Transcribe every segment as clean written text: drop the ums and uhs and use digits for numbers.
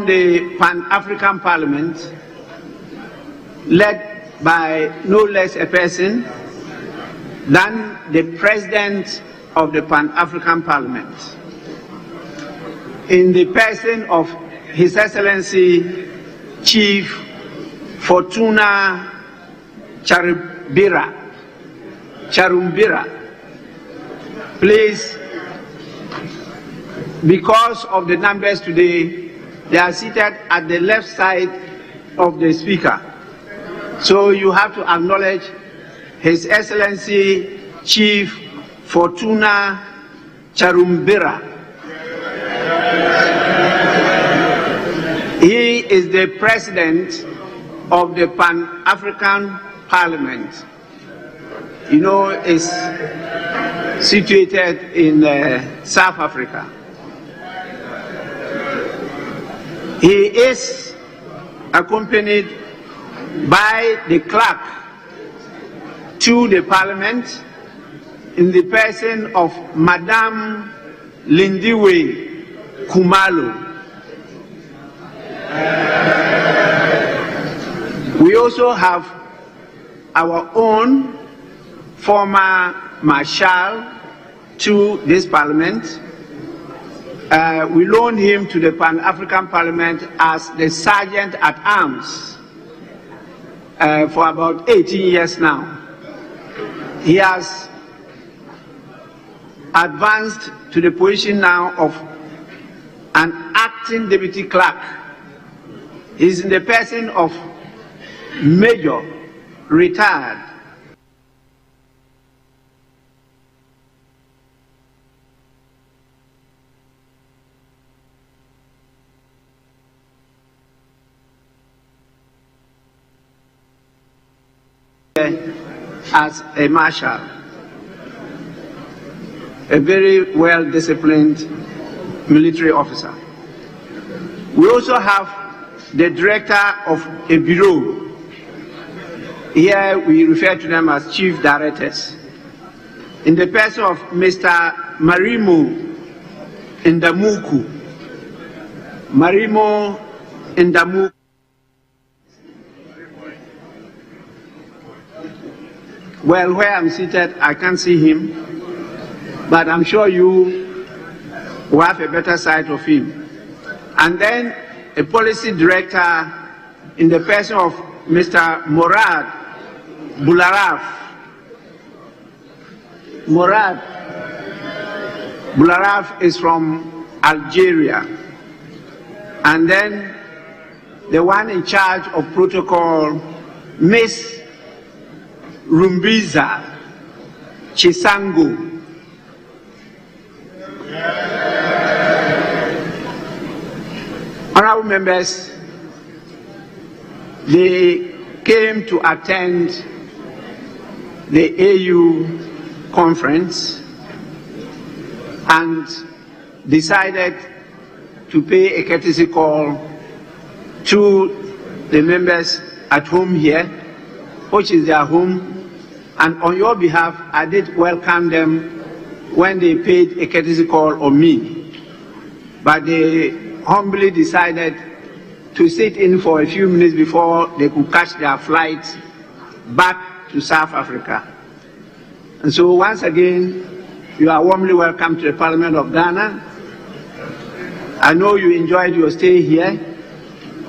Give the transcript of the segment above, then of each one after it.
form the Pan-African Parliament, led by no less a person than the President of the Pan-African Parliament, in the person of His Excellency Chief Fortuna Charumbira. Please, because of the numbers today, they are seated at the left side of the speaker. So you have to acknowledge His Excellency Chief Fortuna Charumbira. He is the President of the Pan-African Parliament. You know, it's situated in South Africa. He is accompanied by the clerk to the Parliament in the person of Madame Lindiwe Kumalo. We also have our own former Marshal to this Parliament. We loaned him to the Pan-African Parliament as the Sergeant at Arms for about 18 years now. He has advanced to the position now of an acting deputy clerk. He's in the person of Major, retired. As a marshal, a very well-disciplined military officer. We also have the director of a bureau. Here we refer to them as chief directors. In the person of Mr. Marimo Ndamuku. Marimo Ndamuku. Well, where I'm seated, I can't see him, but I'm sure you will have a better sight of him. And then a policy director in the person of Mr. Murad Bularaf. Murad Bularaf is from Algeria. And then the one in charge of protocol, Miss Rumbiza Chisango. Honorable members, they came to attend the AU conference and decided to pay a courtesy call to the members at home here, which is their home. And on your behalf, I did welcome them when they paid a courtesy call on me. But they humbly decided to sit in for a few minutes before they could catch their flight back to South Africa. And so once again, you are warmly welcome to the Parliament of Ghana. I know you enjoyed your stay here.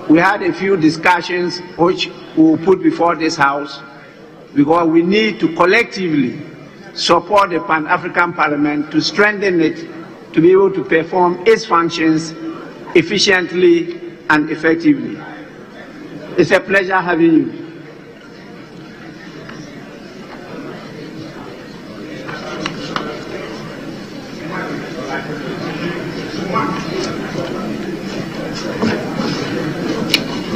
We had a few discussions which we will put before this House, because we need to collectively support the Pan-African Parliament to strengthen it to be able to perform its functions efficiently and effectively. It's a pleasure having you.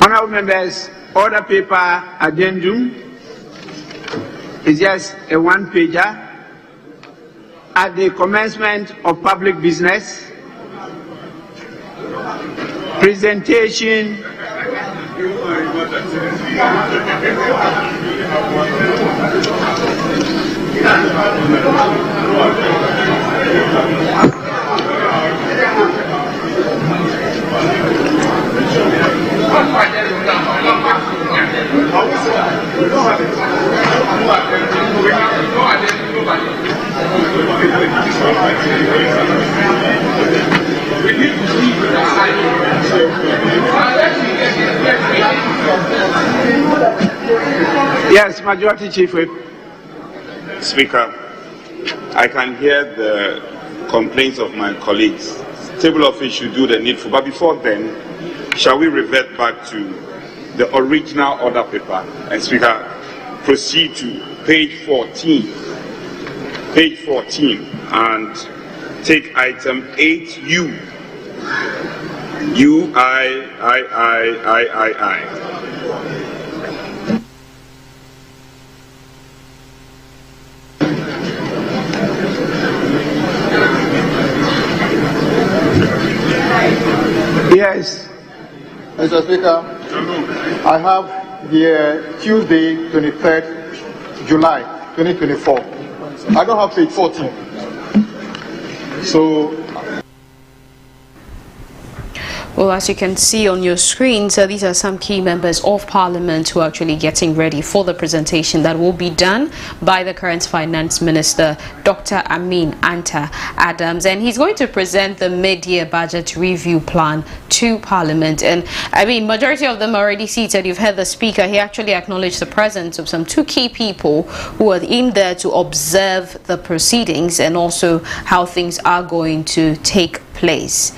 Honorable members, order paper addendum is just a one-pager. At the commencement of public business, presentation Yes, Majority Chief Whip. Speaker, I can hear the complaints of my colleagues. Table office should do the needful, but before then, shall we revert back to the original order paper? And Speaker, proceed to page 14, and take item 8U. I. Yes. Mr. Speaker, I have here Tuesday, 23rd July 2024. I don't have page 14. So, well, as you can see on your screen, so these are some key members of Parliament who are actually getting ready for the presentation that will be done by the current Finance Minister, Dr. Amin Anta Adams. And he's going to present the mid-year budget review plan to Parliament. And I mean, majority of them are already seated. You've heard the Speaker. He actually acknowledged the presence of some two key people who are in there to observe the proceedings and also how things are going to take place.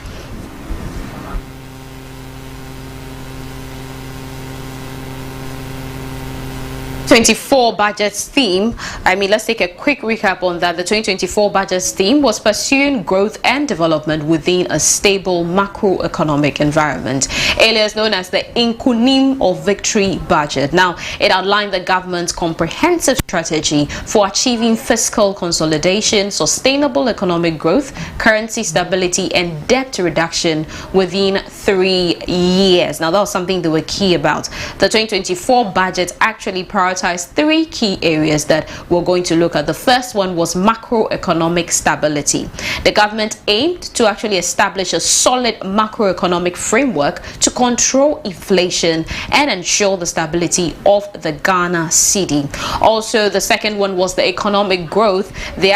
2024 budget's theme, let's take a quick recap on that. The 2024 budget's theme was pursuing growth and development within a stable macroeconomic environment, alias known as the Inkunim of Victory budget. Now, it outlined the government's comprehensive strategy for achieving fiscal consolidation, sustainable economic growth, currency stability, and debt reduction within 3 years. Now, that was something they were key about. The 2024 budget actually prioritized 3 key areas that we're going to look at. The first one was macroeconomic stability. The government aimed to actually establish a solid macroeconomic framework to control inflation and ensure the stability of the Ghana cedi. Also, the second one was the economic growth. The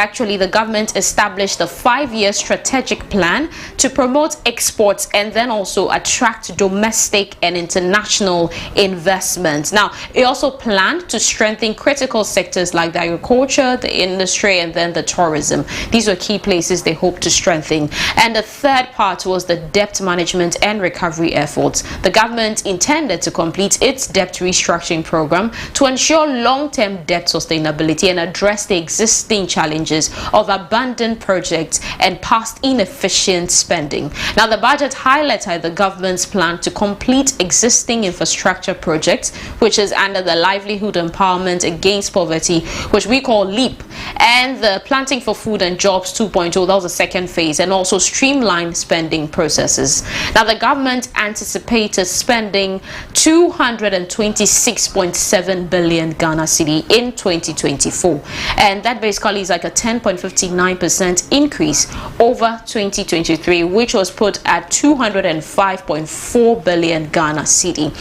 government established a 5-year strategic plan to promote exports and then also attract domestic and international investments. Now, it also planned to strengthen critical sectors like the agriculture, the industry, and then the tourism. These were key places they hoped to strengthen. And the third part was the debt management and recovery efforts. The government intended to complete its debt restructuring program to ensure long-term debt sustainability and address the existing challenges of abandoned projects and past inefficient spending. Now, the budget highlighted the government's plan to complete existing infrastructure projects, which is under the Livelihood Empowerment Against Poverty, which we call LEAP, and the Planting for Food and Jobs 2.0, that was the second phase, and also streamline spending processes. Now, the government anticipated spending 226.7 billion Ghana cedi in 2024, and that basically is like a 10.59% increase over 2023, which was put at 205.4 billion Ghana cedi.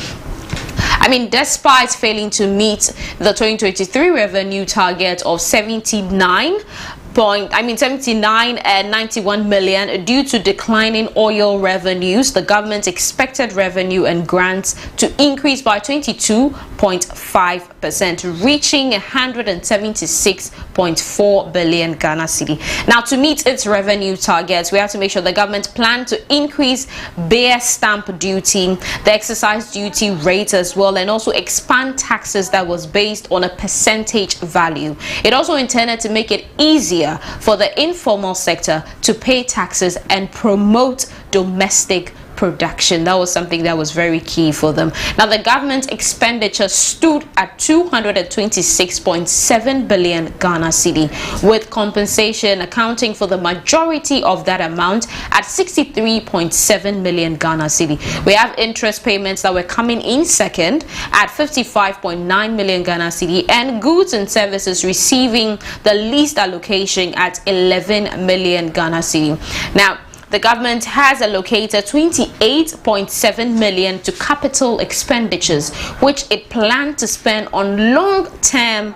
Despite failing to meet the 2023 revenue target of 79 and 91 million due to declining oil revenues, the government expected revenue and grants to increase by 22.5%, reaching 176.4 billion Ghana cedi. Now, to meet its revenue targets, we have to make sure the government planned to increase bear stamp duty, the excise duty rate as well, and also expand taxes that was based on a percentage value. It also intended to make it easier for the informal sector to pay taxes and promote domestic production. That was something that was very key for them. Now, the government expenditure stood at 226.7 billion Ghana cedi, with compensation accounting for the majority of that amount at 63.7 million Ghana cedi. We have interest payments that were coming in second at 55.9 million Ghana cedi, and goods and services receiving the least allocation at 11 million Ghana cedi. Now, the government has allocated 28.7 million to capital expenditures, which it planned to spend on long-term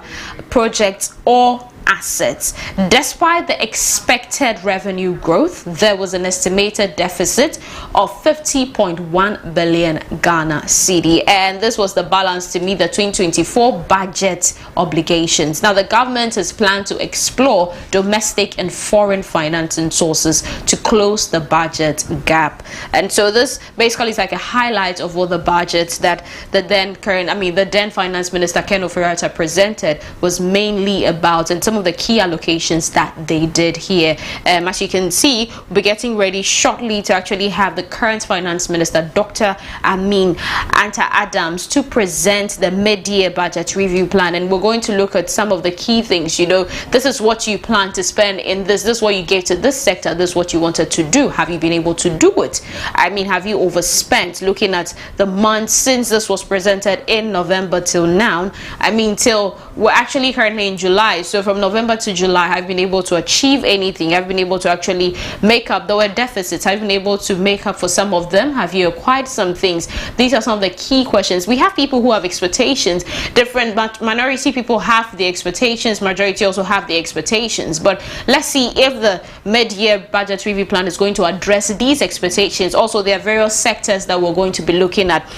projects or assets. Despite the expected revenue growth, there was an estimated deficit of 50.1 billion Ghana cedi, and this was the balance to meet the 2024 budget obligations. Now, the government has planned to explore domestic and foreign financing sources to close the budget gap. And so this basically is like a highlight of what the budget that the then finance minister Ken Ofori-Atta presented was mainly about, and some of the key allocations that they did here. As you can see, we'll be getting ready shortly to actually have the current finance minister, Dr. Amin Anta Adams, to present the mid-year budget review plan, and we're going to look at some of the key things. You know, this is what you plan to spend in this is what you gave to this sector, this is what you wanted to do. Have you been able to do it? I mean, have you overspent? Looking at the months since this was presented in November till now, I mean, till we're actually currently in July, so from November to July, have you been able to achieve anything? Have you been able to actually make up? There were deficits. Have you been able to make up for some of them? Have you acquired some things? These are some of the key questions. We have people who have expectations. Different minority people have the expectations. Majority also have the expectations. But let's see if the mid-year budget review plan is going to address these expectations. Also, there are various sectors that we're going to be looking at.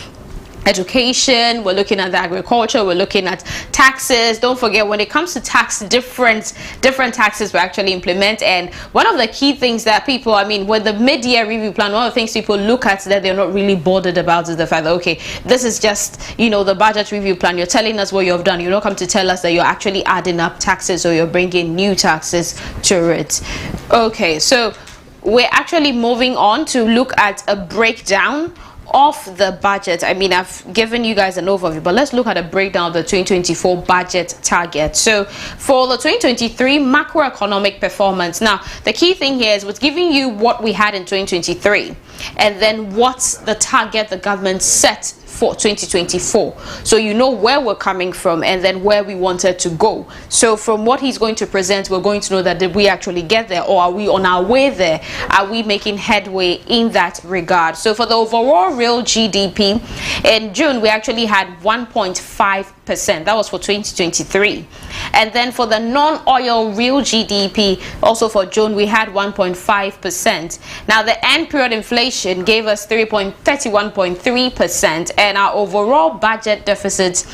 Education, we're looking at the agriculture, we're looking at taxes. Don't forget, when it comes to tax, different taxes we actually implement. And one of the key things that people, I mean, with the mid-year review plan, one of the things people look at that they're not really bothered about is the fact that, okay, this is just, you know, the budget review plan. You're telling us what you've done. You're not come to tell us that you're actually adding up taxes or you're bringing new taxes to it. Okay, so we're actually moving on to look at a breakdown of the budget. I mean, I've given you guys an overview, but let's look at a breakdown of the 2024 budget target. So for the 2023 macroeconomic performance, now the key thing here is what's giving you what we had in 2023 and then what's the target the government set for 2024, so you know where we're coming from and then where we wanted to go. So from what he's going to present, we're going to know that did we actually get there, or are we on our way there? Are we making headway in that regard? So for the overall real GDP in June, we actually had 1.5%. That was for 2023. And then for the non-oil real GDP, also for June, we had 1.5%. Now the end period inflation gave us 31.3%, and our overall budget deficit,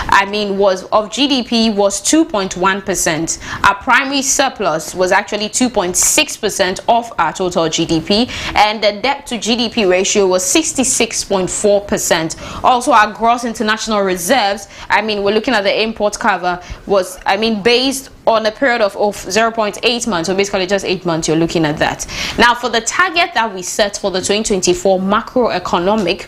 I mean, was of GDP was 2.1%. Our primary surplus was actually 2.6% of our total GDP, and the debt to GDP ratio was 66.4%. Also, our gross international reserves, I mean, we're looking at the import cover, was, I mean, based on a period of 0.8 months, so basically just 8 months, you're looking at that. Now, for the target that we set for the 2024 macroeconomic,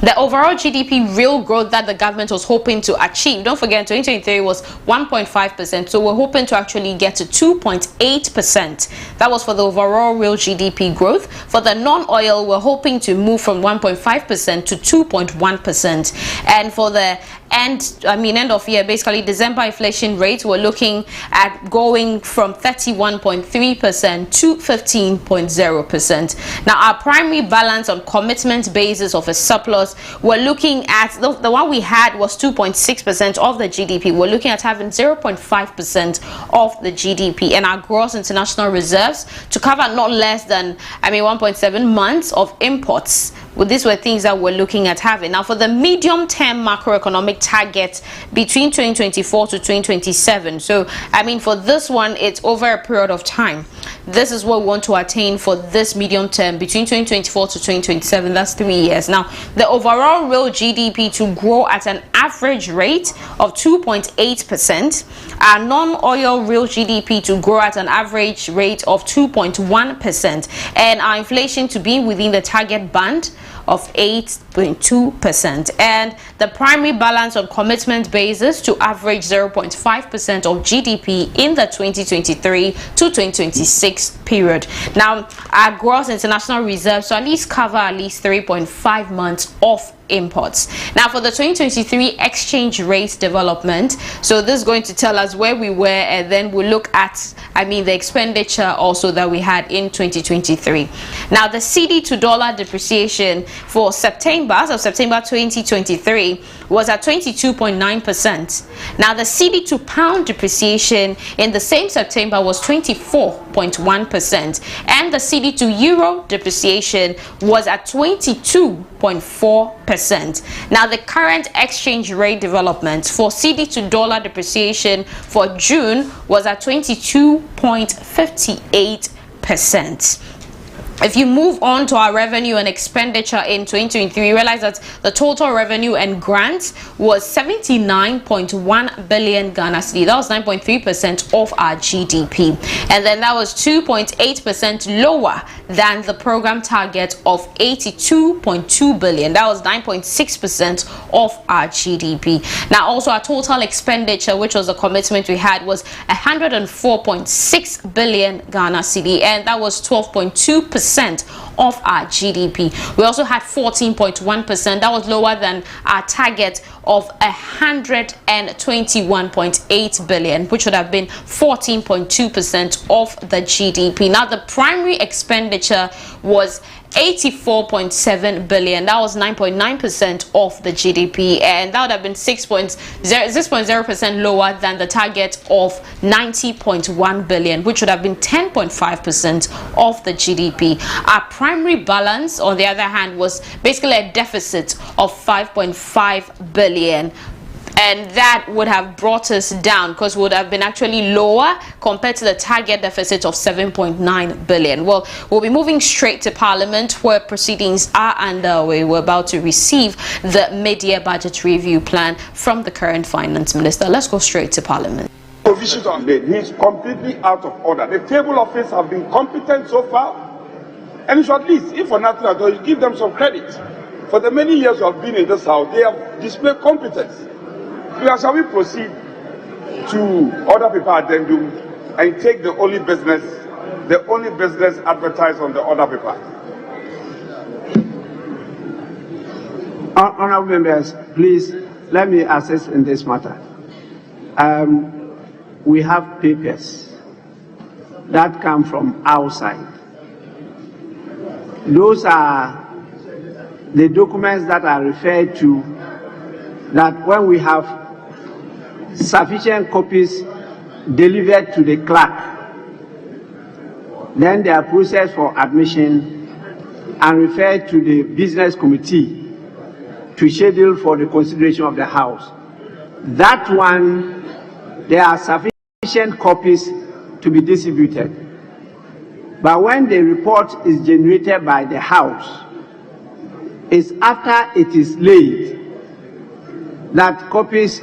the overall GDP real growth that the government was hoping to achieve, don't forget 2023 was 1.5%, so we're hoping to actually get to 2.8%. That was for the overall real GDP growth. For the non-oil, we're hoping to move from 1.5% to 2.1%. And for the end of year, basically December inflation rate, we're looking at going from 31.3% to 15.0%. Now, our primary balance on commitment basis of a surplus, we're looking at the one we had was 2.6% of the GDP. We're looking at having 0.5% of the GDP, and our gross international reserves to cover not less than 1.7 months of imports. Well, these were things that we're looking at having. Now, for the medium-term macroeconomic target between 2024 to 2027, so I mean, for this one, it's over a period of time. This is what we want to attain for this medium term between 2024 to 2027. That's 3 years. Now, the overall real GDP to grow at an average rate of 2.8%. Our non-oil real GDP to grow at an average rate of 2.1%, and our inflation to be within the target band of 8.2%, and the primary balance on commitment basis to average 0.5% of GDP in the 2023 to 2026 period. Now, our gross international reserves to at least cover at least 3.5 months of imports. Now, for the 2023 exchange rate development, so this is going to tell us where we were, and then we'll look at the expenditure also that we had in 2023. Now, the cedi to dollar depreciation, for September, as of September 2023, was at 22.9%. Now, the cedi to pound depreciation in the same September was 24.1%, and the cedi to euro depreciation was at 22.4%. Now, the current exchange rate development for cedi to dollar depreciation for June was at 22.58%. If you move on to our revenue and expenditure in 2023, you realize that the total revenue and grants was 79.1 billion Ghana cedi. That was 9.3% of our GDP. And then that was 2.8% lower than the program target of 82.2 billion. That was 9.6% of our GDP. Now, also our total expenditure, which was a commitment we had, was 104.6 billion Ghana cedi, and that was 12.2% of our GDP. We also had 14.1%. That was lower than our target of 121.8 billion, which would have been 14.2% of the GDP. Now, the primary expenditure was 84.7 billion. That was 9.9% of the GDP, and that would have been 6.0% lower than the target of 90.1 billion, which would have been 10.5% of the GDP. Our primary balance, on the other hand, was basically a deficit of 5.5 billion. And that would have brought us down, because we would have been actually lower compared to the target deficit of 7.9 billion. Well, we'll be moving straight to Parliament, where proceedings are underway. We're about to receive the mid-year budget review plan from the current finance minister. Let's go straight to Parliament. Provisions on bid. He's completely out of order. The table office have been competent so far, and you should at least, if for nothing at all, you give them some credit. For the many years you have been in this house, they have displayed competence. Shall we proceed to order paper addendum and take the only business advertised on the order paper? Honourable members, please let me assist in this matter. We have papers that come from outside. Those are the documents that are referred to, that when we have sufficient copies delivered to the clerk, then they are processed for admission and referred to the business committee to schedule for the consideration of the House. That one, there are sufficient copies to be distributed. But when the report is generated by the House, it's after it is laid that copies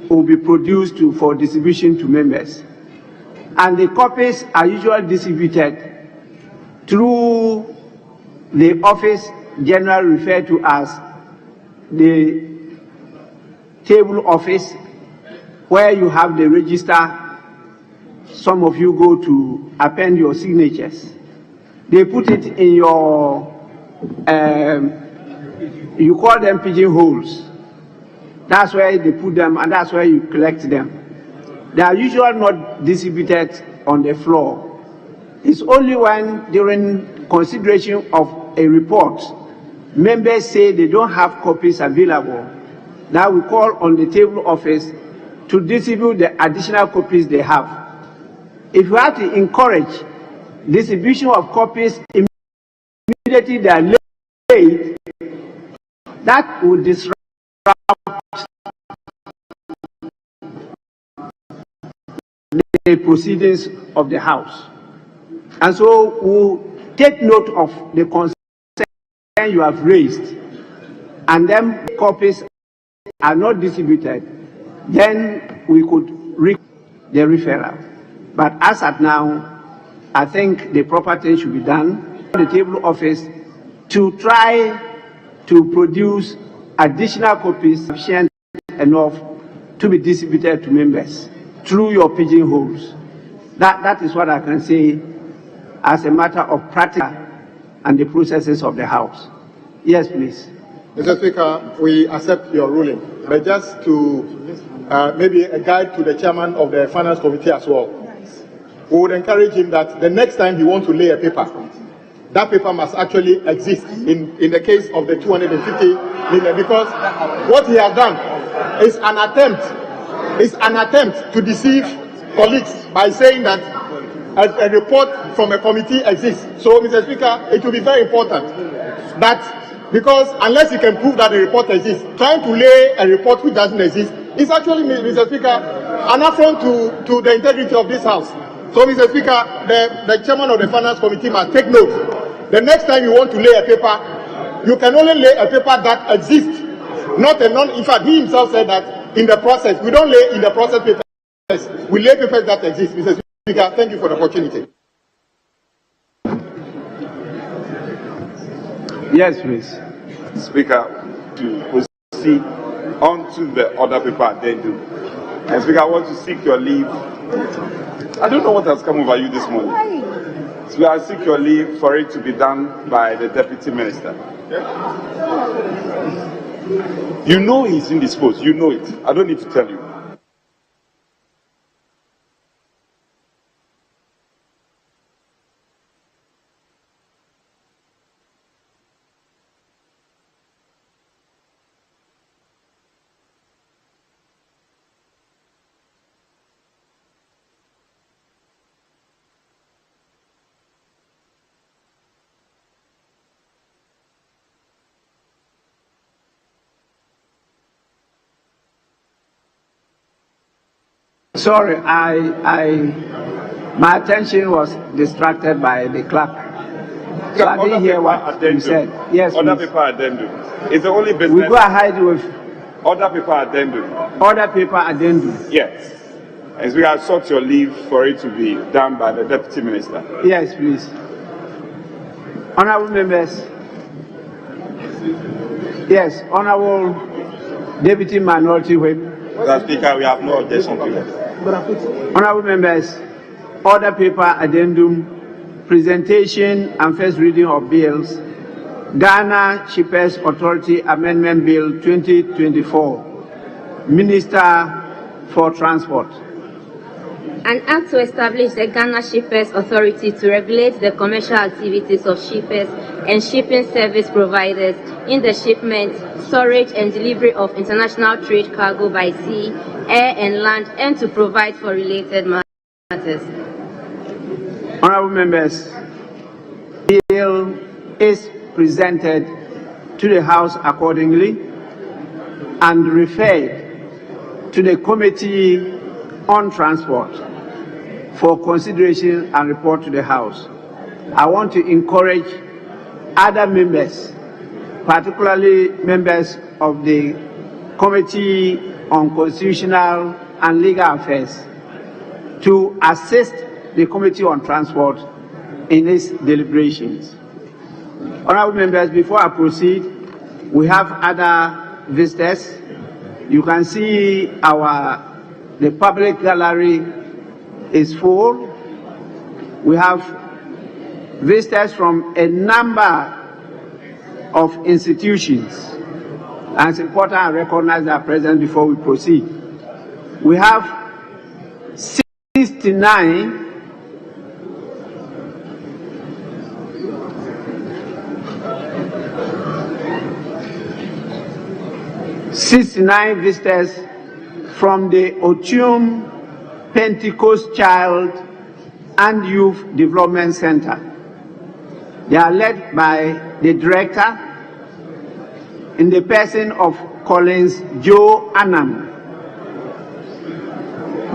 will be produced for distribution to members. And the copies are usually distributed through the office generally referred to as the table office, where you have the register. Some of you go to append your signatures. They put it in your, you call them pigeonholes. That's where they put them, and that's where you collect them. They are usually not distributed on the floor. It's only when, during consideration of a report, members say they don't have copies available, that we call on the table office to distribute the additional copies they have. If you have to encourage distribution of copies immediately they are laid, that will disrupt the proceedings of the House. And so we'll take note of the concern you have raised, and then copies are not distributed, then we could read the referral. But as at now, I think the proper thing should be done, the table office, to try to produce additional copies sufficient enough to be distributed to members through your pigeonholes. That is what I can say as a matter of practice and the processes of the House. Yes, please. Mr. Speaker, we accept your ruling, but just to maybe a guide to the chairman of the Finance Committee as well. We would encourage him that the next time he wants to lay a paper, that paper must actually exist in the case of the 250 million, because what he has done is an attempt to deceive colleagues by saying that a report from a committee exists. So, Mr. Speaker, it will be very important that, because unless you can prove that the report exists, trying to lay a report which doesn't exist is actually, Mr. Speaker, an affront to the integrity of this House. So, Mr. Speaker, the chairman of the Finance Committee must take note. The next time you want to lay a paper, you can only lay a paper that exists, not a non. In fact, he himself said that in the process, we don't lay in the process papers, we lay papers that exist. Mr. Speaker, thank you for the opportunity. Yes, please. Speaker, to proceed on to the other paper addendum. And Speaker, I want to seek your leave. I don't know what has come over you this morning. So I seek your leave for it to be done by the Deputy Minister. You know he's indisposed. You know it. I don't need to tell you. Sorry, my attention was distracted by the clerk. So I didn't hear what you said. Yes, Other please. paper addendum. It's the only business. We go ahead with Other paper addendum. other paper addendum. Yes. And Speaker, I sought your leave for it to be done by the Deputy Minister. Yes, please. Honorable members. Yes, Honorable Deputy Minority Whip. Mr. Speaker, we have no objection to that. Honorable members, order paper addendum, presentation and first reading of bills, Ghana Shippers Authority Amendment Bill 2024, Minister for Transport. An act to establish the Ghana Shippers Authority to regulate the commercial activities of shippers and shipping service providers in the shipment, storage and delivery of international trade cargo by sea, air and land, and to provide for related matters. Honorable members, the bill is presented to the House accordingly and referred to the Committee on Transport for consideration and report to the House. I want to encourage other members, particularly members of the Committee on Constitutional and Legal Affairs, to assist the Committee on Transport in its deliberations. Honorable members, before I proceed, we have other visitors. You can see the public gallery is full. We have visitors from a number of institutions, and it's important I recognize their presence before we proceed. We have 69 visitors from the Otium Pentecost Child and Youth Development Center. They are led by the director in the person of Collins Joe Annam.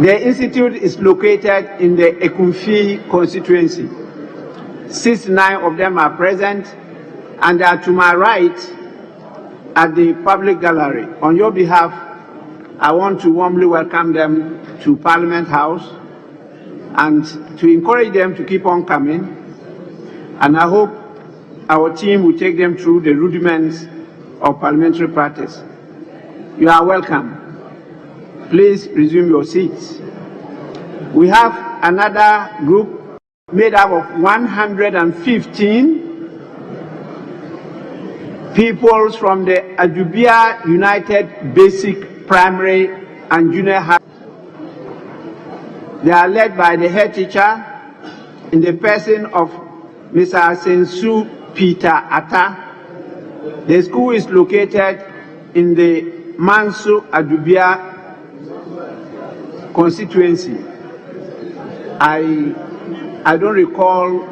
The institute is located in the Ekumfi constituency. 69 of them are present, and they are to my right at the public gallery. On your behalf, I want to warmly welcome them to Parliament House and to encourage them to keep on coming. And I hope our team will take them through the rudiments of parliamentary practice. You are welcome. Please resume your seats. We have another group made up of 115 people from the Ajubia United Basic Primary and Junior High. They are led by the head teacher in the person of Mr. Sensu Peter Atta. The school is located in the Manso Adubia constituency. I don't recall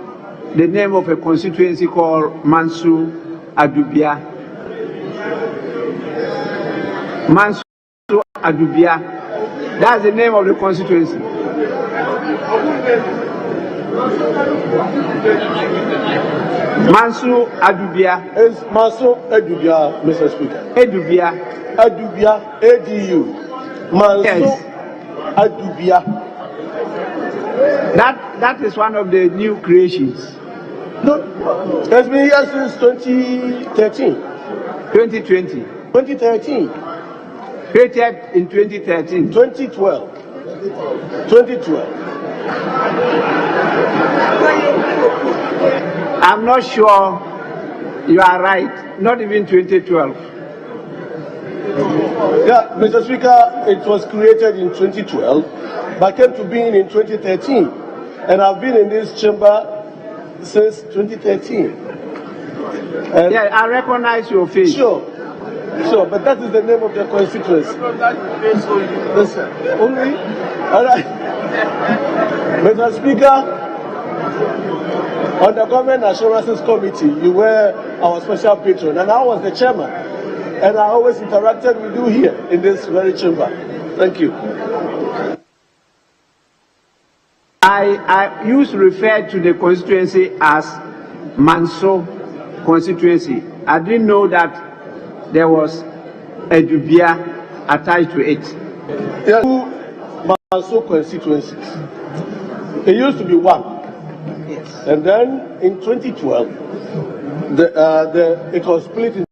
the name of a constituency called Manso Adubia. Manso Adubia. That's the name of the constituency. Manso Adubia. It's Manso Adubia, Mr. Speaker. Adubia. Adubia, ADU. Manso Yes. Adubia. That is one of the new creations. No, it's been here since 2013. 2020. 2013. Created in 2013. 2012. 2012. I'm not sure you are right. Not even 2012. Yeah, Mr. Speaker, it was created in 2012, but came to being in 2013. And I've been in this chamber since 2013. And Yeah, I recognize your face. Sure, but that is the name of the constituency. Listen, only, all right. Mr. Speaker, on the Government Assurances Committee, you were our special patron, and I was the chairman, and I always interacted with you here in this very chamber. Thank you. I used to refer to the constituency as Manso constituency. I didn't know that there was a Dubia attached to it. There are two Manso constituencies. There used to be one. Yes. And then in 2012, it was split into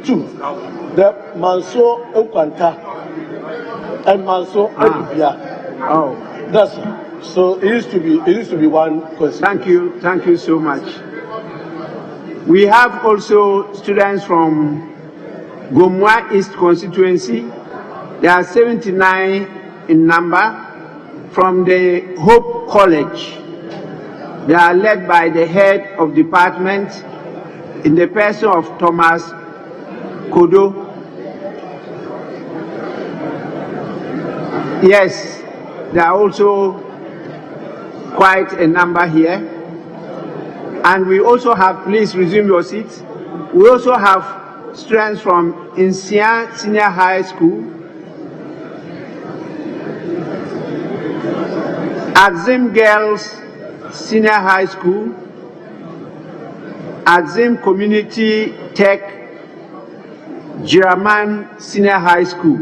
two. The Manso Nkwanta and Manso Adubia. Oh. That's it. So it used to be one constituency. Thank you so much. We have also students from Gomwa East constituency. There are 79 in number from the Hope College. They are led by the head of department in the person of Thomas Kodo. Yes, there are also quite a number here. And we also have, please resume your seats. We also have students from Insia Senior High School, Adzim Girls Senior High School, Adzim Community Tech Jiraman Senior High School.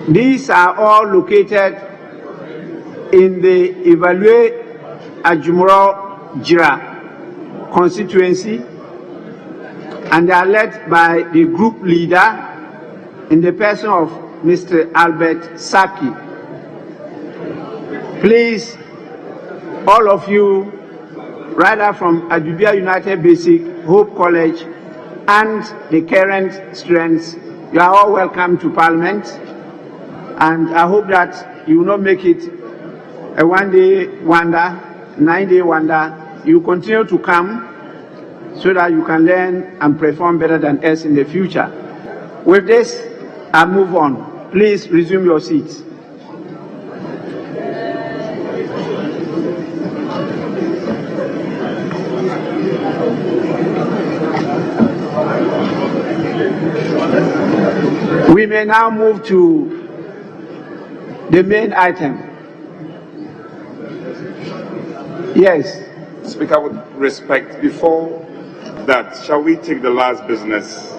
These are all located in the Evaluate Ajumuro Jira constituency, and they are led by the group leader in the person of Mr. Albert Saki. Please, all of you, rather from Adubia United Basic, Hope College, and the current students, you are all welcome to Parliament, and I hope that you will not make it a one-day wonder, 9-day wonder. You continue to come so that you can learn and perform better than us in the future. With this, I move on. Please resume your seats. We may now move to the main item. Yes. Speaker, with respect, before that, shall we take the last business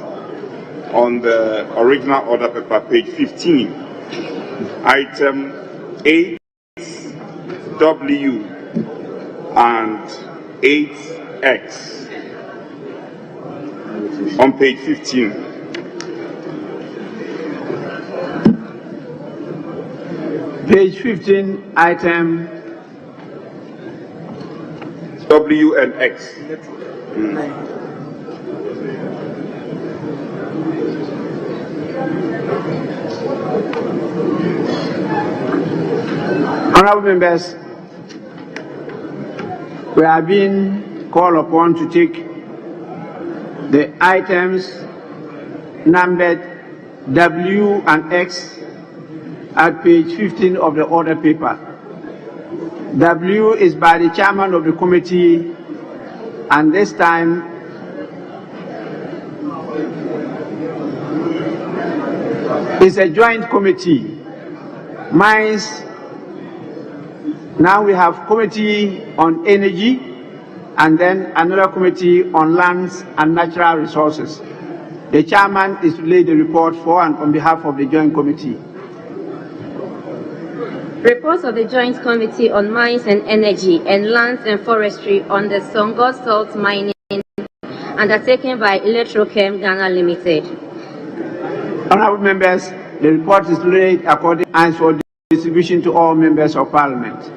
on the original order paper, page 15, item 8W and 8X on page 15. Page 15, item W and X. Honorable members, We are being called upon to take the items numbered W and X at page 15 of the order paper. W is by the chairman of the committee, and this time it's a joint committee. Mines, now we have committee on energy and then another committee on lands and natural resources. The chairman is to lay the report for and on behalf of the joint committee. Reports of the Joint Committee on Mines and Energy and Lands and Forestry on the Songo Salt Mining undertaken by Electrochem Ghana Limited. Honourable members, the report is laid according and for distribution to all members of Parliament.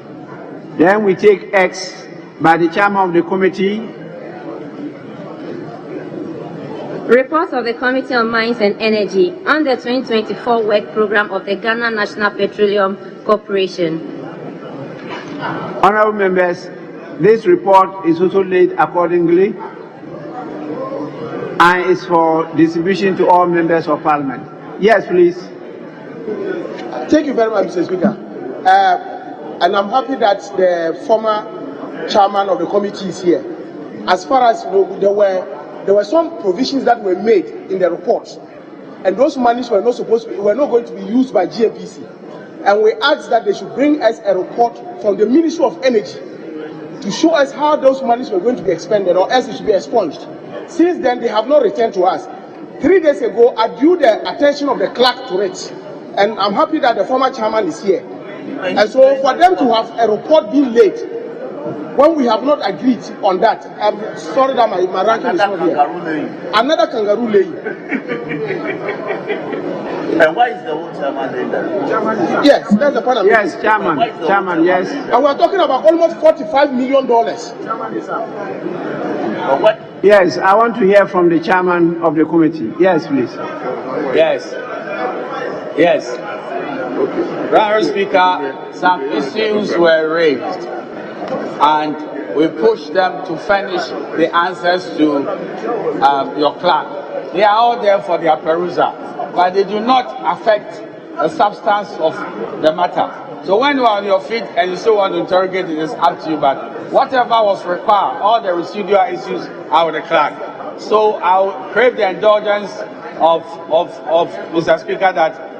Then we take X by the chairman of the committee. Reports of the Committee on Mines and Energy on the 2024 work program of the Ghana National Petroleum Corporation. Honourable members, this report is also laid accordingly and is for distribution to all members of Parliament. Yes, please. Thank you very much, Mr. Speaker. And I'm happy that the former chairman of the committee is here. As far as you know, there were some provisions that were made in the report, and those monies were not going to be used by GNPC. And we asked that they should bring us a report from the Ministry of Energy to show us how those monies were going to be expended, or else it should be expunged. Since then, they have not returned to us. 3 days ago, I drew the attention of the clerk to it, and I'm happy that the former chairman is here. And so for them to have a report being late, when we have not agreed on that, I'm sorry that my ranking is not here. Another kangaroo laying. And why is the old chairman doing that? Yes, that's the point I'm Yes, chairman, yes. And we're talking about almost $45 million. Yes, I want to hear from the chairman of the committee. Yes, please. Yes. Honourable Speaker, some issues were raised, and we pushed them to furnish the answers to your clerk. They are all there for their perusal, but they do not affect the substance of the matter. So when you are on your feet and you still want to interrogate, it is up to you. But whatever was required, all the residual issues are with the clerk. So I'll crave the indulgence of Mr. Speaker that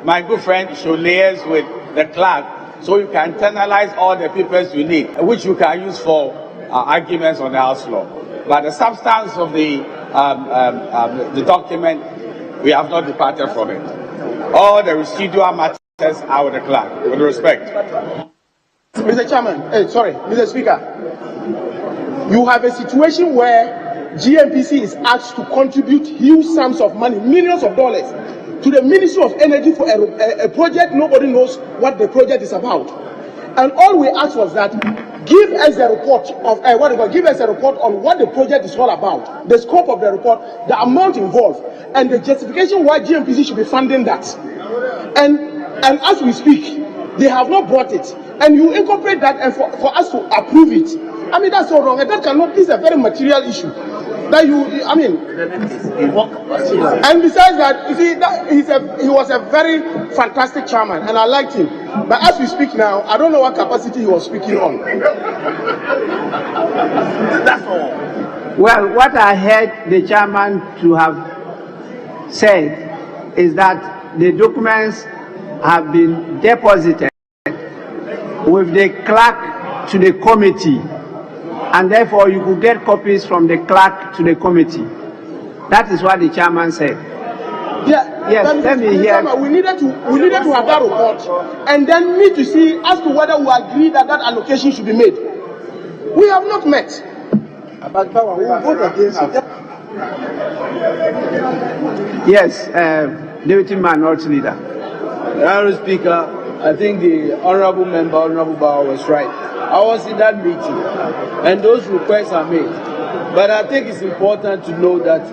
my good friend should liaise with the clerk so you can internalize all the papers you need, which you can use for arguments on the House floor. But the substance of the document, we have not departed from it. All the residual matters are with the clerk, with respect. Mr. Chairman, Mr. Speaker, you have a situation where GNPC is asked to contribute huge sums of money, millions of dollars, to the Ministry of Energy for a project nobody knows what the project is about. And all we asked was that give us a report of give us a report on what the project is all about, the scope of the report, the amount involved, and the justification why GNPC should be funding that. And as we speak, they have not brought it. And you incorporate that, and for us to approve it. I mean, that's so wrong. And that cannot, this is a very material issue. That and besides that, you see, he was a very fantastic chairman, and I liked him. But as we speak now, I don't know what capacity he was speaking on. That's all. Well, what I heard the chairman to have said is that the documents have been deposited with the clerk to the committee, and therefore you could get copies from the clerk to the committee. That is what the chairman said. Yeah, yes, let me hear. We needed to have that report, and then need to see as to whether we agree that that allocation should be made. We have not met. But we will vote against it. Yes, Deputy Minority Leader. Honourable Speaker, I think the Honourable Member, Honourable Bauer, was right. I was in that meeting, and those requests are made. But I think it's important to know that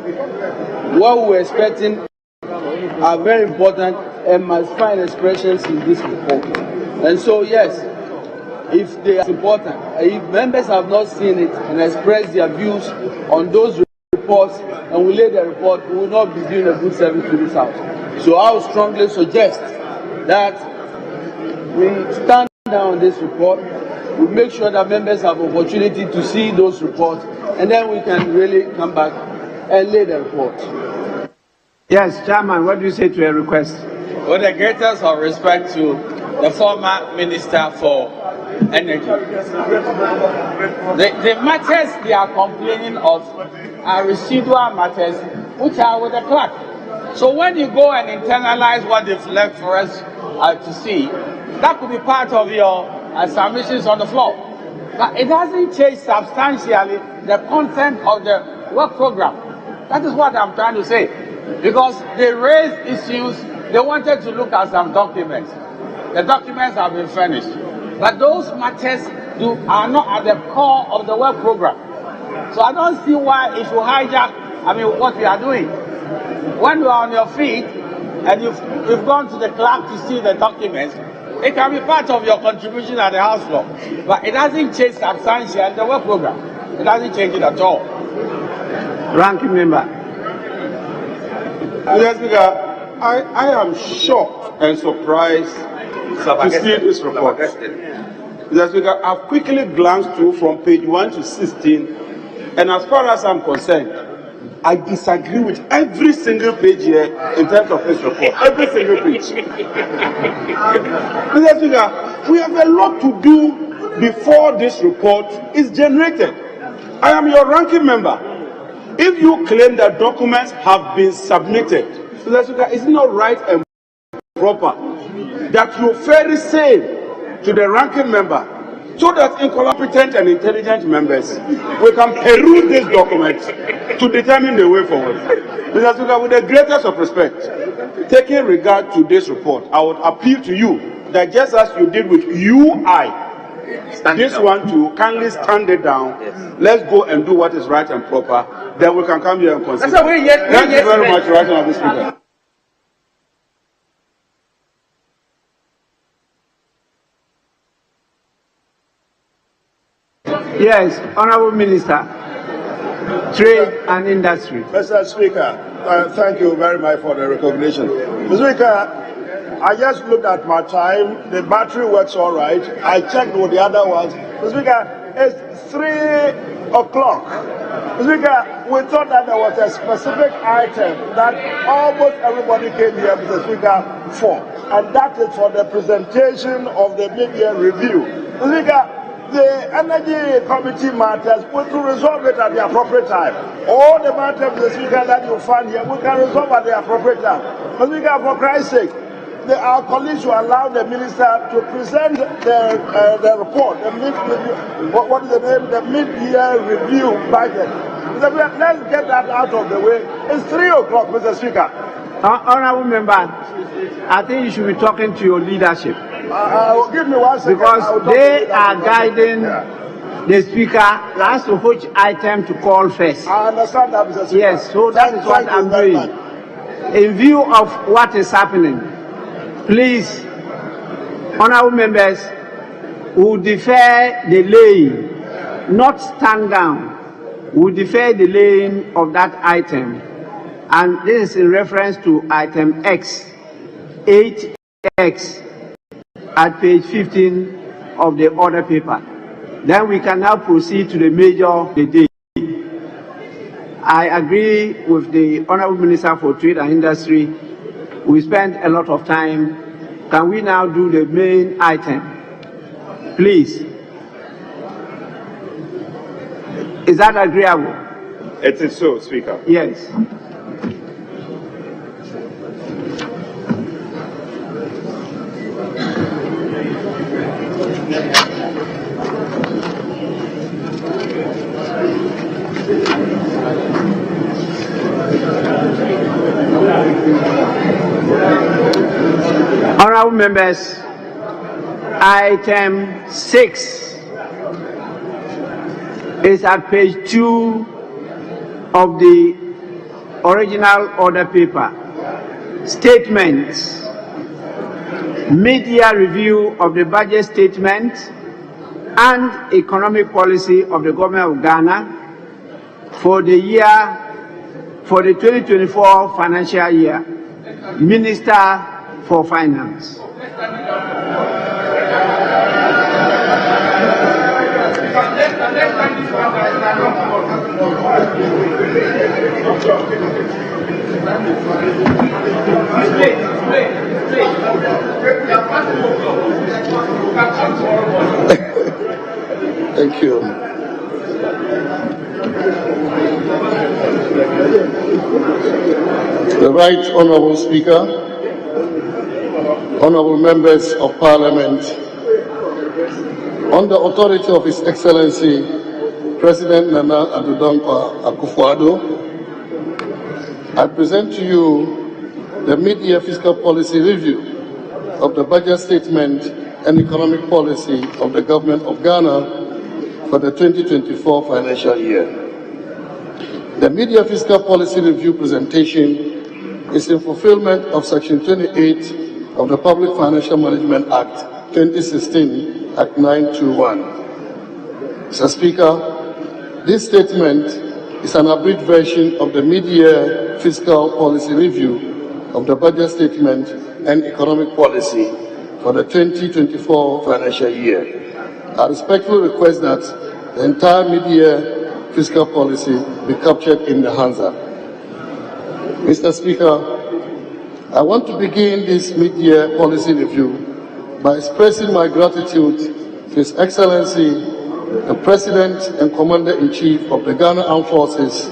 what we're expecting are very important and must find expressions in this report. And so, yes, if they are important. If members have not seen it and expressed their views on those reports and we lay the report, we will not be doing a good service to this house. So I would strongly suggest that we stand down on this report, we make sure that members have opportunity to see those reports, and then we can really come back and lay the report. Yes, Chairman, what do you say to a request? With the greatest of respect to the former Minister for Energy, the matters they are complaining of are residual matters which are with the clerk. So when you go and internalize what they've left for us to see, that could be part of your submissions on the floor. But it doesn't change substantially the content of the work program. That is what I'm trying to say. Because they raised issues, they wanted to look at some documents. The documents have been furnished. But those matters are not at the core of the work program. So I don't see why it should hijack, what we are doing. When you are on your feet and you've gone to the clerk to see the documents, it can be part of your contribution at the House floor. But it doesn't change substantially the work program. It doesn't change it at all. Ranking member. Mr. Speaker, I am shocked and surprised to see this report. Mr. Speaker, I've quickly glanced through from page 1 to 16, and as far as I'm concerned, I disagree with every single page here in terms of this report. Every single page. Mr. Speaker, we have a lot to do before this report is generated. I am your ranking member. If you claim that documents have been submitted, Mr. Speaker, it's not right and proper that you ferry sail to the ranking member so that incompetent and intelligent members we can peruse these documents to determine the way forward. Mr. Speaker, with the greatest of respect, taking regard to this report, I would appeal to you that just as you did with UI, this one to kindly stand it down. Yes. Let's go and do what is right and proper. Then we can come here and consider. Thank you very much, Right Honourable Speaker. Yes, Honourable Minister, Trade and Industry. Mr. Speaker, thank you very much for the recognition. Mr. Speaker, I just looked at my time. The battery works all right. I checked with the other ones. Mr. Speaker, it's 3 o'clock. Mr. Speaker, we thought that there was a specific item that almost everybody came here, Mr. Speaker, for. And that is for the presentation of the mid-year review. Mr. Speaker, the Energy Committee matters, we will resolve it at the appropriate time. All the matters, Mr. Speaker, that you find here, we can resolve at the appropriate time. Mr. Speaker, for Christ's sake, our colleagues will allow the minister to present the report, what is the name? The mid-year review budget. Let's get that out of the way. It's 3 o'clock, Mr. Speaker. Honourable member, I think you should be talking to your leadership. Give me 1 second. Because they are guiding the speaker as to which item to call first. I understand that, Mr. Speaker. Yes, so that is what I'm doing. In view of what is happening, please, honourable members, who defer the laying, not stand down, who defer the laying of that item. And this is in reference to item X, 8X, at page 15 of the order paper. Then we can now proceed to the major of the day. I agree with the Honourable Minister for Trade and Industry. We spent a lot of time. Can we now do the main item? Please. Is that agreeable? It is so, Speaker. Yes. Honourable members, item 6 is at page 2 of the original order paper. Statements. Mid-year review of the budget statement and economic policy of the government of Ghana for the 2024 financial year, Minister for Finance. Thank you. The Right Honourable Speaker, Honourable Members of Parliament, on the authority of His Excellency President Nana Addo Akufo-Addo, I present to you the mid-year fiscal policy review of the budget statement and economic policy of the Government of Ghana for the 2024 financial year. The mid-year fiscal policy review presentation is in fulfillment of Section 28 of the Public Financial Management Act 2016 Act 921. Mr. Speaker, this statement is an abridged version of the mid-year fiscal policy review of the budget statement and economic policy for the 2024 financial year. I respectfully request that the entire mid-year fiscal policy be captured in the Hansa. Mr. Speaker, I want to begin this mid-year policy review by expressing my gratitude to His Excellency, the President and Commander-in-Chief of the Ghana Armed Forces,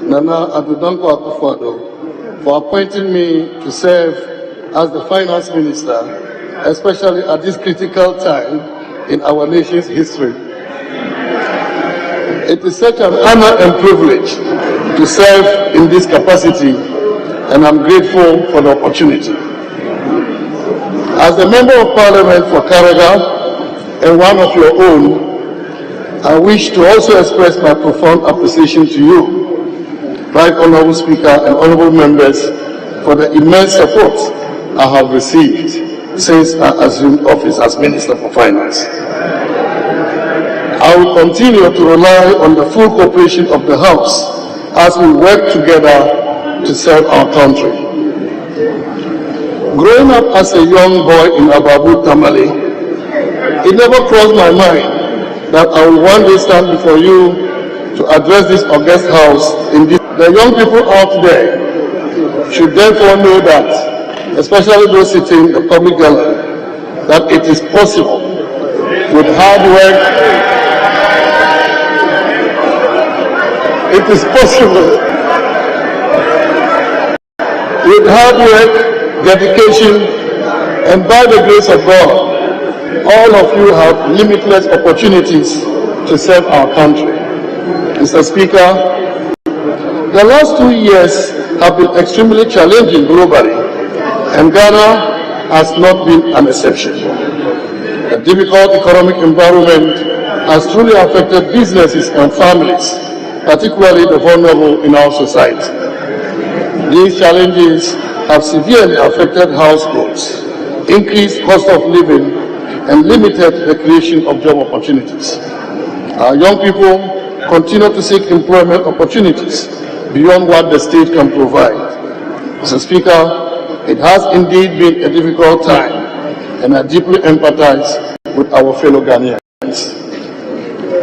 Nana Addo Akufo-Addo, for appointing me to serve as the Finance Minister, especially at this critical time in our nation's history. It is such an honor and privilege to serve in this capacity, and I'm grateful for the opportunity. As the Member of Parliament for Karaga and one of your own, I wish to also express my profound appreciation to you, Right Honourable Speaker and Honourable Members, for the immense support I have received since I assumed office as Minister for Finance. I will continue to rely on the full cooperation of the House as we work together to serve our country. Growing up as a young boy in Ababu, Tamale, it never crossed my mind that I will one day stand before you to address this august House. The young people out there should therefore know that, especially those sitting in the public gallery, that it is possible with hard work. It is possible with hard work, dedication, and by the grace of God, all of you have limitless opportunities to serve our country. Mr. Speaker, the last 2 years have been extremely challenging globally, and Ghana has not been an exception. The difficult economic environment has truly affected businesses and families, particularly the vulnerable in our society. These challenges have severely affected households, increased cost of living, and limited the creation of job opportunities. Our young people continue to seek employment opportunities beyond what the state can provide. Mr. Speaker, it has indeed been a difficult time, and I deeply empathize with our fellow Ghanaians.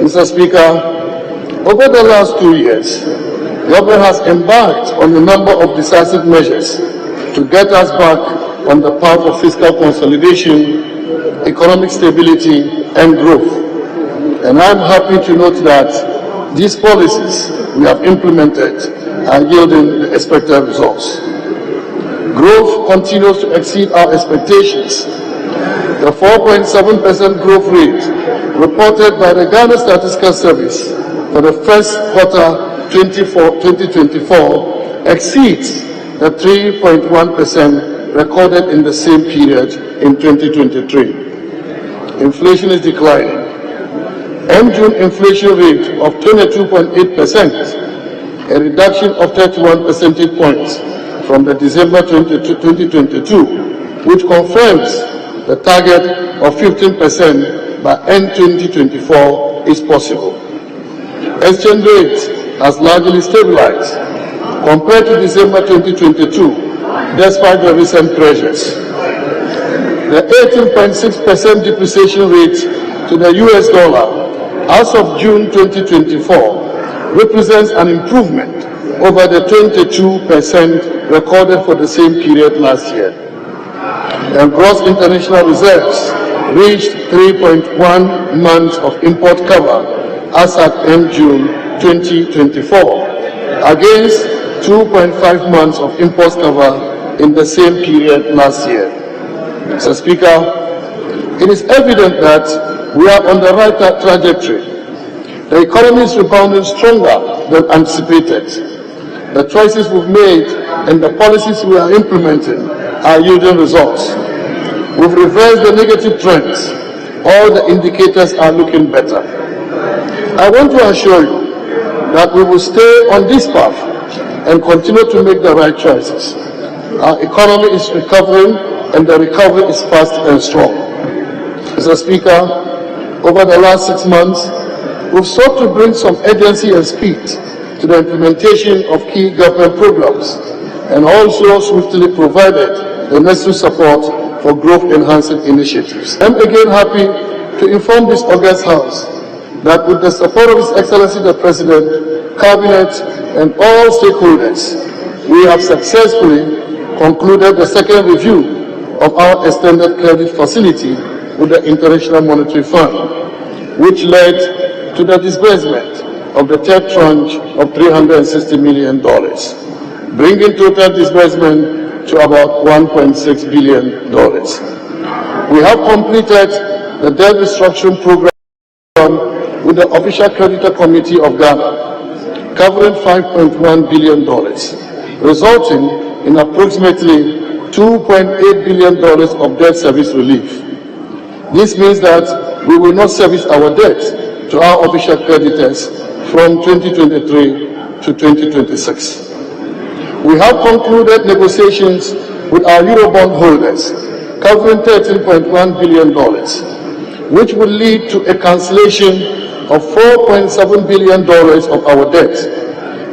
Mr. Speaker, over the last 2 years, the government has embarked on a number of decisive measures to get us back on the path of fiscal consolidation, economic stability, and growth. And I'm happy to note that these policies we have implemented are yielding the expected results. Growth continues to exceed our expectations. The 4.7% growth rate reported by the Ghana Statistical Service for the first quarter 2024 exceeds the 3.1% recorded in the same period in 2023. Inflation is declining. End June inflation rate of 22.8%, a reduction of 31 percentage points from the December 2022, which confirms the target of 15% by end 2024 is possible. Exchange rate has largely stabilized compared to December 2022, despite the recent pressures. The 18.6% depreciation rate to the US dollar as of June 2024 represents an improvement over the 22% recorded for the same period last year. And gross international reserves reached 3.1 months of import cover as at end June 2024, against 2.5 months of import cover in the same period last year. Mr. Speaker, it is evident that we are on the right trajectory. The economy is rebounding stronger than anticipated. The choices we've made and the policies we are implementing are yielding results. We've reversed the negative trends. All the indicators are looking better. I want to assure you that we will stay on this path and continue to make the right choices. Our economy is recovering, and the recovery is fast and strong. Mr. Speaker, over the last 6 months, we've sought to bring some urgency and speed to the implementation of key government programs, and also swiftly provided the necessary support for growth-enhancing initiatives. I'm again happy to inform this august House that with the support of His Excellency the President, Cabinet, and all stakeholders, we have successfully concluded the second review of our extended credit facility with the International Monetary Fund, which led to the disbursement of the third tranche of $360 million, bringing total disbursement to about $1.6 billion. We have completed the debt restructuring program with the Official Creditor Committee of Ghana, covering $5.1 billion, resulting in approximately $2.8 billion of debt service relief. This means that we will not service our debt to our official creditors from 2023 to 2026. We have concluded negotiations with our Eurobond holders, covering $13.1 billion, which will lead to a cancellation of $4.7 billion of our debt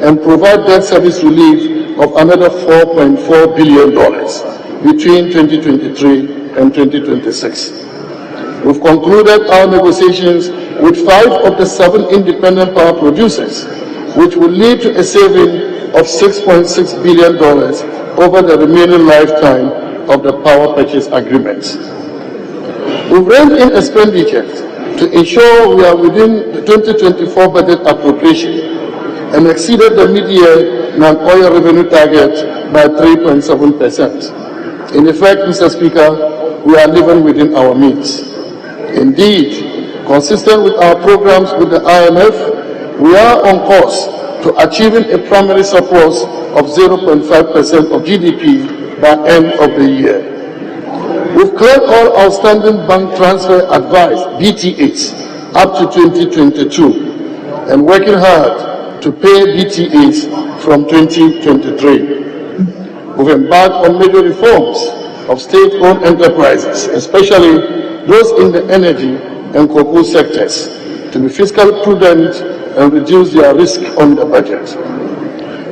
and provide debt service relief of another $4.4 billion between 2023 and 2026. We've concluded our negotiations with 5 of the 7 independent power producers, which will lead to a saving of $6.6 billion over the remaining lifetime of the power purchase agreements. We've reined in expenditure to ensure we are within the 2024 budget appropriation and exceeded the mid-year non-oil revenue target by 3.7%. In effect, Mr. Speaker, we are living within our means. Indeed, consistent with our programs with the IMF, we are on course to achieving a primary surplus of 0.5% of GDP by end of the year. We've cleared all outstanding bank transfer advice, BTAs, up to 2022, and working hard to pay BTAs from 2023. We've embarked on major reforms of state-owned enterprises, especially those in the energy and cocoa sectors, to be fiscally prudent and reduce their risk on the budget.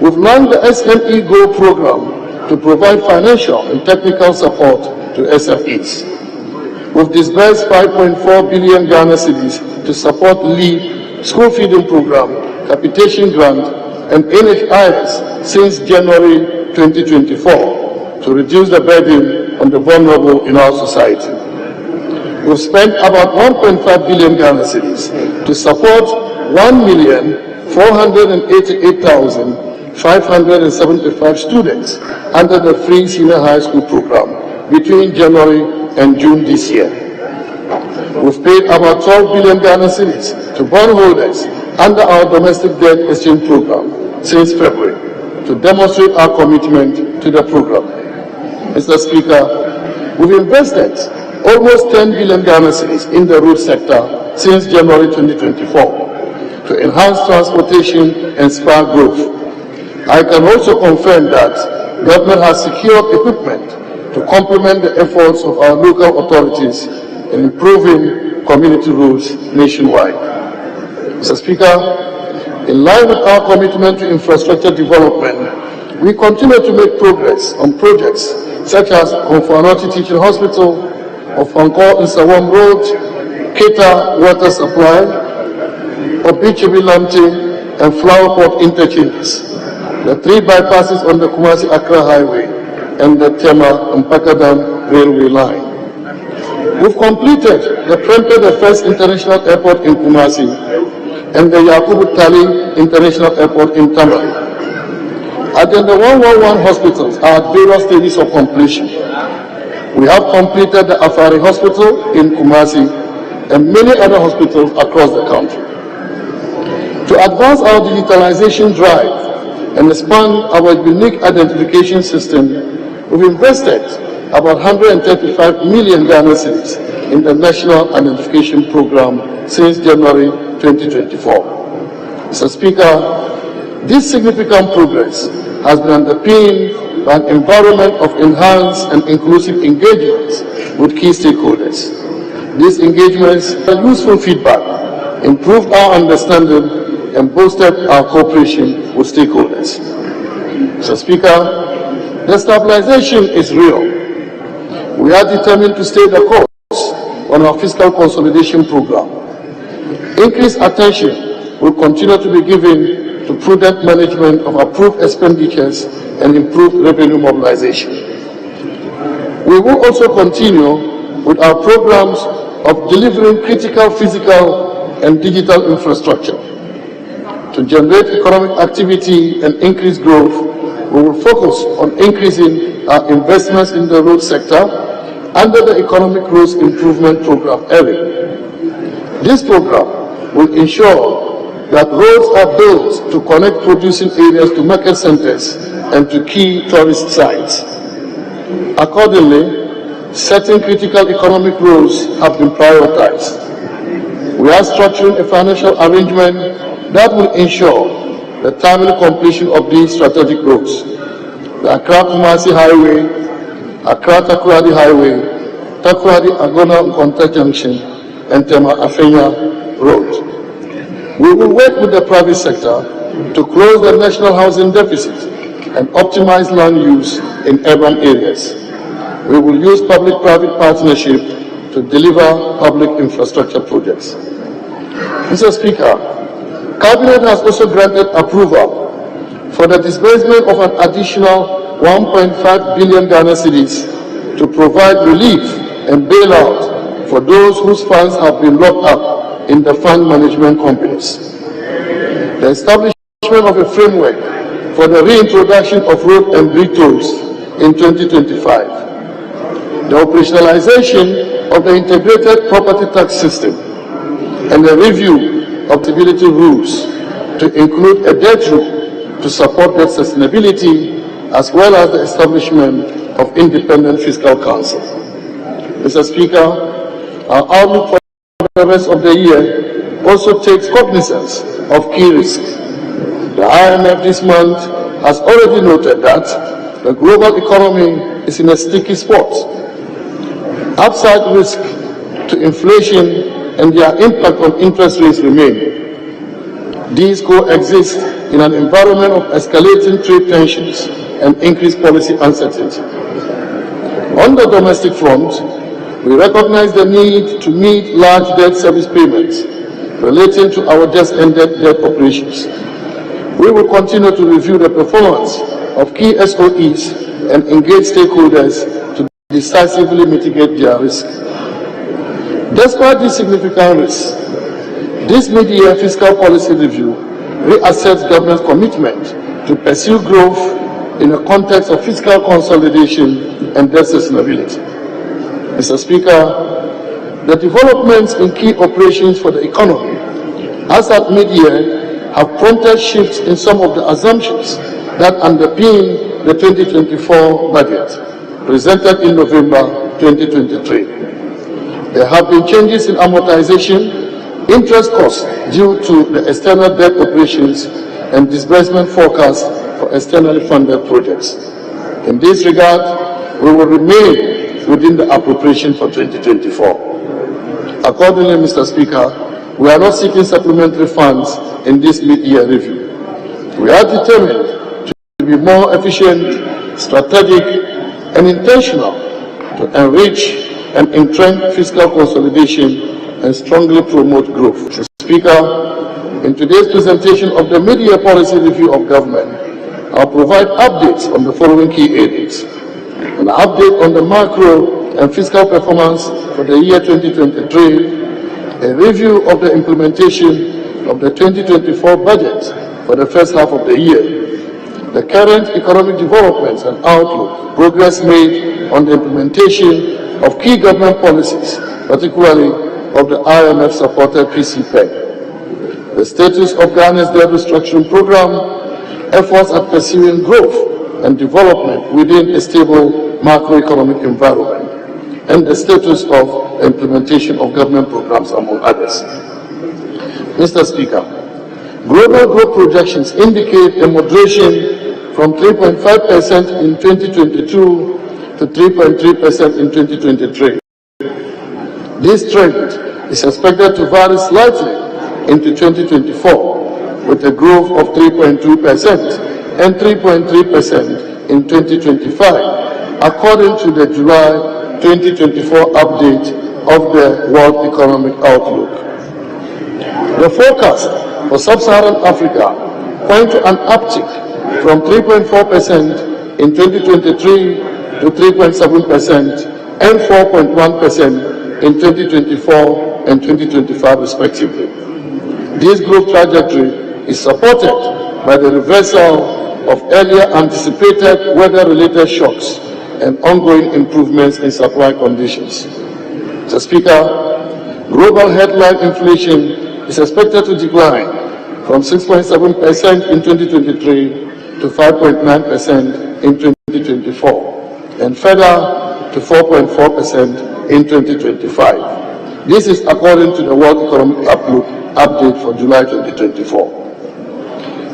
We've launched the SME Go program to provide financial and technical support to SMEs. We've disbursed 5.4 billion Ghana cedis to support LEAP school feeding program, capitation grant, and NHIS since January 2024 to reduce the burden on the vulnerable in our society. We've spent about 1.5 billion Ghana cedis to support 1,488,575 students under the free senior high school program between January and June this year. We've paid about 12 billion Ghana cedis to bondholders under our domestic debt exchange program since February to demonstrate our commitment to the program. Mr. Speaker, we've invested almost 10 billion Ghana cedis in the road sector since January 2024 to enhance transportation and spur growth. I can also confirm that government has secured equipment to complement the efforts of our local authorities in improving community roads nationwide. Mr. Speaker, in line with our commitment to infrastructure development, we continue to make progress on projects such as Konfuanoti Teaching Hospital, Ofankor Nsawam Road, Keta Water Supply, Obichibi Lamte, and Flower Pot interchanges, the 3 bypasses on the Kumasi-Accra Highway, and the Tema-Mpakadam Railway Line. We've completed the Prempeh the First International Airport in Kumasi and the Yakubu Tali International Airport in Tamale. Agenda 111 hospitals are at various stages of completion. We have completed the Afari Hospital in Kumasi and many other hospitals across the country. To advance our digitalization drive and expand our unique identification system, we've invested about 135 million Ghana cedis in the National Identification Program since January 2024. Mr. Speaker, this significant progress has been underpinned by an environment of enhanced and inclusive engagements with key stakeholders. These engagements and useful feedback improved our understanding and boosted our cooperation with stakeholders. Mr. Speaker, the stabilization is real. We are determined to stay the course on our fiscal consolidation program. Increased attention will continue to be given to prudent management of approved expenditures and improved revenue mobilization. We will also continue with our programs of delivering critical physical and digital infrastructure. To generate economic activity and increase growth, we will focus on increasing our investments in the road sector under the Economic Roads Improvement Program area. This program will ensure that roads are built to connect producing areas to market centers and to key tourist sites. Accordingly, certain critical economic roads have been prioritized. We are structuring a financial arrangement that will ensure the timely completion of these strategic roads: the Accra-Kumasi Highway, Accra-Takoradi Highway, Takoradi-Agona-Nkonta Junction, and Tema-Afenya Road. We will work with the private sector to close the national housing deficit and optimize land use in urban areas. We will use public-private partnership to deliver public infrastructure projects. Mr. Speaker, Cabinet has also granted approval for the disbursement of an additional 1.5 billion Ghana cedis to provide relief and bailout for those whose funds have been locked up in the fund management companies. The establishment of a framework for the reintroduction of road and bridge tolls in 2025. The operationalization of the integrated property tax system and the review of stability rules to include a debt rule to support debt sustainability, as well as the establishment of independent fiscal council. Mr. Speaker, our outlook for the rest of the year also takes cognizance of key risks. The IMF this month has already noted that the global economy is in a sticky spot. Upside risk to inflation and their impact on interest rates remain. These coexist in an environment of escalating trade tensions and increased policy uncertainty. On the domestic front, we recognize the need to meet large debt service payments relating to our just-ended debt operations. We will continue to review the performance of key SOEs and engage stakeholders to decisively mitigate their risk. Despite these significant risks, this mid-year fiscal policy review reassesses government's commitment to pursue growth in the context of fiscal consolidation and debt sustainability. Mr. Speaker, the developments in key operations for the economy, as at mid-year, have prompted shifts in some of the assumptions that underpin the 2024 budget, presented in November 2023. There have been changes in amortization, interest costs due to the external debt operations, and disbursement forecasts for externally funded projects. In this regard, we will remain within the appropriation for 2024. Accordingly, Mr. Speaker, we are not seeking supplementary funds in this mid-year review. We are determined to be more efficient, strategic, and intentional to enrich and entrench fiscal consolidation and strongly promote growth. Mr. Speaker, in today's presentation of the mid-year policy review of government, I'll provide updates on the following key areas: an update on the macro and fiscal performance for the year 2023, a review of the implementation of the 2024 budget for the first half of the year, the current economic developments and outlook, progress made on the implementation of key government policies, particularly of the IMF-supported PCP, the status of Ghana's debt restructuring program, efforts at pursuing growth and development within a stable macroeconomic environment, and the status of implementation of government programs, among others. Mr. Speaker, global growth projections indicate a moderation from 3.5% in 2022 to 3.3% in 2023. This trend is expected to vary slightly into 2024, with a growth of 3.2% and 3.3% in 2025, according to the July 2024 update of the World Economic Outlook. The forecast for Sub-Saharan Africa point to an uptick from 3.4% in 2023 to 3.7% and 4.1% in 2024 and 2025 respectively. This growth trajectory is supported by the reversal of earlier anticipated weather-related shocks and ongoing improvements in supply conditions. Mr. Speaker, global headline inflation is expected to decline from 6.7% in 2023 to 5.9% in 2024, and further to 4.4% in 2025. This is according to the World Economic Outlook update for July 2024.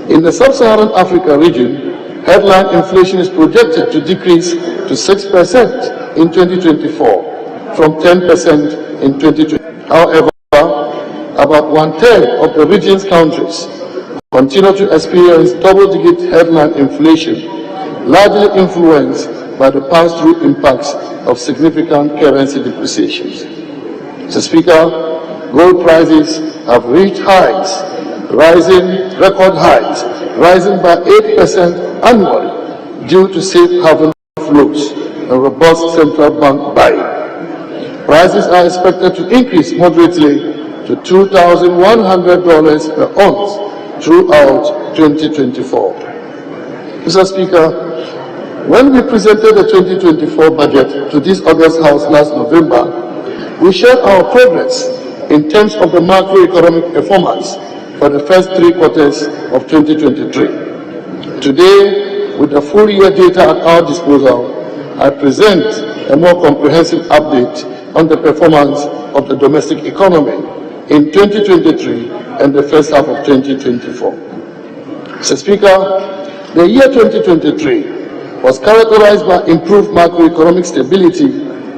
In the Sub-Saharan Africa region, headline inflation is projected to decrease to 6% in 2024 from 10% in 2020. However, about one-third of the region's countries continue to experience double-digit headline inflation, largely influenced by the pass-through impacts of significant currency depreciations. Mr. Speaker, gold prices have reached record highs, rising by 8% annually due to safe haven flows and robust central bank buying. Prices are expected to increase moderately to $2,100 per ounce throughout 2024. Mr. Speaker, when we presented the 2024 budget to this August House last November, we shared our progress in terms of the macroeconomic performance for the first 3 quarters of 2023. Today, with the full year data at our disposal, I present a more comprehensive update on the performance of the domestic economy in 2023 and the first half of 2024. Mr. Speaker, the year 2023 was characterized by improved macroeconomic stability,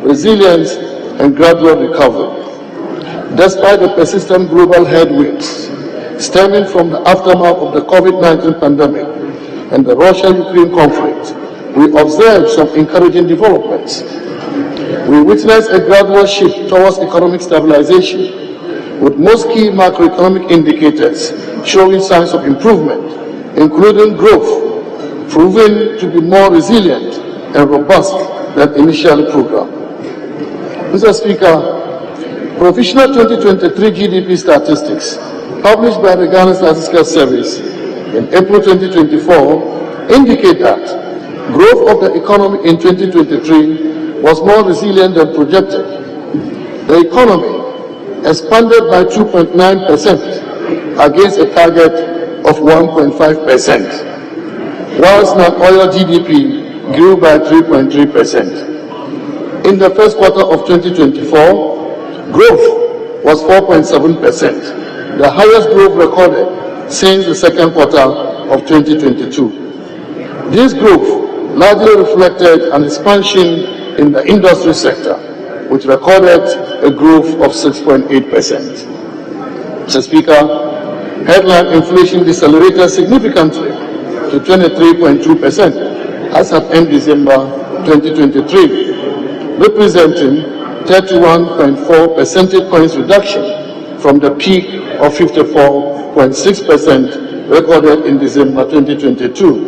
resilience, and gradual recovery. Despite the persistent global headwinds stemming from the aftermath of the COVID-19 pandemic and the Russia-Ukraine conflict, we observed some encouraging developments. We witnessed a gradual shift towards economic stabilization, with most key macroeconomic indicators showing signs of improvement, including growth, proving to be more resilient and robust than initially programmed. Mr. Speaker, provisional 2023 GDP statistics published by the Ghana Statistical Service in April 2024 indicate that growth of the economy in 2023 was more resilient than projected. The economy expanded by 2.9% against a target of 1.5%, whilst non-oil GDP grew by 3.3%. In the first quarter of 2024, growth was 4.7%, the highest growth recorded since the second quarter of 2022. This growth largely reflected an expansion in the industry sector, which recorded a growth of 6.8%. Mr. Speaker, headline inflation decelerated significantly to 23.2% as at end December 2023, representing 31.4 percentage points reduction from the peak of 54.6% recorded in December 2022.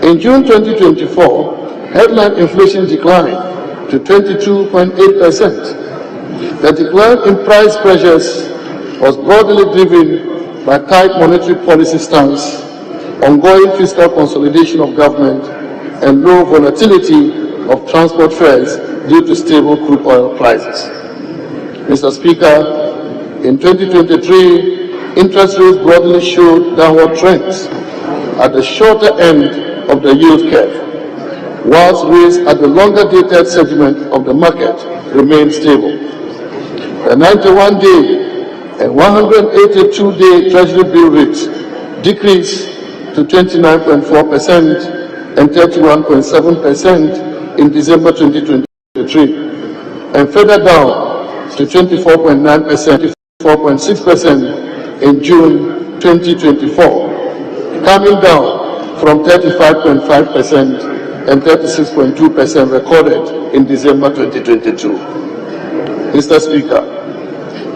In June 2024, headline inflation declined to 22.8%. The decline in price pressures was broadly driven by tight monetary policy stance, ongoing fiscal consolidation of government, and low volatility of transport fares due to stable crude oil prices. Mr. Speaker, in 2023, interest rates broadly showed downward trends at the shorter end of the yield curve, whilst rates at the longer-dated segment of the market remained stable. The 91-day and 182-day Treasury bill rates decreased to 29.4% and 31.7% in December 2023, and further down to 24.9%, 4.6% in June 2024, coming down from 35.5% and 36.2% recorded in December 2022. Mr. Speaker,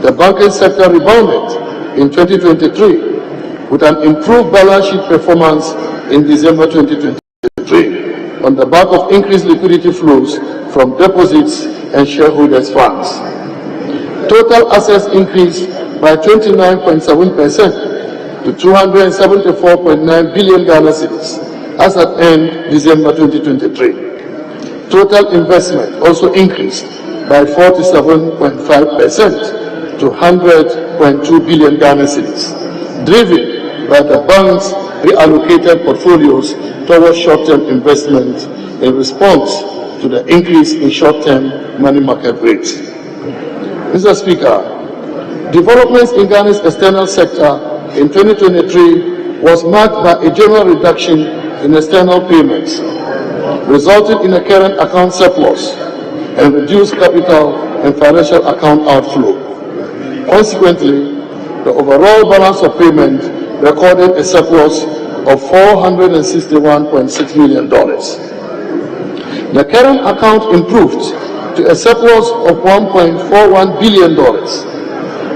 the banking sector rebounded in 2023 with an improved balance sheet performance in December 2023 on the back of increased liquidity flows from deposits and shareholders' funds. Total assets increased by 29.7% to 274.9 billion Ghana cedis as at end December 2023. Total investment also increased by 47.5% to 100.2 billion Ghana cedis, driven by the bank's reallocated portfolios towards short-term investment in response to the increase in short-term money market rates. Mr. Speaker, developments in Ghana's external sector in 2023 was marked by a general reduction in external payments, resulting in a current account surplus and reduced capital and financial account outflow. Consequently, the overall balance of payment recorded a surplus of $461.6 million. The current account improved to a surplus of $1.41 billion,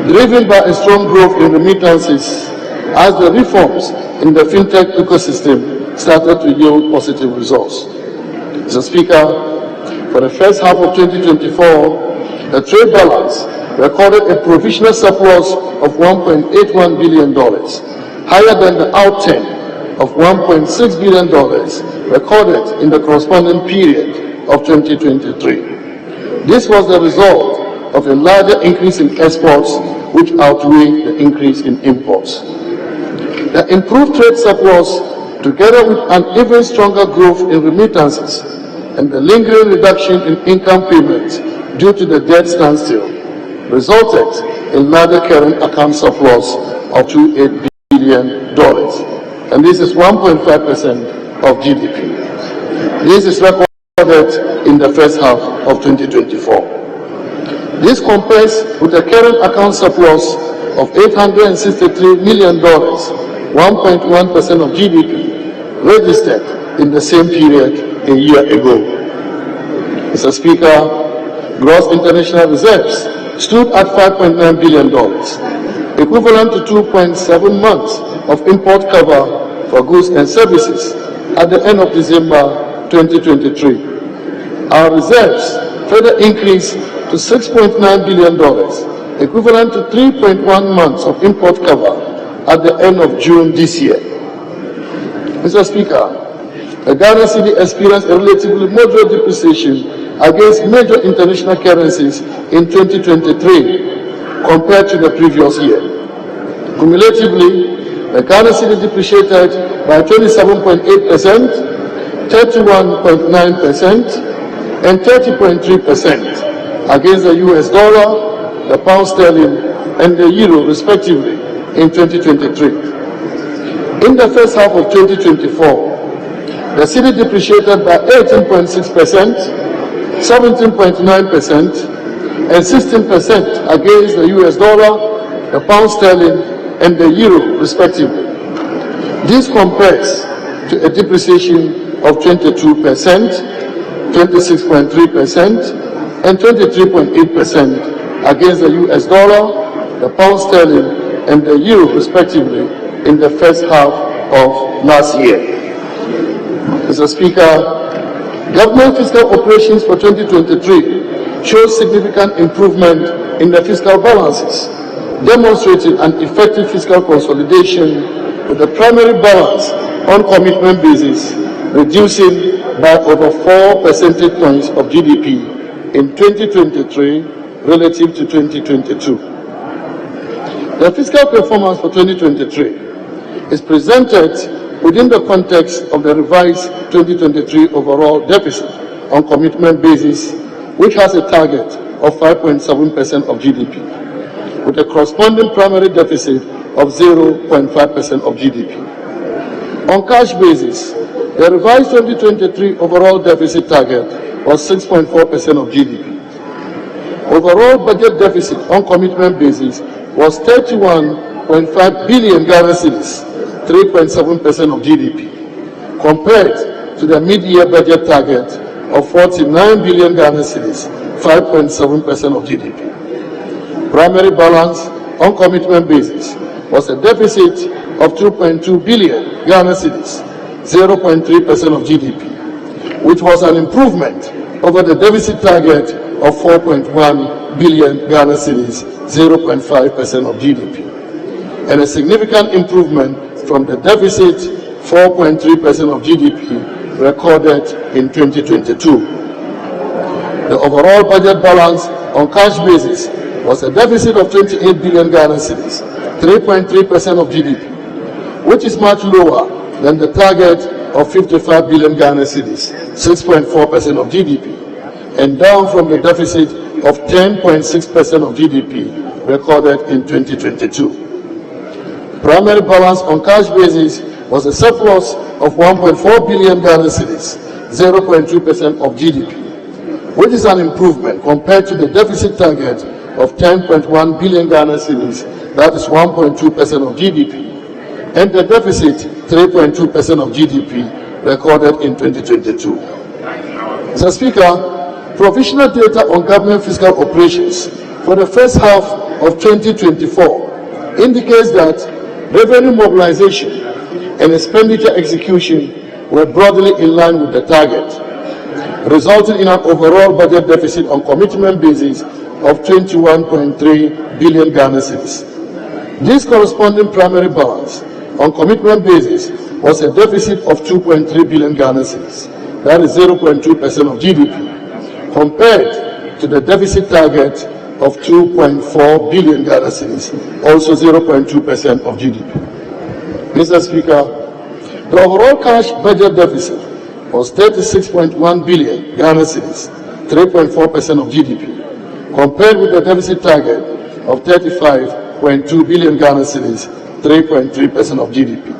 driven by a strong growth in remittances as the reforms in the fintech ecosystem started to yield positive results. Mr. Speaker, for the first half of 2024, the trade balance recorded a provisional surplus of $1.81 billion, higher than the outturn of $1.6 billion recorded in the corresponding period of 2023. This was the result of a larger increase in exports, which outweighed the increase in imports. The improved trade surplus, together with an even stronger growth in remittances and the lingering reduction in income payments due to the debt standstill, resulted in larger current account surplus of $28 billion, and this is 1.5% of GDP. This is recorded in the first half of 2024. This compares with a current account surplus of $863 million, 1.1% of GDP, registered in the same period a year ago. Mr. Speaker, gross international reserves stood at $5.9 billion, equivalent to 2.7 months of import cover for goods and services at the end of December 2023. Our reserves further increased to $6.9 billion, equivalent to 3.1 months of import cover at the end of June this year. Mr. Speaker, the Ghana cedi experienced a relatively moderate depreciation against major international currencies in 2023 compared to the previous year. Cumulatively, the Ghana cedi depreciated by 27.8%, 31.9%, and 30.3% against the US dollar, the pound sterling, and the euro, respectively, in 2023. In the first half of 2024, the cedi depreciated by 18.6%, 17.9%, and 16% against the US dollar, the pound sterling, and the euro, respectively. This compares to a depreciation of 22%, 26.3%, and 23.8% against the US dollar, the pound sterling, and the euro, respectively, in the first half of last year. Mr. Speaker, government fiscal operations for 2023 shows significant improvement in the fiscal balances, demonstrating an effective fiscal consolidation with the primary balance on commitment basis reducing by over 4 percentage points of GDP in 2023 relative to 2022. The fiscal performance for 2023 is presented within the context of the revised 2023 overall deficit on commitment basis, which has a target of 5.7% of GDP, with a corresponding primary deficit of 0.5% of GDP. On cash basis, the revised 2023 overall deficit target was 6.4% of GDP. Overall budget deficit on commitment basis was 31.5 billion Ghana cedis, 3.7% of GDP, compared to the mid-year budget target of 49 billion Ghana cedis, 5.7% of GDP. Primary balance on commitment basis was a deficit of 2.2 billion Ghana cedis, 0.3% of GDP, which was an improvement over the deficit target of 4.1 billion Ghana cedis, 0.5% of GDP, and a significant improvement from the deficit 4.3% of GDP recorded in 2022. The overall budget balance on cash basis was a deficit of 28 billion Ghana cedis, 3.3% of GDP, which is much lower than the target of 55 billion Ghana cedis, 6.4% of GDP, and down from the deficit of 10.6% of GDP recorded in 2022. Primary balance on cash basis was a surplus of 1.4 billion Ghana cedis, 0.2% of GDP, which is an improvement compared to the deficit target of 10.1 billion Ghana cedis, that is 1.2% of GDP, and the deficit 3.2% of GDP recorded in 2022. Mr. Speaker, provisional data on government fiscal operations for the first half of 2024 indicates that revenue mobilization and expenditure execution were broadly in line with the target, resulting in an overall budget deficit on commitment basis of 21.3 billion Ghana cedis. This corresponding primary balance on commitment basis was a deficit of 2.3 billion Ghana cedis, that is 0.2% of GDP, compared to the deficit target of 2.4 billion Ghana cedis, also 0.2% of GDP. Mr. Speaker, the overall cash budget deficit was 36.1 billion Ghana cedis, 3.4% of GDP, compared with the deficit target of 35.2 billion Ghana cedis, 3.3% of GDP.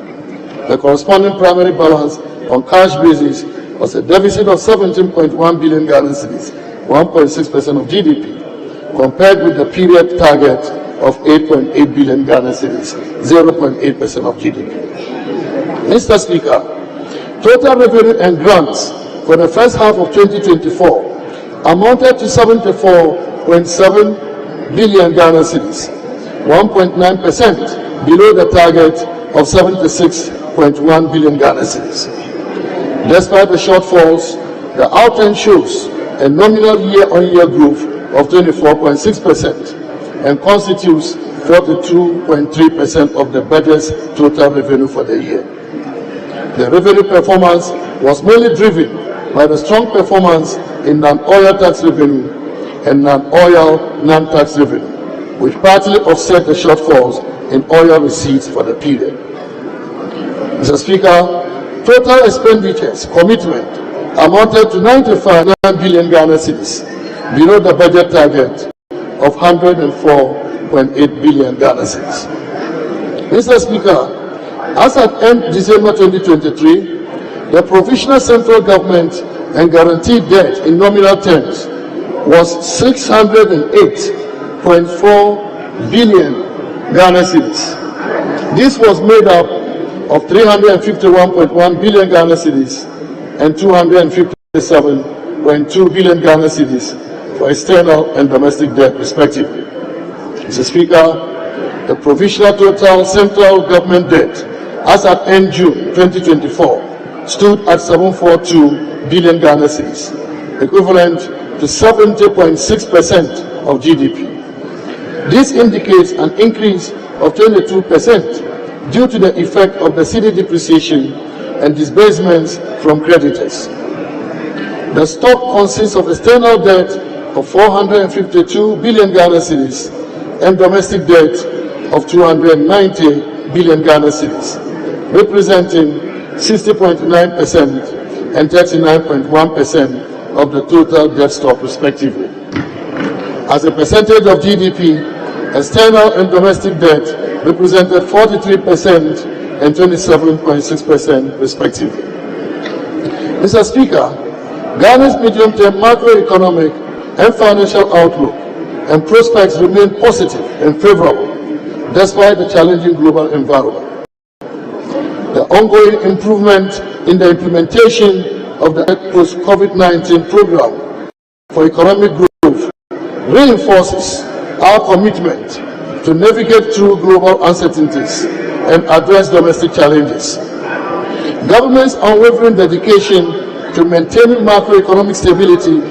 The corresponding primary balance on cash basis was a deficit of 17.1 billion Ghana cedis, 1.6% of GDP, compared with the period target of 8.8 billion Ghana cedis, 0.8% of GDP. Mr. Speaker, total revenue and grants for the first half of 2024 amounted to 74.7 billion Ghana cedis, 1.9% below the target of 76.1 billion Ghana cedis. Despite the shortfalls, the outturn shows a nominal year-on-year growth of 24.6% and constitutes 42.3% of the budget's total revenue for the year. The revenue performance was mainly driven by the strong performance in non-oil tax revenue and non-oil non-tax revenue, which partly offset the shortfalls in oil receipts for the period. Mr. Speaker, total expenditures commitment amounted to 95 billion Ghana cedis, below the budget target of 104.8 billion Ghana cedis. Mr. Speaker, as at end December 2023, the provisional central government and guaranteed debt in nominal terms was 608.4 billion Ghana cedis. This was made up of 351.1 billion Ghana cedis and 257.2 billion Ghana cedis for external and domestic debt, respectively. Mr. Speaker, the provisional total central government debt as at end June 2024 stood at 742 billion Ghana cedis, equivalent to 70.6% of GDP. This indicates an increase of 22% due to the effect of the cedi depreciation and disbursements from creditors. The stock consists of external debt of 452 billion Ghana cedis and domestic debt of 290 billion Ghana cedis, representing 60.9% and 39.1% of the total debt stock, respectively. As a percentage of GDP, external and domestic debt represented 43% and 27.6%, respectively. Mr. Speaker, Ghana's medium-term macroeconomic and financial outlook and prospects remain positive and favorable despite the challenging global environment. The ongoing improvement in the implementation of the post-COVID-19 program for economic growth reinforces our commitment to navigate through global uncertainties and address domestic challenges. Government's unwavering dedication to maintaining macroeconomic stability,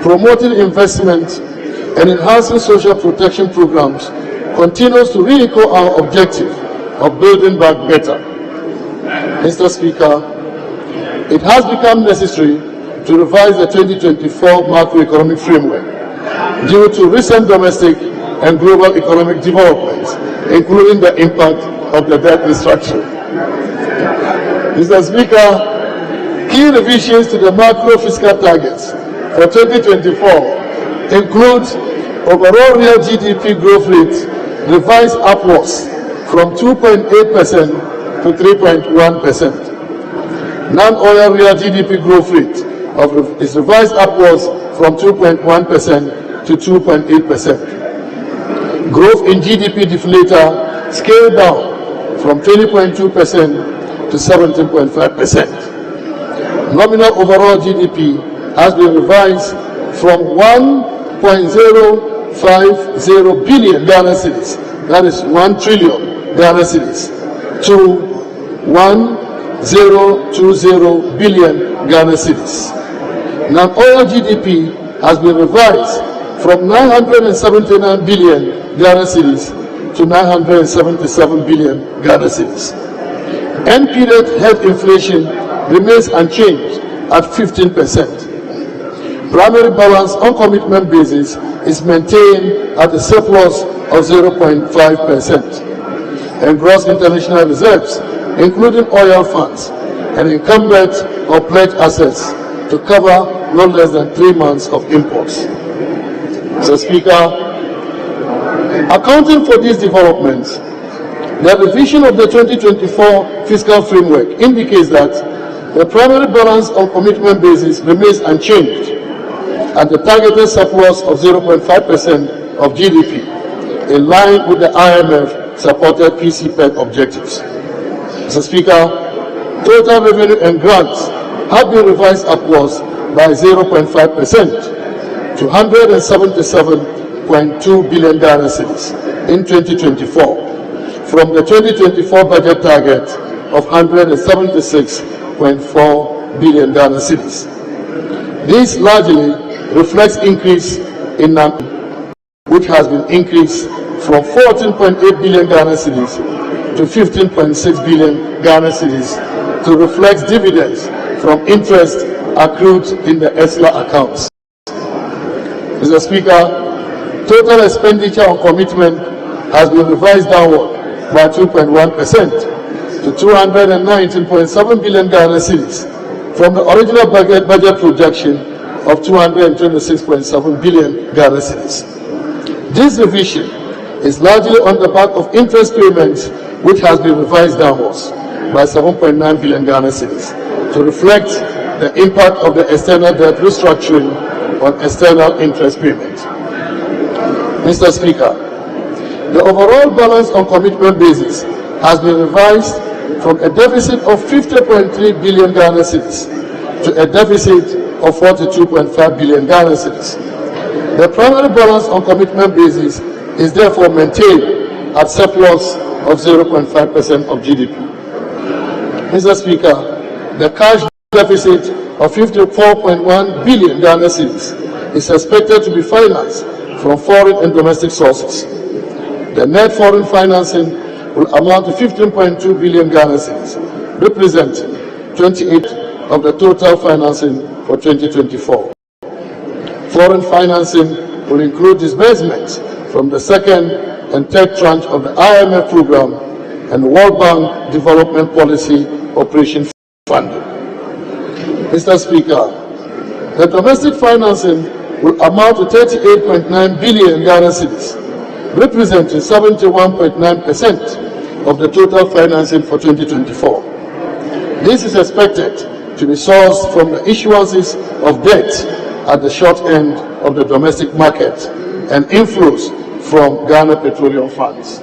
promoting investment, and enhancing social protection programs continues to re-echo our objective of building back better. Mr. Speaker, it has become necessary to revise the 2024 macroeconomic framework due to recent domestic and global economic developments, including the impact of the debt restructuring. Mr. Speaker, key revisions to the macro fiscal targets for 2024 include overall real GDP growth rate revised upwards from 2.8% to 3.1%. Non-oil real GDP growth rate is revised upwards from 2.1% to 2.8%. Growth in GDP deflator scaled down from 20.2% to 17.5%. Nominal overall GDP has been revised from 1.050 billion Ghana cedis, that is 1 trillion Ghana cedis, to 1.020 billion Ghana cedis. Non-oil GDP has been revised from 979 billion Ghana cedis to 977 billion Ghana cedis. End-period health inflation remains unchanged at 15%. Primary balance on commitment basis is maintained at a surplus of 0.5%. And gross international reserves, including oil funds and incumbent or pledged assets, to cover no less than 3 months of imports. Mr. Speaker, accounting for these developments, the revision of the 2024 fiscal framework indicates that the primary balance on commitment basis remains unchanged at the targeted surplus of 0.5% of GDP, in line with the IMF-supported PCPEC objectives. Mr. Speaker, total revenue and grants have been revised upwards by 0.5% to 177.2 billion Ghana cedis in 2024, from the 2024 budget target of 176.4 billion Ghana cedis. This largely reflects increase in which has been increased from 14.8 billion Ghana cedis to 15.6 billion Ghana cedis to reflect dividends from interest accrued in the ESLA accounts. Mr. Speaker, total expenditure on commitment has been revised downward by 2.1% to 219.7 billion Ghana cedis from the original budget projection of 226.7 billion Ghana cedis. This revision is largely on the back of interest payments, which has been revised downwards by 7.9 billion Ghana cedis to reflect the impact of the external debt restructuring on external interest payments. Mr. Speaker, the overall balance on commitment basis has been revised from a deficit of 50.3 billion Ghana cedis to a deficit of 42.5 billion Ghana cedis. The primary balance on commitment basis is therefore maintained at surplus of 0.5% of GDP. Mr. Speaker, the cash deficit of 54.1 billion Ghana cedis is expected to be financed from foreign and domestic sources. The net foreign financing will amount to 15.2 billion Ghana cedis, representing 28% of the total financing for 2024. Foreign financing will include disbursements from the second and third tranche of the IMF program and World Bank Development Policy Operation Funding. Mr. Speaker, the domestic financing will amount to 38.9 billion Ghana cedis, representing 71.9% of the total financing for 2024. This is expected to be sourced from the issuances of debt at the short end of the domestic market and inflows from Ghana Petroleum Funds.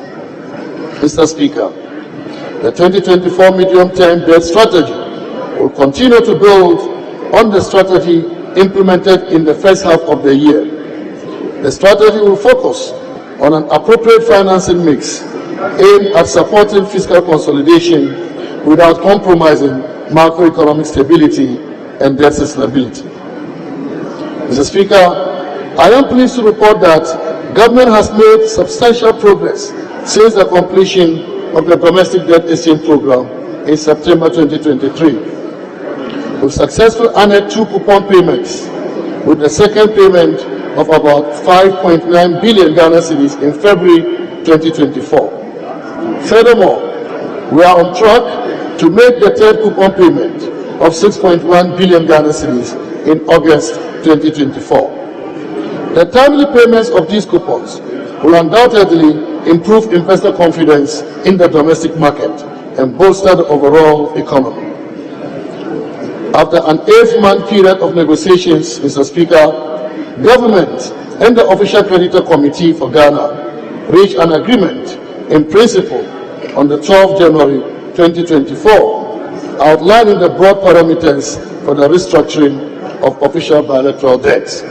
Mr. Speaker, the 2024 medium-term debt strategy will continue to build on the strategy implemented in the first half of the year. The strategy will focus on an appropriate financing mix aimed at supporting fiscal consolidation without compromising macroeconomic stability and debt sustainability. Mr. Speaker, I am pleased to report that government has made substantial progress since the completion of the domestic debt exchange program in September 2023. We've successfully honored 2 coupon payments, with the second payment of about 5.9 billion Ghana cedis in February 2024. Furthermore, we are on track to make the third coupon payment of 6.1 billion Ghana cedis in August 2024. The timely payments of these coupons will undoubtedly improve investor confidence in the domestic market and bolster the overall economy. After an 8-month period of negotiations, Mr. Speaker, government and the Official Creditor Committee for Ghana reached an agreement in principle on the 12th January 2024, outlining the broad parameters for the restructuring of official bilateral debts.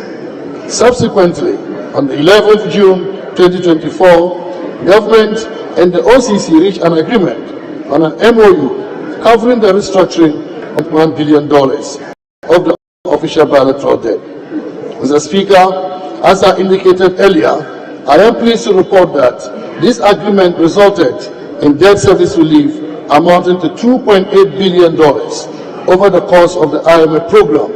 Subsequently, on the 11th June 2024, government and the OCC reached an agreement on an MOU covering the restructuring of $1 billion of the official bilateral debt. Mr. Speaker, as I indicated earlier, I am pleased to report that this agreement resulted in debt service relief amounting to $2.8 billion over the course of the IMF program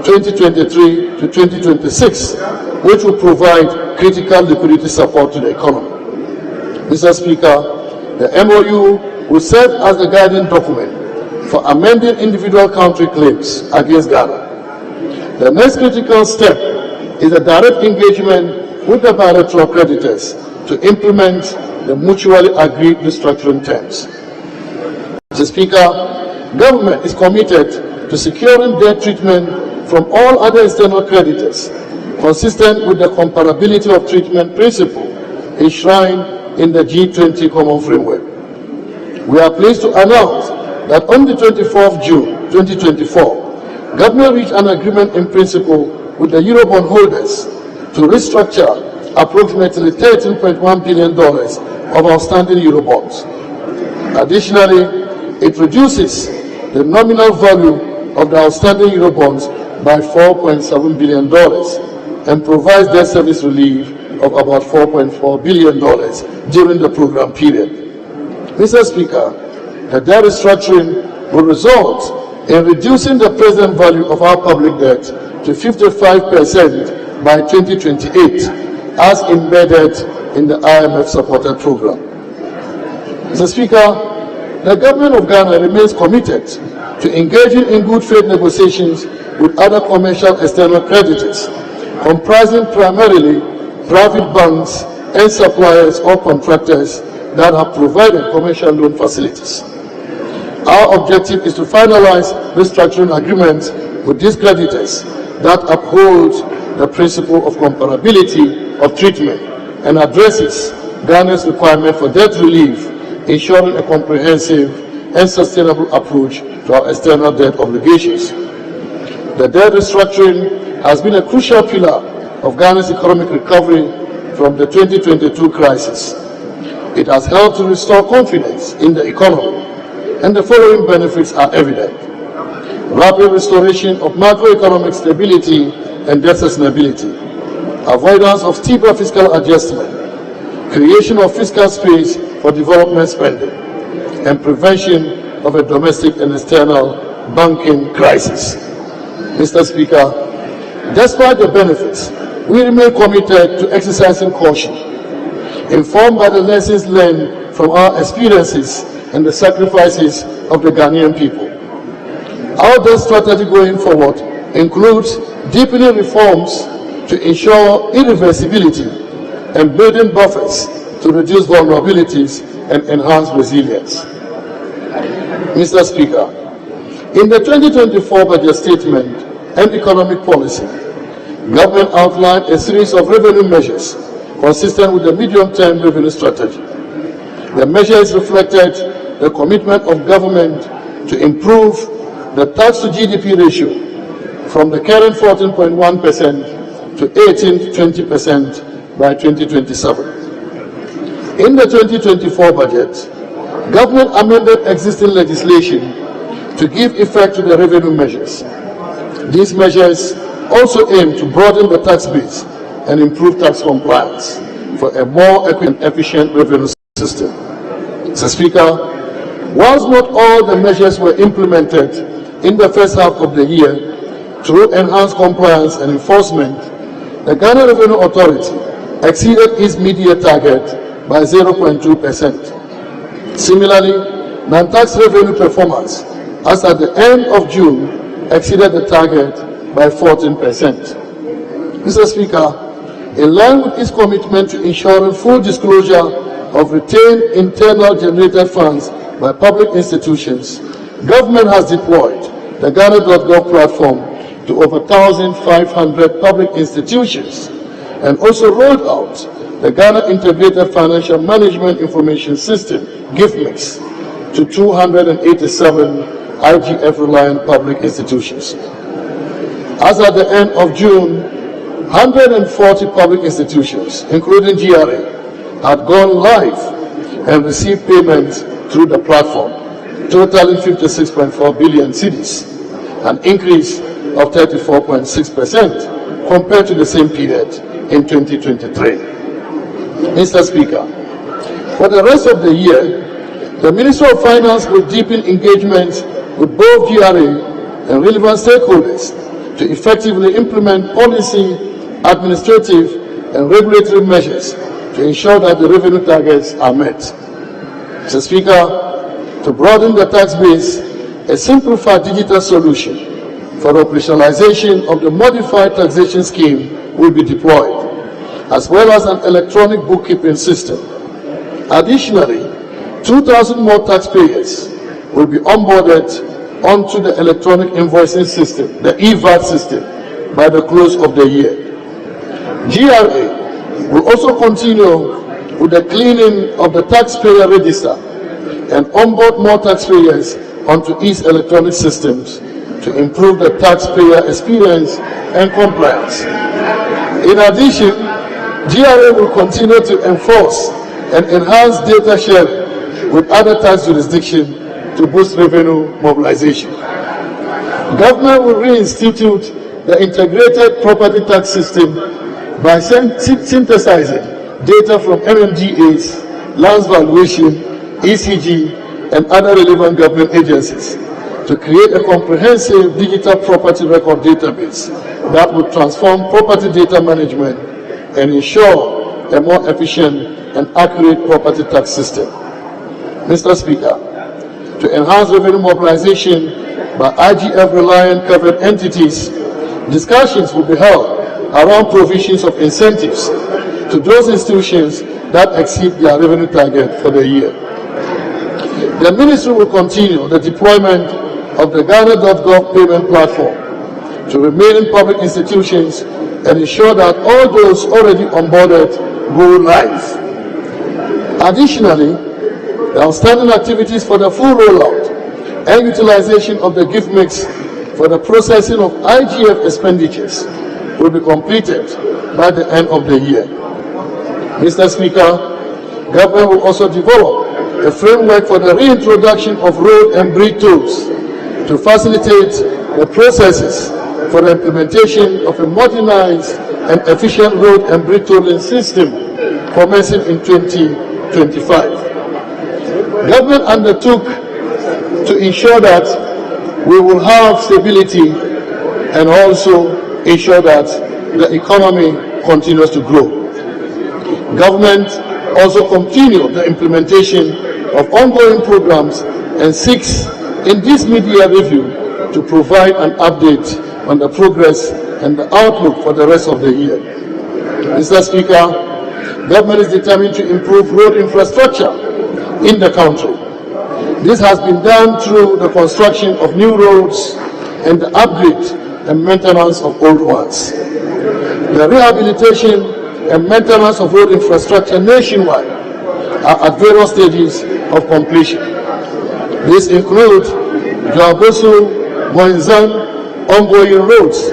2023 to 2026, which will provide critical liquidity support to the economy. Mr. Speaker, the MOU will serve as the guiding document for amending individual country claims against Ghana. The next critical step is a direct engagement with the bilateral creditors to implement the mutually agreed restructuring terms. Mr. Speaker, government is committed to securing debt treatment from all other external creditors, consistent with the comparability of treatment principle enshrined in the G20 Common Framework. We are pleased to announce that on the 24th June 2024, government reached an agreement in principle with the Eurobond holders to restructure approximately $13.1 billion of outstanding Eurobonds. Additionally, it reduces the nominal value of the outstanding Eurobonds by $4.7 billion and provides debt service relief of about $4.4 billion during the program period. Mr. Speaker, the debt restructuring will result in reducing the present value of our public debt to 55% by 2028, as embedded in the IMF-supported program. Mr. Speaker, the government of Ghana remains committed to engaging in good faith negotiations with other commercial external creditors, comprising primarily private banks and suppliers or contractors that have provided commercial loan facilities. Our objective is to finalize restructuring agreements with these creditors that upholds the principle of comparability of treatment and addresses Ghana's requirement for debt relief, ensuring a comprehensive and sustainable approach to our external debt obligations. The debt restructuring has been a crucial pillar of Ghana's economic recovery from the 2022 crisis. It has helped to restore confidence in the economy, and the following benefits are evident: rapid restoration of macroeconomic stability and debt sustainability, avoidance of steeper fiscal adjustment, creation of fiscal space for development spending, and prevention of a domestic and external banking crisis. Mr. Speaker, despite the benefits, we remain committed to exercising caution, informed by the lessons learned from our experiences and the sacrifices of the Ghanaian people. Our debt strategy going forward includes deepening reforms to ensure irreversibility and building buffers to reduce vulnerabilities and enhance resilience. Mr. Speaker, in the 2024 budget statement and economic policy, government outlined a series of revenue measures consistent with the medium-term revenue strategy. The measures reflected the commitment of government to improve the tax-to-GDP ratio from the current 14.1% to 18 to 20% by 2027. In the 2024 budget, government amended existing legislation to give effect to the revenue measures. These measures also aim to broaden the tax base and improve tax compliance for a more equitable and efficient revenue system. Mr. Speaker, whilst not all the measures were implemented in the first half of the year through enhanced compliance and enforcement, the Ghana Revenue Authority exceeded its mid-year target by 0.2%. Similarly, non-tax revenue performance, as at the end of June, exceeded the target by 14%. Mr. Speaker, in line with its commitment to ensuring full disclosure of retained internal generated funds by public institutions, government has deployed the Ghana.gov platform to over 1,500 public institutions and also rolled out the Ghana Integrated Financial Management Information System, GIFMIX, to 287 IGF-reliant public institutions. As at the end of June, 140 public institutions, including GRA, had gone live and received payments through the platform, totaling 56.4 billion cedis, an increase of 34.6% compared to the same period in 2023. Mr. Speaker, for the rest of the year, the Ministry of Finance will deepen engagement with both GRA and relevant stakeholders to effectively implement policy, administrative, and regulatory measures to ensure that the revenue targets are met. Mr. Speaker, to broaden the tax base, a simplified digital solution for operationalization of the modified taxation scheme will be deployed, as well as an electronic bookkeeping system. Additionally, 2,000 more taxpayers will be onboarded onto the electronic invoicing system, the EVAT system, by the close of the year. GRA will also continue with the cleaning of the taxpayer register and onboard more taxpayers onto its electronic systems to improve the taxpayer experience and compliance. In addition, GRA will continue to enforce and enhance data sharing with other tax jurisdictions to boost revenue mobilization. Government will reinstitute the integrated property tax system by synthesizing data from MMDAs, land valuation, ECG, and other relevant government agencies to create a comprehensive digital property record database that will transform property data management and ensure a more efficient and accurate property tax system. Mr. Speaker, to enhance revenue mobilization by IGF-reliant covered entities, discussions will be held around provisions of incentives to those institutions that exceed their revenue target for the year. The ministry will continue the deployment of the Ghana.gov payment platform to remaining public institutions and ensure that all those already onboarded go live. Additionally, the outstanding activities for the full rollout and utilization of the gift mix for the processing of IGF expenditures will be completed by the end of the year. Mr. Speaker, government will also develop a framework for the reintroduction of road and bridge tolls to facilitate the processes for the implementation of a modernized and efficient road and bridge tolling system commencing in 2025. Government undertook to ensure that we will have stability and also ensure that the economy continues to grow. Government also continued the implementation of ongoing programs and seeks in this mid-year review to provide an update on the progress and the outlook for the rest of the year. Mr. Speaker, government is determined to improve road infrastructure in the country. This has been done through the construction of new roads and the upgrade and maintenance of old ones. The rehabilitation and maintenance of road infrastructure nationwide are at various stages of completion. These include Joabosu, Moinzan, ongoing roads,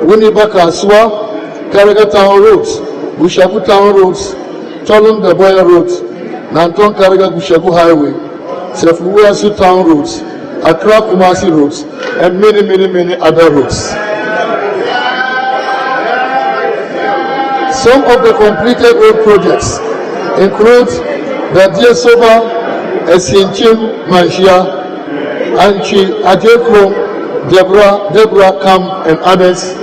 Winneba-Kasua, Kariga Town roads, Bushaku Town roads, Tolum Daboya roads, Nanton Kariga Bushaku Highway, Sefuwasu Town roads, Accra Kumasi roads, and many other roads. Some of the completed road projects include the Diesoba, Esienchim, Manshia, Anchi, Adjekro, Deborah Camp, and others.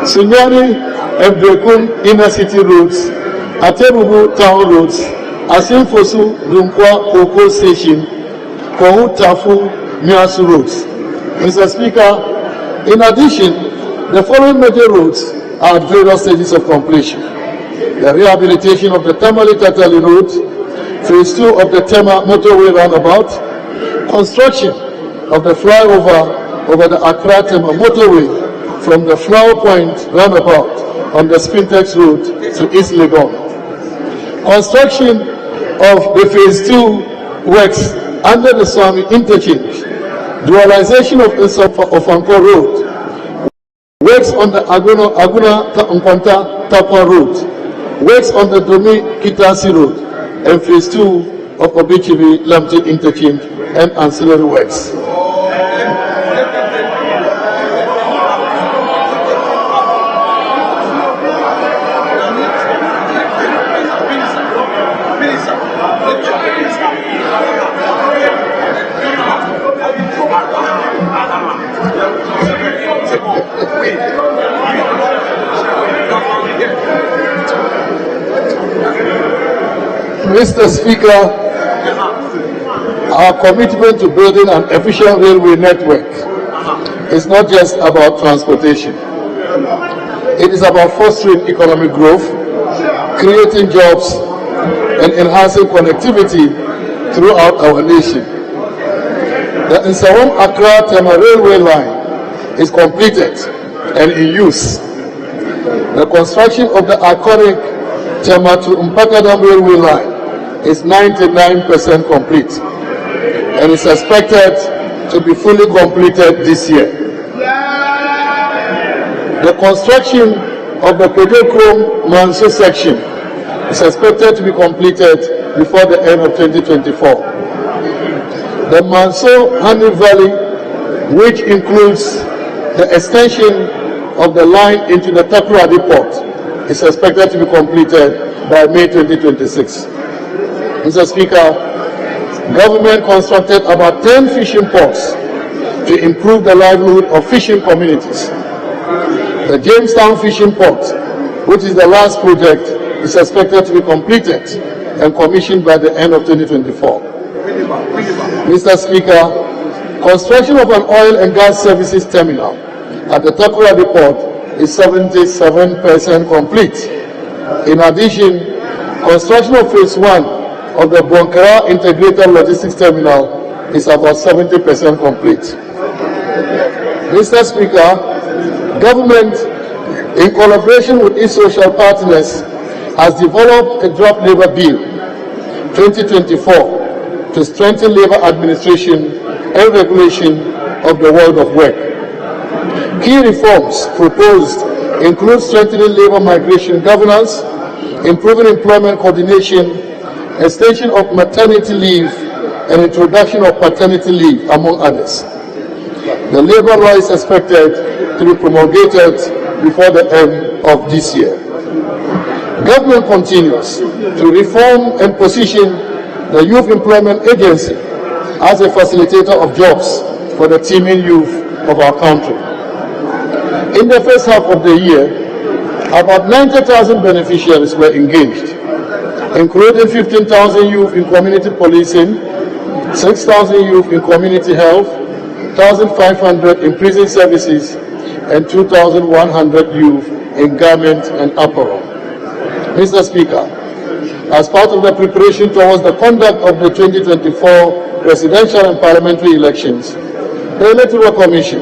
Sunyani and Brekum inner city roads, Atebubu town roads, Asimfosu Dunkwa Koko station, Kohu Tafu Miasu roads. Mr. Speaker, in addition, the following major roads are at various stages of completion: the rehabilitation of the Tamale-Tatali road, phase 2 of the Tema motorway roundabout, construction of the flyover over the Accra-Tema motorway from the Flower Point roundabout on the Spintex road to East Legon, construction of the phase 2 works under the Swami interchange, dualization of Ofanko road, works on the Aguna Nkwanta Tapa road, works on the Domi Kitasi road, and phase 2 of Obichibi Lamte interchange and ancillary works. Mr. Speaker, our commitment to building an efficient railway network is not just about transportation. It is about fostering economic growth, creating jobs, and enhancing connectivity throughout our nation. The Nsawam-Accra Tema railway line is completed and in use. The construction of the iconic Tema to Mpakadam railway line is 99% complete and is expected to be fully completed this year. The construction of the Procedural Manso section is expected to be completed before the end of 2024. The Manso Honey Valley, which includes the extension of the line into the Takoradi port, is expected to be completed by May 2026. Mr. Speaker, government constructed about 10 fishing ports to improve the livelihood of fishing communities. The Jamestown Fishing Port, which is the last project, is expected to be completed and commissioned by the end of 2024. Mr. Speaker, construction of an oil and gas services terminal at the Takoradi port is 77% complete. In addition, Construction of phase 1 of the Bonkara Integrated Logistics Terminal is about 70% complete. Mr. Speaker, government, in collaboration with its social partners, has developed a draft labour bill 2024 to strengthen labour administration and regulation of the world of work. Key reforms proposed include strengthening labour migration governance, improving employment coordination, extension of maternity leave, and introduction of paternity leave, among others. The labour law is expected to be promulgated before the end of this year. Government continues to reform and position the Youth Employment Agency as a facilitator of jobs for the teeming youth of our country. In the first half of the year, about 90,000 beneficiaries were engaged, including 15,000 youth in community policing, 6,000 youth in community health, 1,500 in prison services, and 2,100 youth in garment and apparel. Mr. Speaker, as part of the preparation towards the conduct of the 2024 presidential and parliamentary elections, the Electoral Commission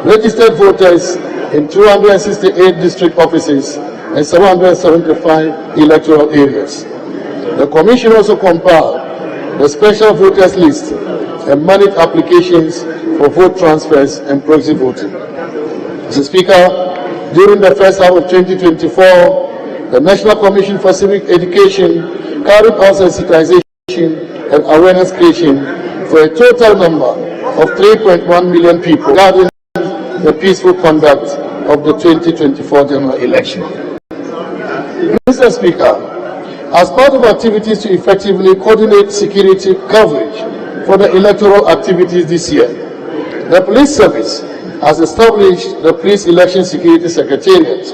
registered voters in 268 district offices and 775 electoral areas. The Commission also compiled the special voters list and managed applications for vote transfers and proxy voting. Mr. Speaker, during the first half of 2024, the National Commission for Civic Education carried out sensitization and awareness creation for a total number of 3.1 million people regarding the peaceful conduct of the 2024 general election. Mr. Speaker, as part of activities to effectively coordinate security coverage for the electoral activities this year, the Police Service has established the Police Election Security Secretariat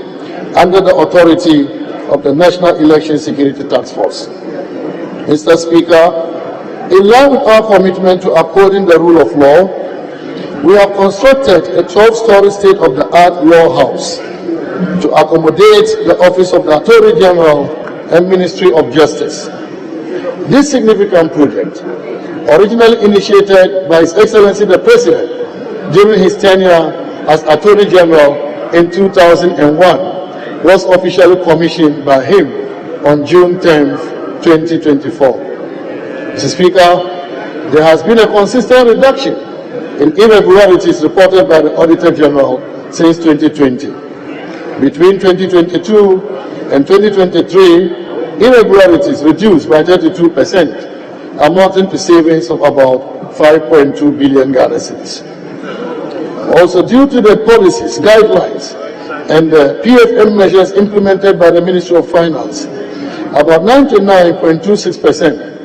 under the authority of the National Election Security Task Force. Mr. Speaker, in line with our commitment to upholding the rule of law, we have constructed a 12-story state-of-the-art law house to accommodate the Office of the Attorney General and Ministry of Justice. This significant project, originally initiated by His Excellency the President during his tenure as Attorney General in 2001, was officially commissioned by him on June 10, 2024. Mr. Speaker, there has been a consistent reduction in irregularities reported by the Auditor General since 2020. Between 2022 and 2023, irregularities reduced by 32%, amounting to savings of about 5.2 billion Ghana cedis. Also, due to the policies, guidelines, and the PFM measures implemented by the Ministry of Finance, about 99.26%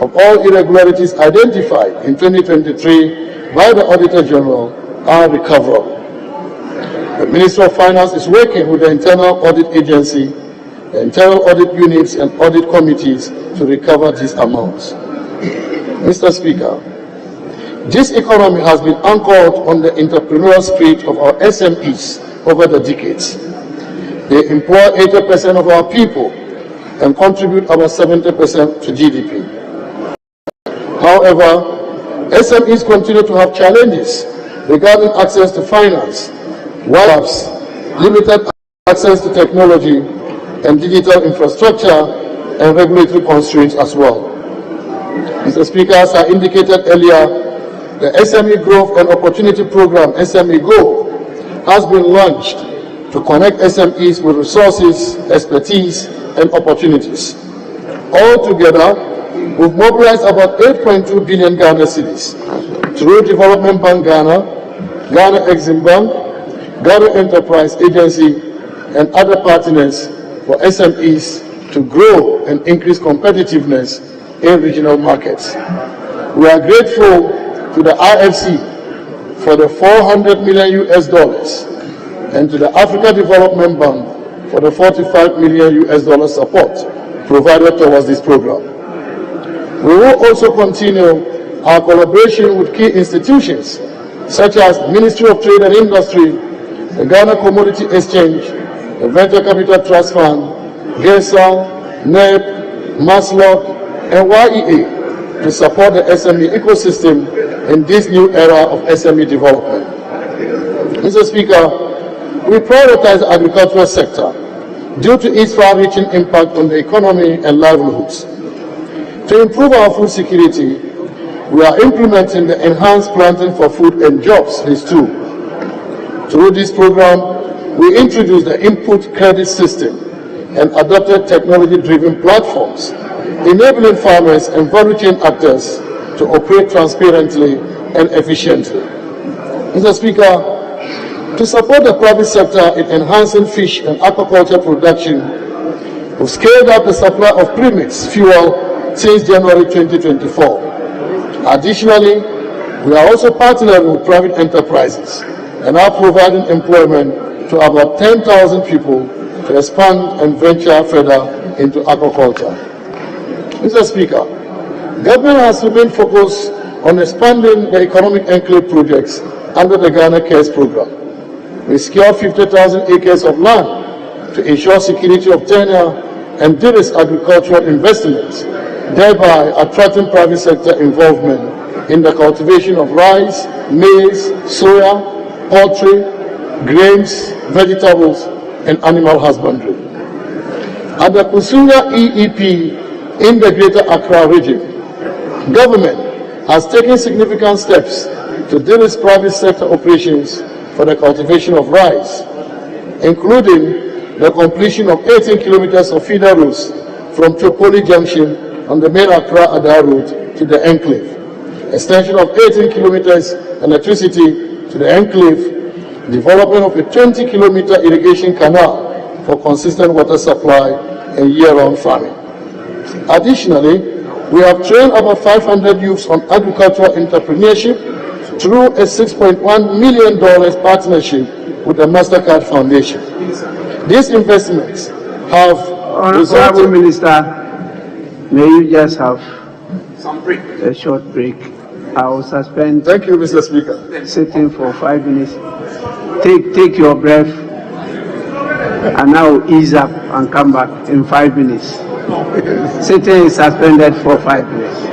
of all irregularities identified in 2023 by the Auditor General are recoverable. The Ministry of Finance is working with the Internal Audit Agency, the Internal Audit Units and Audit Committees to recover these amounts. Mr. Speaker, this economy has been anchored on the entrepreneurial spirit of our SMEs over the decades. They employ 80% of our people and contribute about 70% to GDP. However, SMEs continue to have challenges regarding access to finance, whilst limited access to technology and digital infrastructure and regulatory constraints as well. Mr. Speaker, as I indicated earlier, the SME Growth and Opportunity Program, SME Go, has been launched to connect SMEs with resources, expertise, and opportunities. Altogether, we've mobilized about 8.2 billion Ghana cedis through Development Bank Ghana, Ghana Exim Bank, Ghana Enterprise Agency, and other partners for SMEs to grow and increase competitiveness in regional markets. We are grateful to the IFC for the $400 million and to the Africa Development Bank for the $45 million support provided towards this program. We will also continue our collaboration with key institutions such as the Ministry of Trade and Industry, the Ghana Commodity Exchange, the Venture Capital Trust Fund, GESA, NEP, MASLOC, and YEA to support the SME ecosystem in this new era of SME development. Mr. Speaker, we prioritize the agricultural sector due to its far-reaching impact on the economy and livelihoods. To improve our food security, we are implementing the Enhanced Planting for Food and Jobs Phase 2. Through this program, we introduced the input credit system and adopted technology-driven platforms, enabling farmers and value chain actors to operate transparently and efficiently. Mr. Speaker, to support the private sector in enhancing fish and aquaculture production, we've scaled up the supply of premix fuel since January 2024. Additionally, we are also partnering with private enterprises and are providing employment to about 10,000 people to expand and venture further into aquaculture. Mr. Speaker, government has remained focused on expanding the economic enclave projects under the Ghana Cares program. We secured 50,000 acres of land to ensure security of tenure and de-risk agricultural investments, thereby attracting private sector involvement in the cultivation of rice, maize, soya, poultry, grains, vegetables, and animal husbandry. At the Kusunya EEP in the Greater Accra region, government has taken significant steps to de-risk private sector operations for the cultivation of rice, including the completion of 18 kilometers of feeder roads from Chopoli Junction on the main Accra-Ada road to the enclave, extension of 18 kilometers electricity to the enclave, development of a 20-kilometer irrigation canal for consistent water supply and year-round farming. Additionally, we have trained about 500 youths on agricultural entrepreneurship through a $6.1 million partnership with the MasterCard Foundation. These investments have Honorable Minister, may you just have a short break? I will suspend. Thank you, Mr. Speaker. Sitting for 5 minutes. Take your breath, and now ease up and come back in 5 minutes. Sitting is suspended for 5 minutes.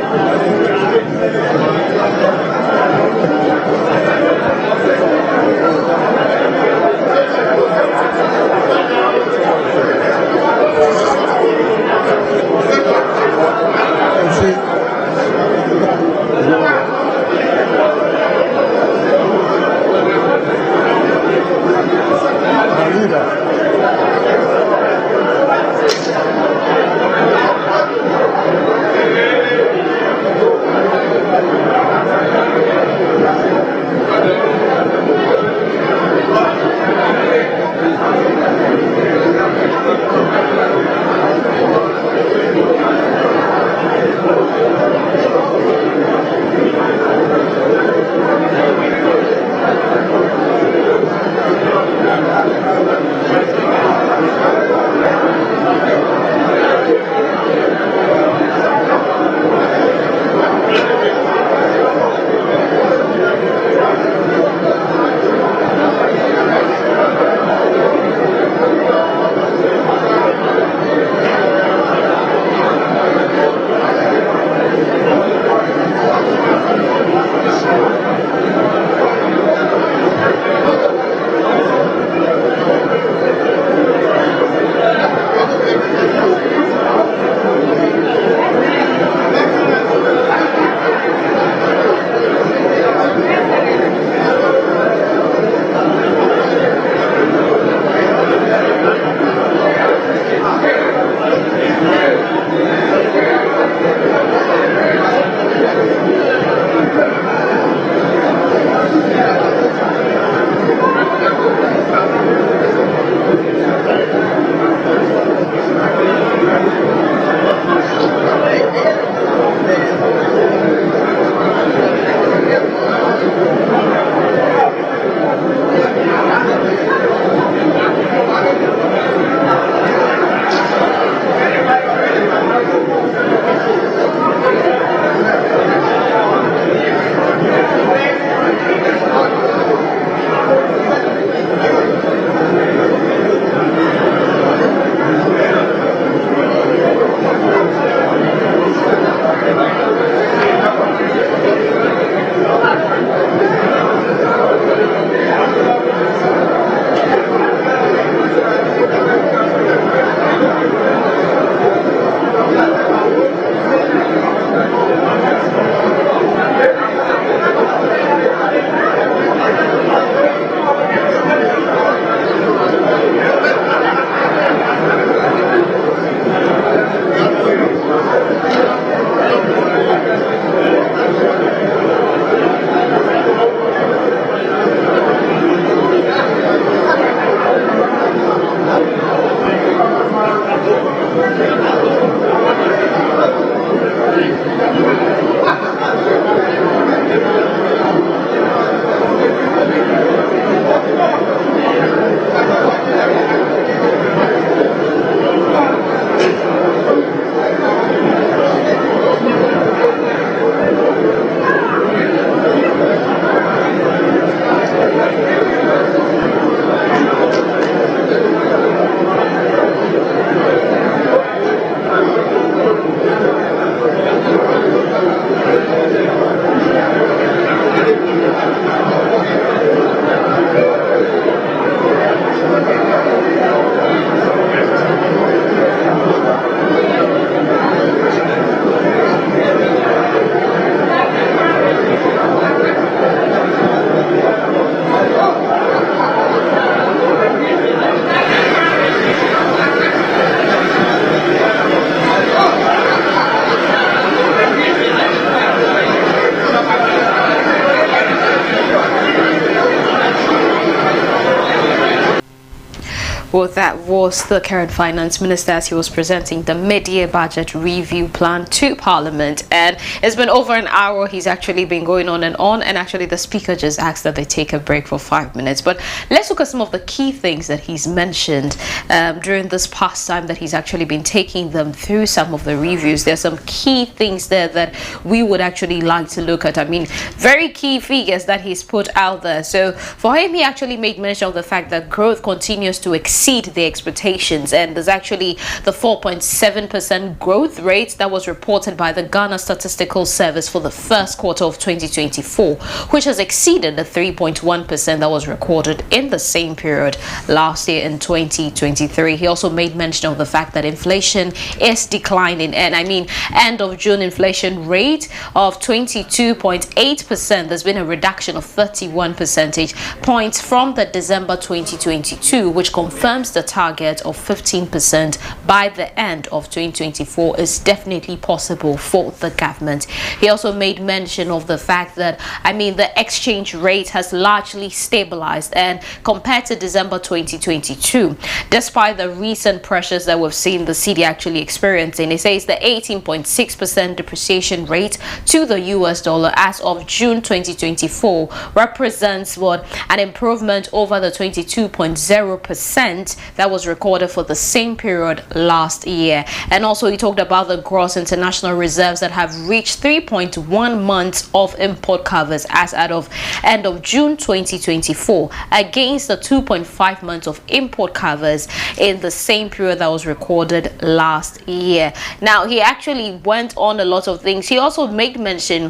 Well, that was the current finance minister as he was presenting the mid-year budget review plan to Parliament. And it's been over an hour. He's actually been going on, and actually the speaker just asked that they take a break for 5 minutes. But let's look at some of the key things that he's mentioned during this past time that he's actually been taking them through some of the reviews. There's some key things there that we would actually like to look at. I mean, very key figures that he's put out there. So for him, he actually made mention of the fact that growth continues to exceed the expectations, and there's actually the 4.7% growth rate that was reported by the Ghana Statistical Service for the first quarter of 2024, which has exceeded the 3.1% that was recorded in the same period last year in 2023. He also made mention of the fact that inflation is declining, and I mean end of June inflation rate of 22.8%. There's been a reduction of 31 percentage points from the December 2022, which confirms the target of 15% by the end of 2024 is definitely possible for the government. He also made mention of the fact that, I mean, the exchange rate has largely stabilized, and compared to December 2022, despite the recent pressures that we've seen the cedi actually experiencing, he says the 18.6% depreciation rate to the US dollar as of June 2024 represents an improvement over the 22.0% that was recorded for the same period last year. And also he talked about the gross international reserves that have reached 3.1 months of import covers as out of end of June 2024 against the 2.5 months of import covers in the same period that was recorded last year. Now, he actually went on a lot of things. He also made mention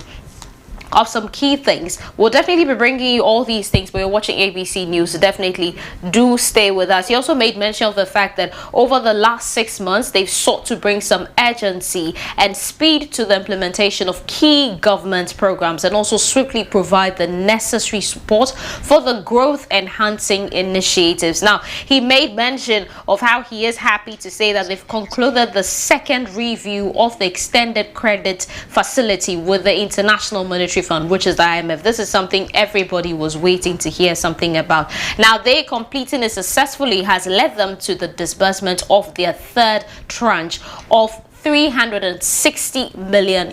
of some key things. We'll definitely be bringing you all these things, but you're watching ABC News, so definitely do stay with us. He also made mention of the fact that over the last 6 months, they've sought to bring some urgency and speed to the implementation of key government programs and also swiftly provide the necessary support for the growth enhancing initiatives. Now, he made mention of how he is happy to say that they've concluded the second review of the extended credit facility with the International Monetary Fund, which is the IMF. This is something everybody was waiting to hear something about. Now, they completing it successfully has led them to the disbursement of their third tranche of $360 million.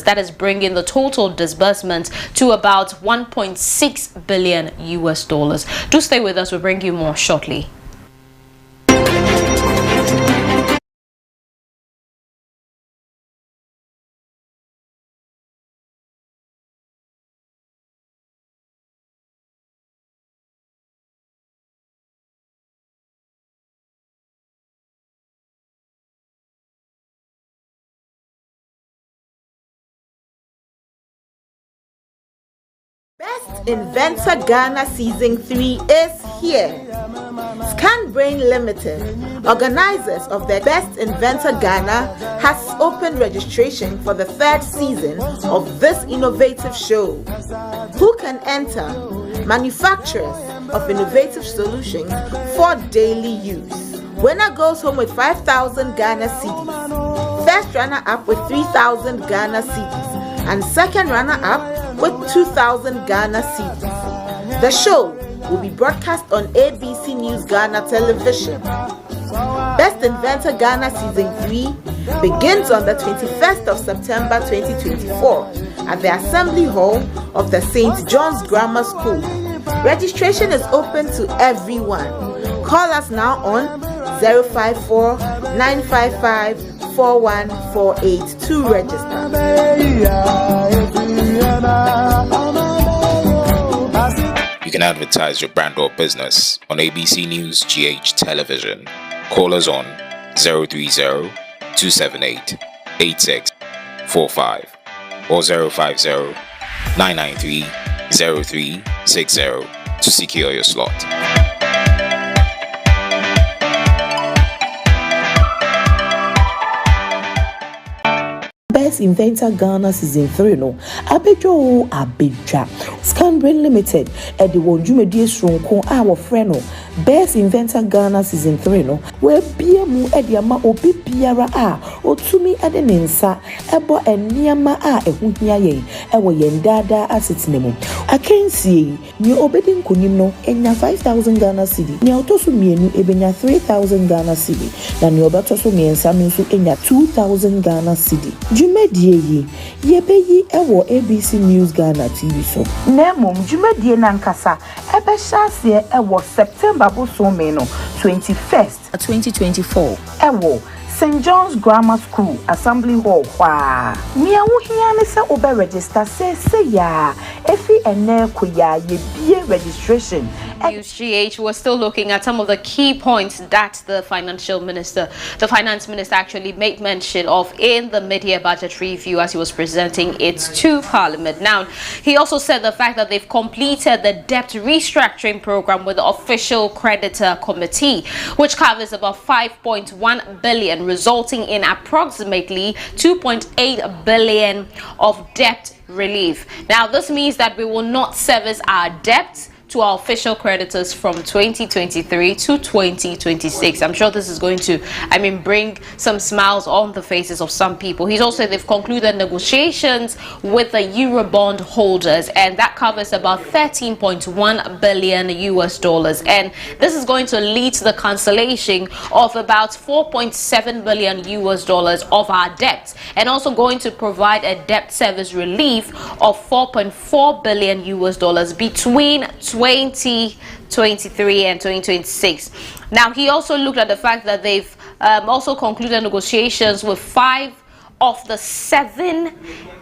That is bringing the total disbursement to about $1.6 billion. Do stay with us. We'll bring you more shortly. Best Inventor Ghana Season 3 is here. ScanBrain Limited, organizers of the Best Inventor Ghana, has opened registration for the third season of this innovative show. Who can enter? Manufacturers of innovative solutions for daily use. Winner goes home with 5,000 Ghana cedis. First runner-up with 3,000 Ghana cedis. And second runner-up with 2,000 Ghana cedis. The show will be broadcast on ABC News Ghana Television. Best Inventor Ghana Season 3 begins on the 21st of September 2024 at the Assembly Hall of the St. John's Grammar School. Registration is open to everyone. Call us now on 054-955-4148 to register. You can advertise your brand or business on ABC News GH Television. Call us on 030-278-8645 or 050-993-0360 to secure your slot. Best Inventor Ghana Season 3 no abejo Scanbrain Limited at the Wonjumedi Sronko our friend Best Inventor Ghana Season 3 no where BMU Ediama Obi Piara Otumi Adenensa Ebo Eniama Ehuhia ye Ewo Yendada Asitnemo. I can see New Obedin Kunino Enya 5,000 Ghana cedi. Nya Otosu Mienu Ebenya 3,000 Ghana cedi. Na New Obatosu Miensa Minsu Enya 2,000 Ghana cedi. Jumedie Yebeyi Ewo ABC News Ghana TV so. Nemum Jumedie Nankasa Ebe Shasie Ewo September Busomeno 21st 2024 Ewo St. John's Grammar School Assembly Hall Wa Mia Wuhiane se obe register se ya efi ene kuya ye bie registration. News GH was still looking at some of the key points that the finance minister actually made mention of in the mid-year budget review as he was presenting it to Parliament. Now, he also said the fact that they've completed the debt restructuring program with the official creditor committee, which covers about 5.1 billion, resulting in approximately 2.8 billion of debt relief. Now, this means that we will not service our debts to our official creditors from 2023 to 2026. I'm sure this is going to, bring some smiles on the faces of some people. He's also said they've concluded negotiations with the Eurobond holders, and that covers about 13.1 billion US dollars. And this is going to lead to the cancellation of about 4.7 billion US dollars of our debts, and also going to provide a debt service relief of 4.4 billion US dollars between 2023 and 2026. Now, he also looked at the fact that they've also concluded negotiations with 5 of the 7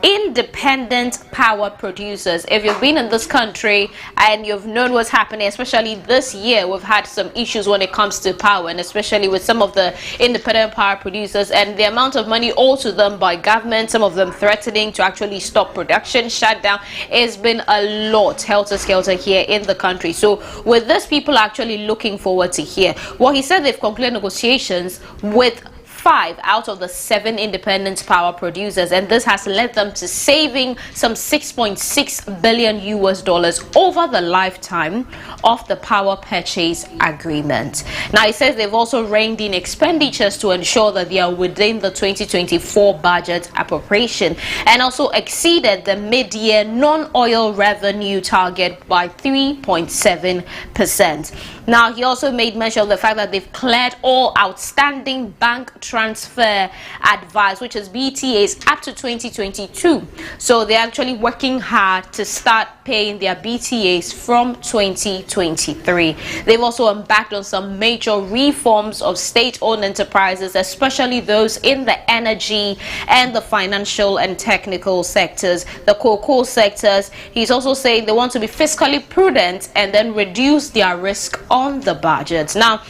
independent power producers. If you've been in this country and you've known what's happening, especially this year, we've had some issues when it comes to power, and especially with some of the independent power producers and the amount of money owed to them by government, some of them threatening to actually stop production, shut down. It's been a lot helter-skelter here in the country. So with this, people are actually looking forward to hear. Well, he said they've concluded negotiations with 5 out of the 7 independent power producers, and this has led them to saving some 6.6 billion US dollars over the lifetime of the power purchase agreement. Now, he says they've also reined in expenditures to ensure that they are within the 2024 budget appropriation, and also exceeded the mid-year non-oil revenue target by 3.7%. Now, he also made mention of the fact that they've cleared all outstanding bank transfer advice, which is BTAs, up to 2022. So they're actually working hard to start paying their BTAs from 2023. They've also embarked on some major reforms of state-owned enterprises, especially those in the energy and the financial and technical sectors, the cocoa sectors. He's also saying they want to be fiscally prudent and then reduce their risk on the budget. Now,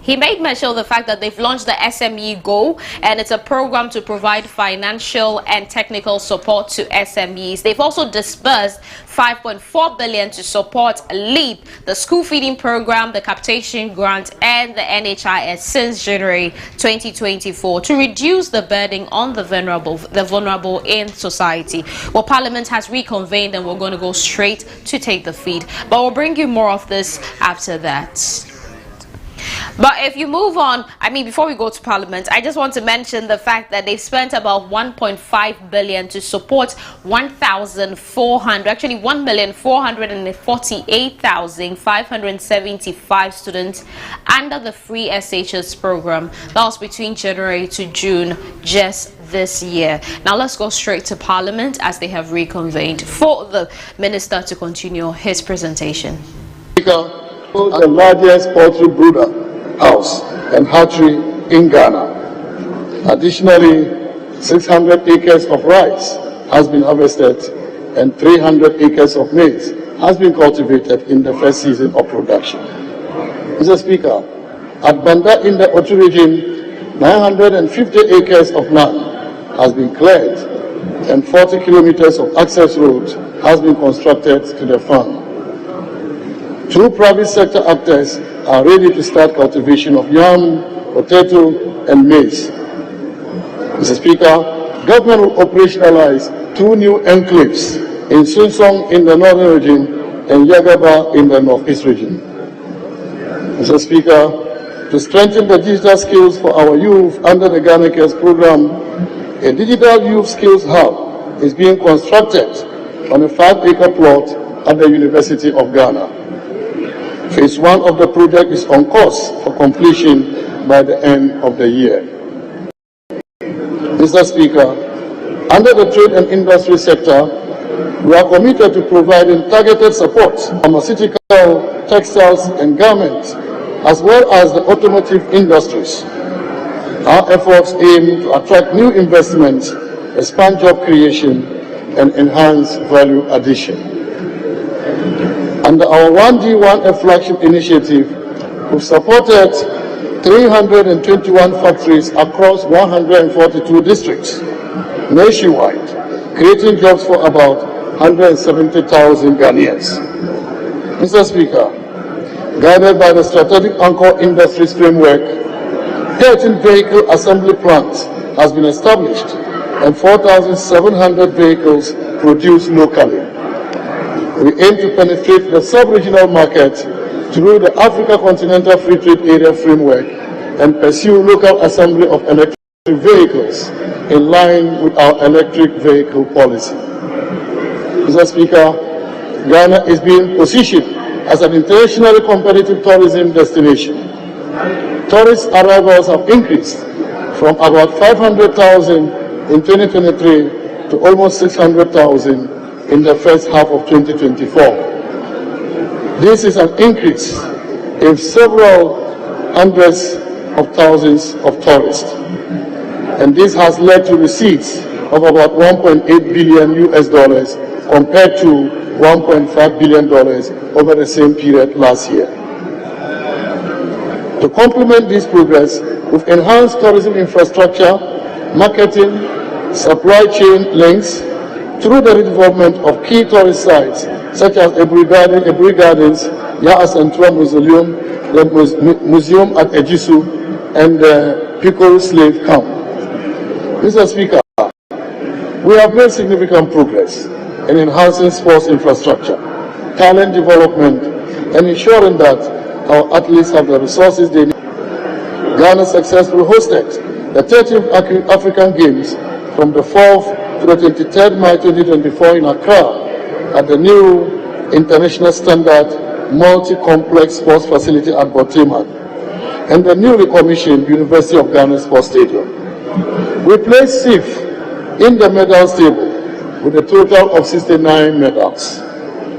he made mention of the fact that they've launched the SME Go, and it's a program to provide financial and technical support to SMEs. They've also disbursed 5.4 billion to support LEAP, the school feeding program, the capitation grant, and the NHIS since January 2024 to reduce the burden on the vulnerable in society. Well, Parliament has reconvened, and we're going to go straight to take the feed. But we'll bring you more of this after that. But if you move on, before we go to Parliament, I just want to mention the fact that they've spent about 1.5 billion to support 1,448,575 students under the free SHS program. That was between January to June just this year. Now let's go straight to Parliament as they have reconvened for the Minister to continue his presentation. The largest poultry brooder house and hatchery in Ghana. Additionally, 600 acres of rice has been harvested and 300 acres of maize has been cultivated in the first season of production. Mr. Speaker, at Banda in the Otu region, 950 acres of land has been cleared and 40 kilometers of access road has been constructed to the farm. 2 private sector actors are ready to start cultivation of yam, potato, and maize. Mr. Speaker, government will operationalize 2 new enclaves in Sunsong in the northern region and Yagaba in the northeast region. Mr. Speaker, to strengthen the digital skills for our youth under the Ghana Cares program, a digital youth skills hub is being constructed on a 5-acre plot at the University of Ghana. Phase 1 of the project is on course for completion by the end of the year. Mr. Speaker, under the trade and industry sector, we are committed to providing targeted support to pharmaceutical, textiles, and garments, as well as the automotive industries. Our efforts aim to attract new investments, expand job creation, and enhance value addition. Under our 1D1F flagship initiative, we've supported 321 factories across 142 districts nationwide, creating jobs for about 170,000 Ghanaians. Mr. Speaker, guided by the Strategic Anchor Industries Framework, 13 vehicle assembly plants has been established and 4,700 vehicles produced locally. We aim to penetrate the sub-regional market through the Africa Continental Free Trade Area Framework and pursue local assembly of electric vehicles in line with our electric vehicle policy. Mr. Speaker, Ghana is being positioned as an internationally competitive tourism destination. Tourist arrivals have increased from about 500,000 in 2023 to almost 600,000 in the first half of 2024. This is an increase in several hundreds of thousands of tourists. And this has led to receipts of about $1.8 billion compared to $1.5 billion over the same period last year. To complement this progress, we've enhanced tourism infrastructure, marketing, supply chain links through the redevelopment of key tourist sites such as Ebri Gardens, Ya'asantua Mausoleum, the Museum at Ejisu, and the Pico Slave Camp. Mr. Speaker, we have made significant progress in enhancing sports infrastructure, talent development, and ensuring that our athletes have the resources they need. Ghana successfully hosted the 13th African Games from the 4th to the 23rd May 2024 in Accra at the new international standard multi-complex sports facility at Boteman and the newly commissioned University of Ghana Sports Stadium. We placed 6th in the medals table with a total of 69 medals,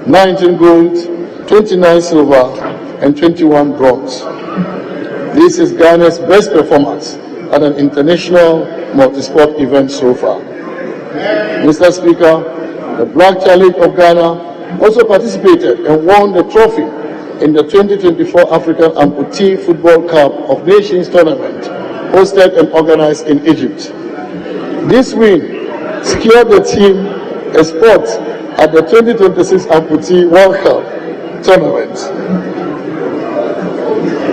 19 gold, 29 silver, and 21 bronze. This is Ghana's best performance at an international multi-sport event so far. Mr. Speaker, the Black Challenge of Ghana also participated and won the trophy in the 2024 African Amputee Football Cup of Nations tournament hosted and organized in Egypt. This win secured the team a spot at the 2026 Amputee World Cup tournament.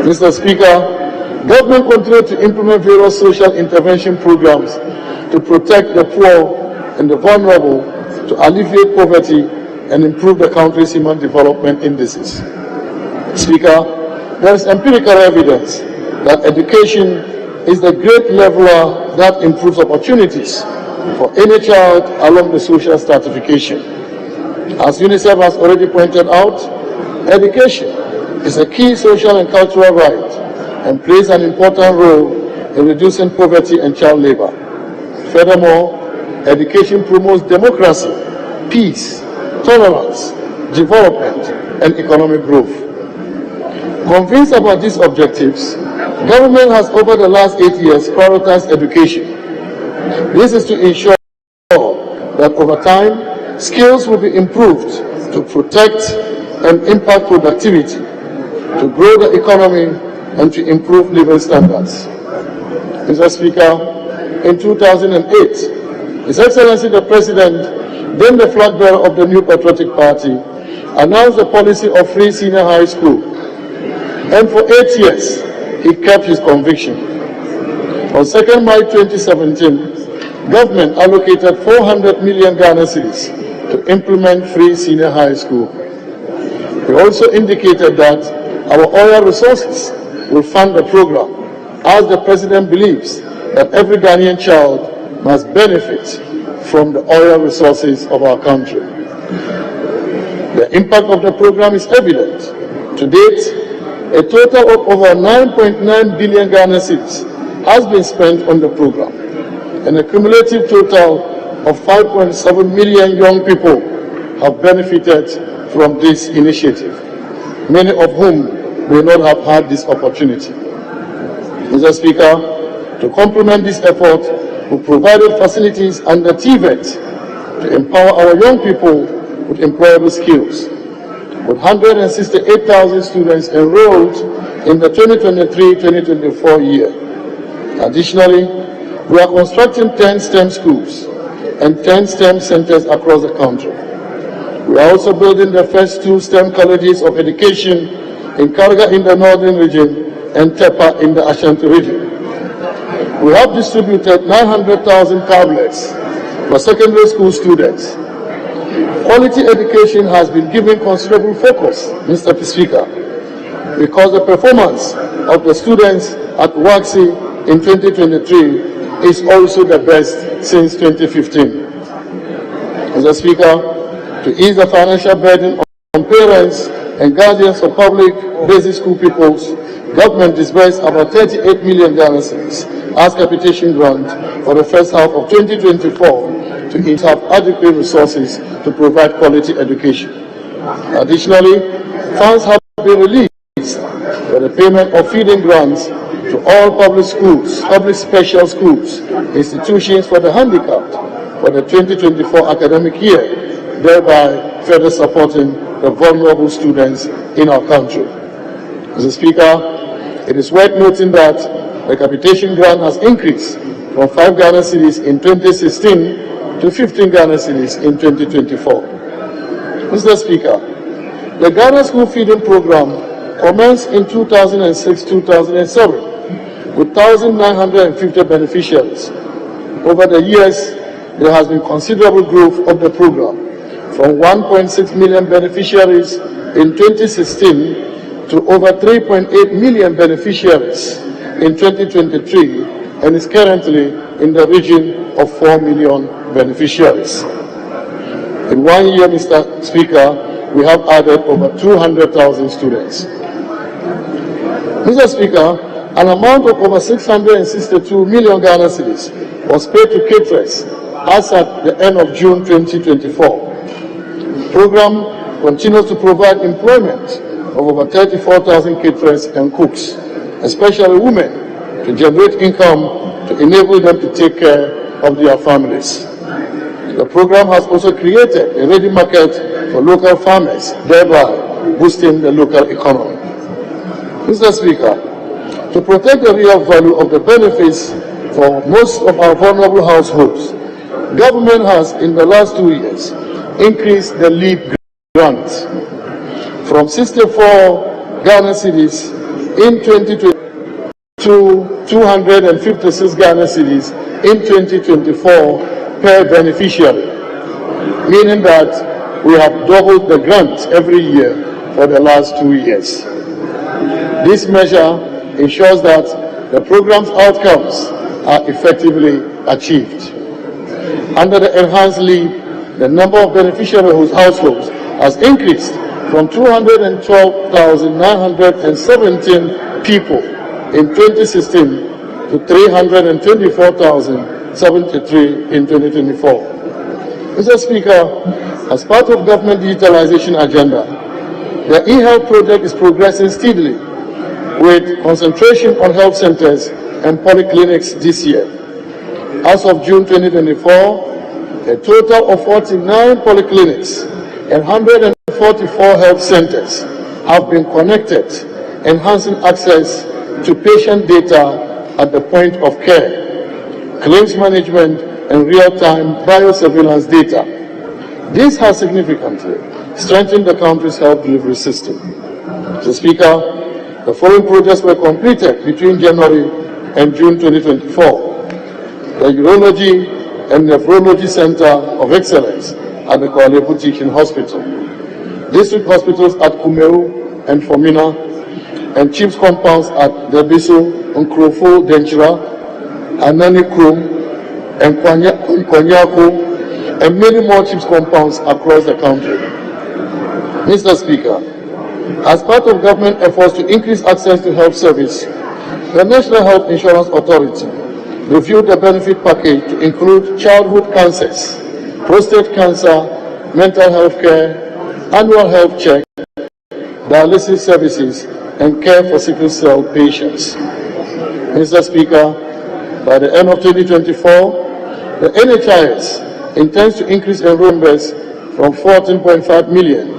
Mr. Speaker, government continued to implement various social intervention programs to protect the poor and the vulnerable, to alleviate poverty and improve the country's human development indices. Speaker, there is empirical evidence that education is the great leveler that improves opportunities for any child along the social stratification. As UNICEF has already pointed out, education is a key social and cultural right and plays an important role in reducing poverty and child labor. Furthermore, education promotes democracy, peace, tolerance, development, and economic growth. Convinced about these objectives, government has over the last 8 years prioritized education. This is to ensure that over time, skills will be improved to protect and impact productivity, to grow the economy, and to improve living standards. Mr. Speaker, in 2008, His Excellency the President, then the flag bearer of the new Patriotic Party, announced the policy of free senior high school. And for 8 years, he kept his conviction. On 2nd May 2017, government allocated 400 million Ghana cedis to implement free senior high school. We also indicated that our oil resources will fund the program, as the President believes that every Ghanaian child must benefit from the oil resources of our country. The impact of the program is evident. To date, a total of over 9.9 billion Ghana cedis has been spent on the program, and a cumulative total of 5.7 million young people have benefited from this initiative, many of whom may not have had this opportunity. Mr. Speaker, to complement this effort, we provided facilities under TVET to empower our young people with employable skills, with 168,000 students enrolled in the 2023-2024 year. Additionally, we are constructing 10 STEM schools and 10 STEM centers across the country. We are also building the first 2 STEM colleges of education in Karga in the northern region and Tepa in the Ashanti region. We have distributed 900,000 tablets for secondary school students. Quality education has been given considerable focus, Mr. Speaker, because the performance of the students at WAXI in 2023 is also the best since 2015. Mr. Speaker, to ease the financial burden on parents and guardians of public basic school pupils, government disbursed about 38 million Ghana cedis as capitation grant for the first half of 2024 to have adequate resources to provide quality education. Additionally, funds have been released for the payment of feeding grants to all public schools, public special schools, institutions for the handicapped for the 2024 academic year, thereby further supporting the vulnerable students in our country. Mr. Speaker, it is worth noting that the capitation grant has increased from 5 Ghana cedis in 2016 to 15 Ghana cedis in 2024. Mr. Speaker, the Ghana School Feeding Program commenced in 2006-2007 with 1,950 beneficiaries. Over the years, there has been considerable growth of the program, from 1.6 million beneficiaries in 2016 to over 3.8 million beneficiaries in 2023, and is currently in the region of 4 million beneficiaries. In 1 year, Mr. Speaker, we have added over 200,000 students. Mr. Speaker, an amount of over 662 million Ghana cedis was paid to caterers as at the end of June 2024. The program continues to provide employment of over 34,000 caterers and cooks, especially women, to generate income to enable them to take care of their families. The program has also created a ready market for local farmers, thereby boosting the local economy. Mr. Speaker, to protect the real value of the benefits for most of our vulnerable households, government has, in the last 2 years, increased the LEAP grant from 64 Ghana cedis in 2020 to 256 Ghana cedis in 2024 per beneficiary, meaning that we have doubled the grant every year for the last 2 years. This measure ensures that the program's outcomes are effectively achieved. Under the enhanced LEAP, the number of beneficiary households has increased from 212,917 people in 2016 to 324,073 in 2024. Mr. Speaker, as part of government digitalization agenda, the e-health project is progressing steadily with concentration on health centers and polyclinics this year. As of June 2024, a total of 49 polyclinics and 144 health centers have been connected, enhancing access to patient data at the point of care, claims management, and real-time biosurveillance data. This has significantly strengthened the country's health delivery system. Mr. Speaker, the following projects were completed between January and June 2024. The Urology and Nephrology Center of Excellence at the Kwalebu Teaching Hospital, district hospitals at Kumeu and Fomina, and CHIPS compounds at Debiso, Nkrofo, Denchira, Anani Krum, and Kwanyako, and many more CHIPS compounds across the country. Mr. Speaker, as part of government efforts to increase access to health service, the National Health Insurance Authority reviewed the benefit package to include childhood cancers, prostate cancer, mental health care, annual health check, dialysis services, and care for sickle cell patients. Mr. Speaker, by the end of 2024, the NHIS intends to increase enrollments from 14.5 million,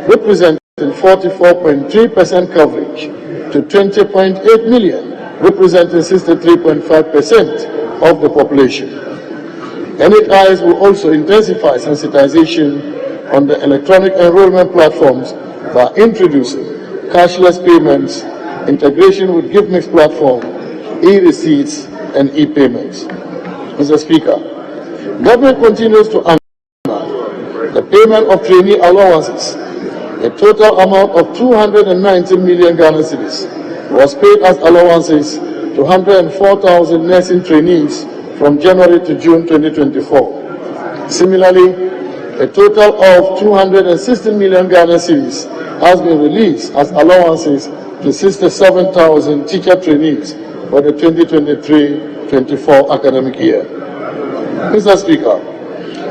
representing 44.3% coverage, to 20.8 million, representing 63.5% of the population. NHIS will also intensify sensitization on the electronic enrollment platforms by introducing cashless payments, integration with GiveMix platform, e-receipts, and e-payments. Mr. Speaker, government continues to honor the payment of trainee allowances. A total amount of 290 million Ghana cedis was paid as allowances to 104,000 nursing trainees from January to June 2024. Similarly, a total of 260 million Ghana cedis has been released as allowances to 67,000 teacher trainees for the 2023-24 academic year. Mr. Speaker,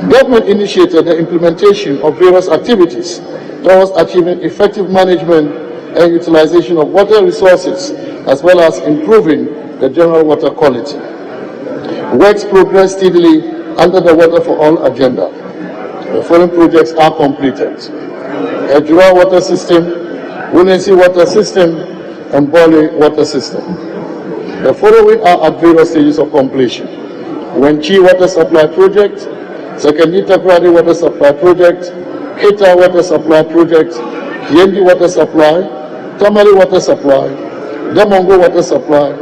government initiated the implementation of various activities towards achieving effective management and utilization of water resources, as well as improving the general water quality. Works progress steadily under the Water for All agenda. The following projects are completed: Ejura Water System, Wunensi Water System, and Bole Water System. The following are at various stages of completion: Wenchi Water Supply Project, Sekendita Pradi Water Supply Project, Keta Water Supply Project, Yendi Water Supply, Tamale Water Supply, Damongo Water Supply,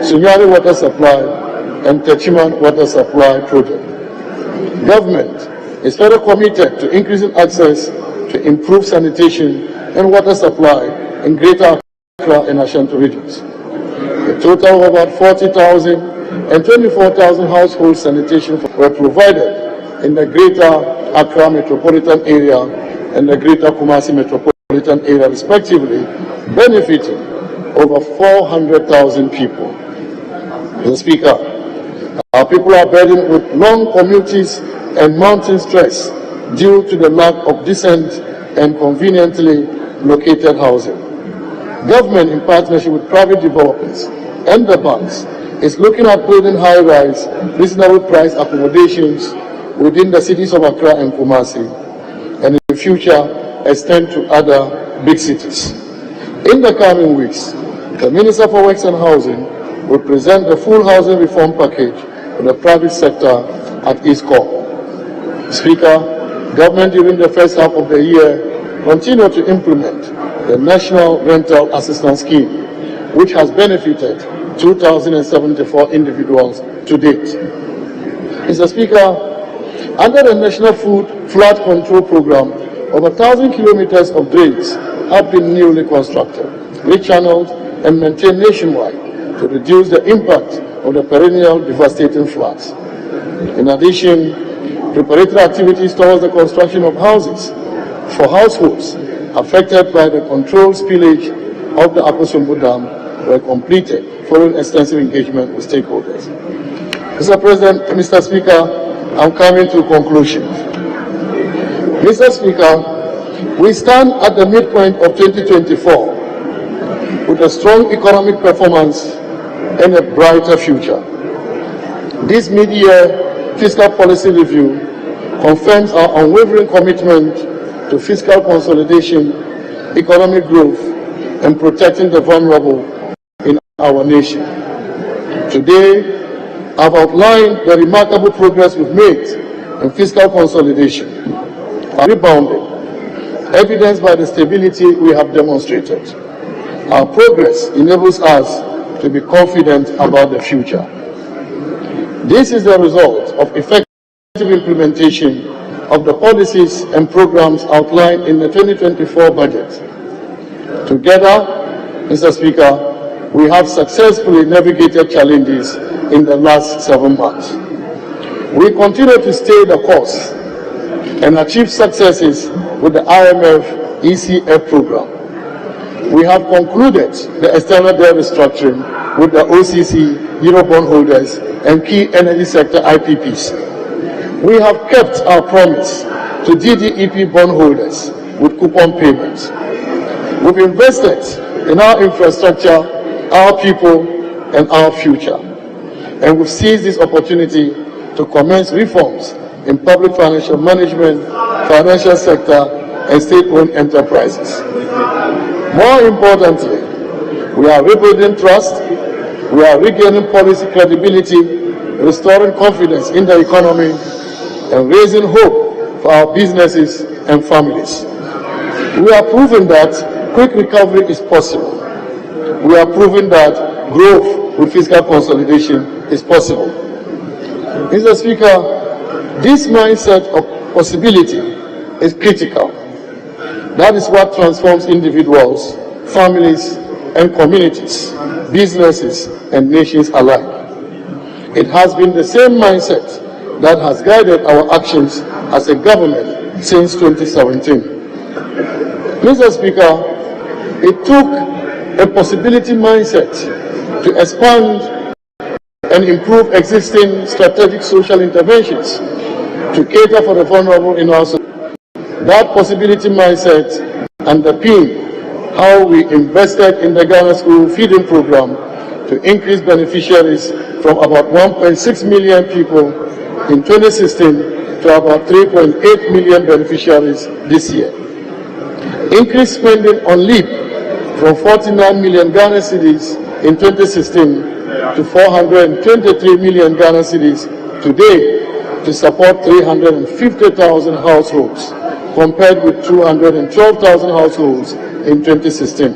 Sunyari Water Supply, and Techiman Water Supply Project. Government is further committed to increasing access to improved sanitation and water supply in Greater Accra and Ashanti regions. A total of about 40,000 and 24,000 household sanitation were provided in the Greater Accra metropolitan area and the Greater Kumasi metropolitan area respectively, benefiting over 400,000 people. Mr. Speaker, our people are burdened with long commutes and mountain stress due to the lack of decent and conveniently located housing. Government, in partnership with private developers and the banks, is looking at building high-rise, reasonable price accommodations within the cities of Accra and Kumasi, and in the future extend to other big cities. In the coming weeks, the Minister for Works and Housing will present the full housing reform package for the private sector at ISCOM. Speaker, government during the first half of the year continued to implement the National Rental Assistance Scheme, which has benefited 2,074 individuals to date. Mr. Speaker, under the National Food Flood Control Program, over 1,000 kilometers of drains have been newly constructed, rechanneled, and maintained nationwide to reduce the impact of the perennial devastating floods. In addition, preparatory activities towards the construction of houses for households affected by the controlled spillage of the Akosombo Dam were completed following extensive engagement with stakeholders. Mr. President, Mr. Speaker, I'm coming to conclusion. Mr. Speaker, we stand at the midpoint of 2024 with a strong economic performance and a brighter future. This mid-year fiscal policy review confirms our unwavering commitment to fiscal consolidation, economic growth, and protecting the vulnerable in our nation. Today, I've outlined the remarkable progress we've made in fiscal consolidation, rebounding, evidenced by the stability we have demonstrated. Our progress enables us to be confident about the future. This is the result of effective implementation of the policies and programs outlined in the 2024 budget. Together, Mr. Speaker, we have successfully navigated challenges in the last 7 months. We continue to stay the course and achieve successes with the IMF ECF program. We have concluded the external debt restructuring with the OCC, Eurobond holders, and key energy sector IPPs. We have kept our promise to DDEP bondholders with coupon payments. We've invested in our infrastructure, our people, and our future. And we've seized this opportunity to commence reforms in public financial management, financial sector, and state-owned enterprises. More importantly, we are rebuilding trust, we are regaining policy credibility, restoring confidence in the economy, and raising hope for our businesses and families. We are proving that quick recovery is possible. We are proving that growth with fiscal consolidation is possible. Mr. Speaker, this mindset of possibility is critical. That is what transforms individuals, families, and communities, businesses, and nations alike. It has been the same mindset that has guided our actions as a government since 2017. Mr. Speaker, it took a possibility mindset to expand and improve existing strategic social interventions to cater for the vulnerable in our society. That possibility mindset underpinned how we invested in the Ghana School Feeding Program to increase beneficiaries from about 1.6 million people in 2016 to about 3.8 million beneficiaries this year. Increased spending on LEAP from 49 million Ghana cedis in 2016 to 423 million Ghana cedis today to support 350,000 households, compared with 212,000 households in 2016.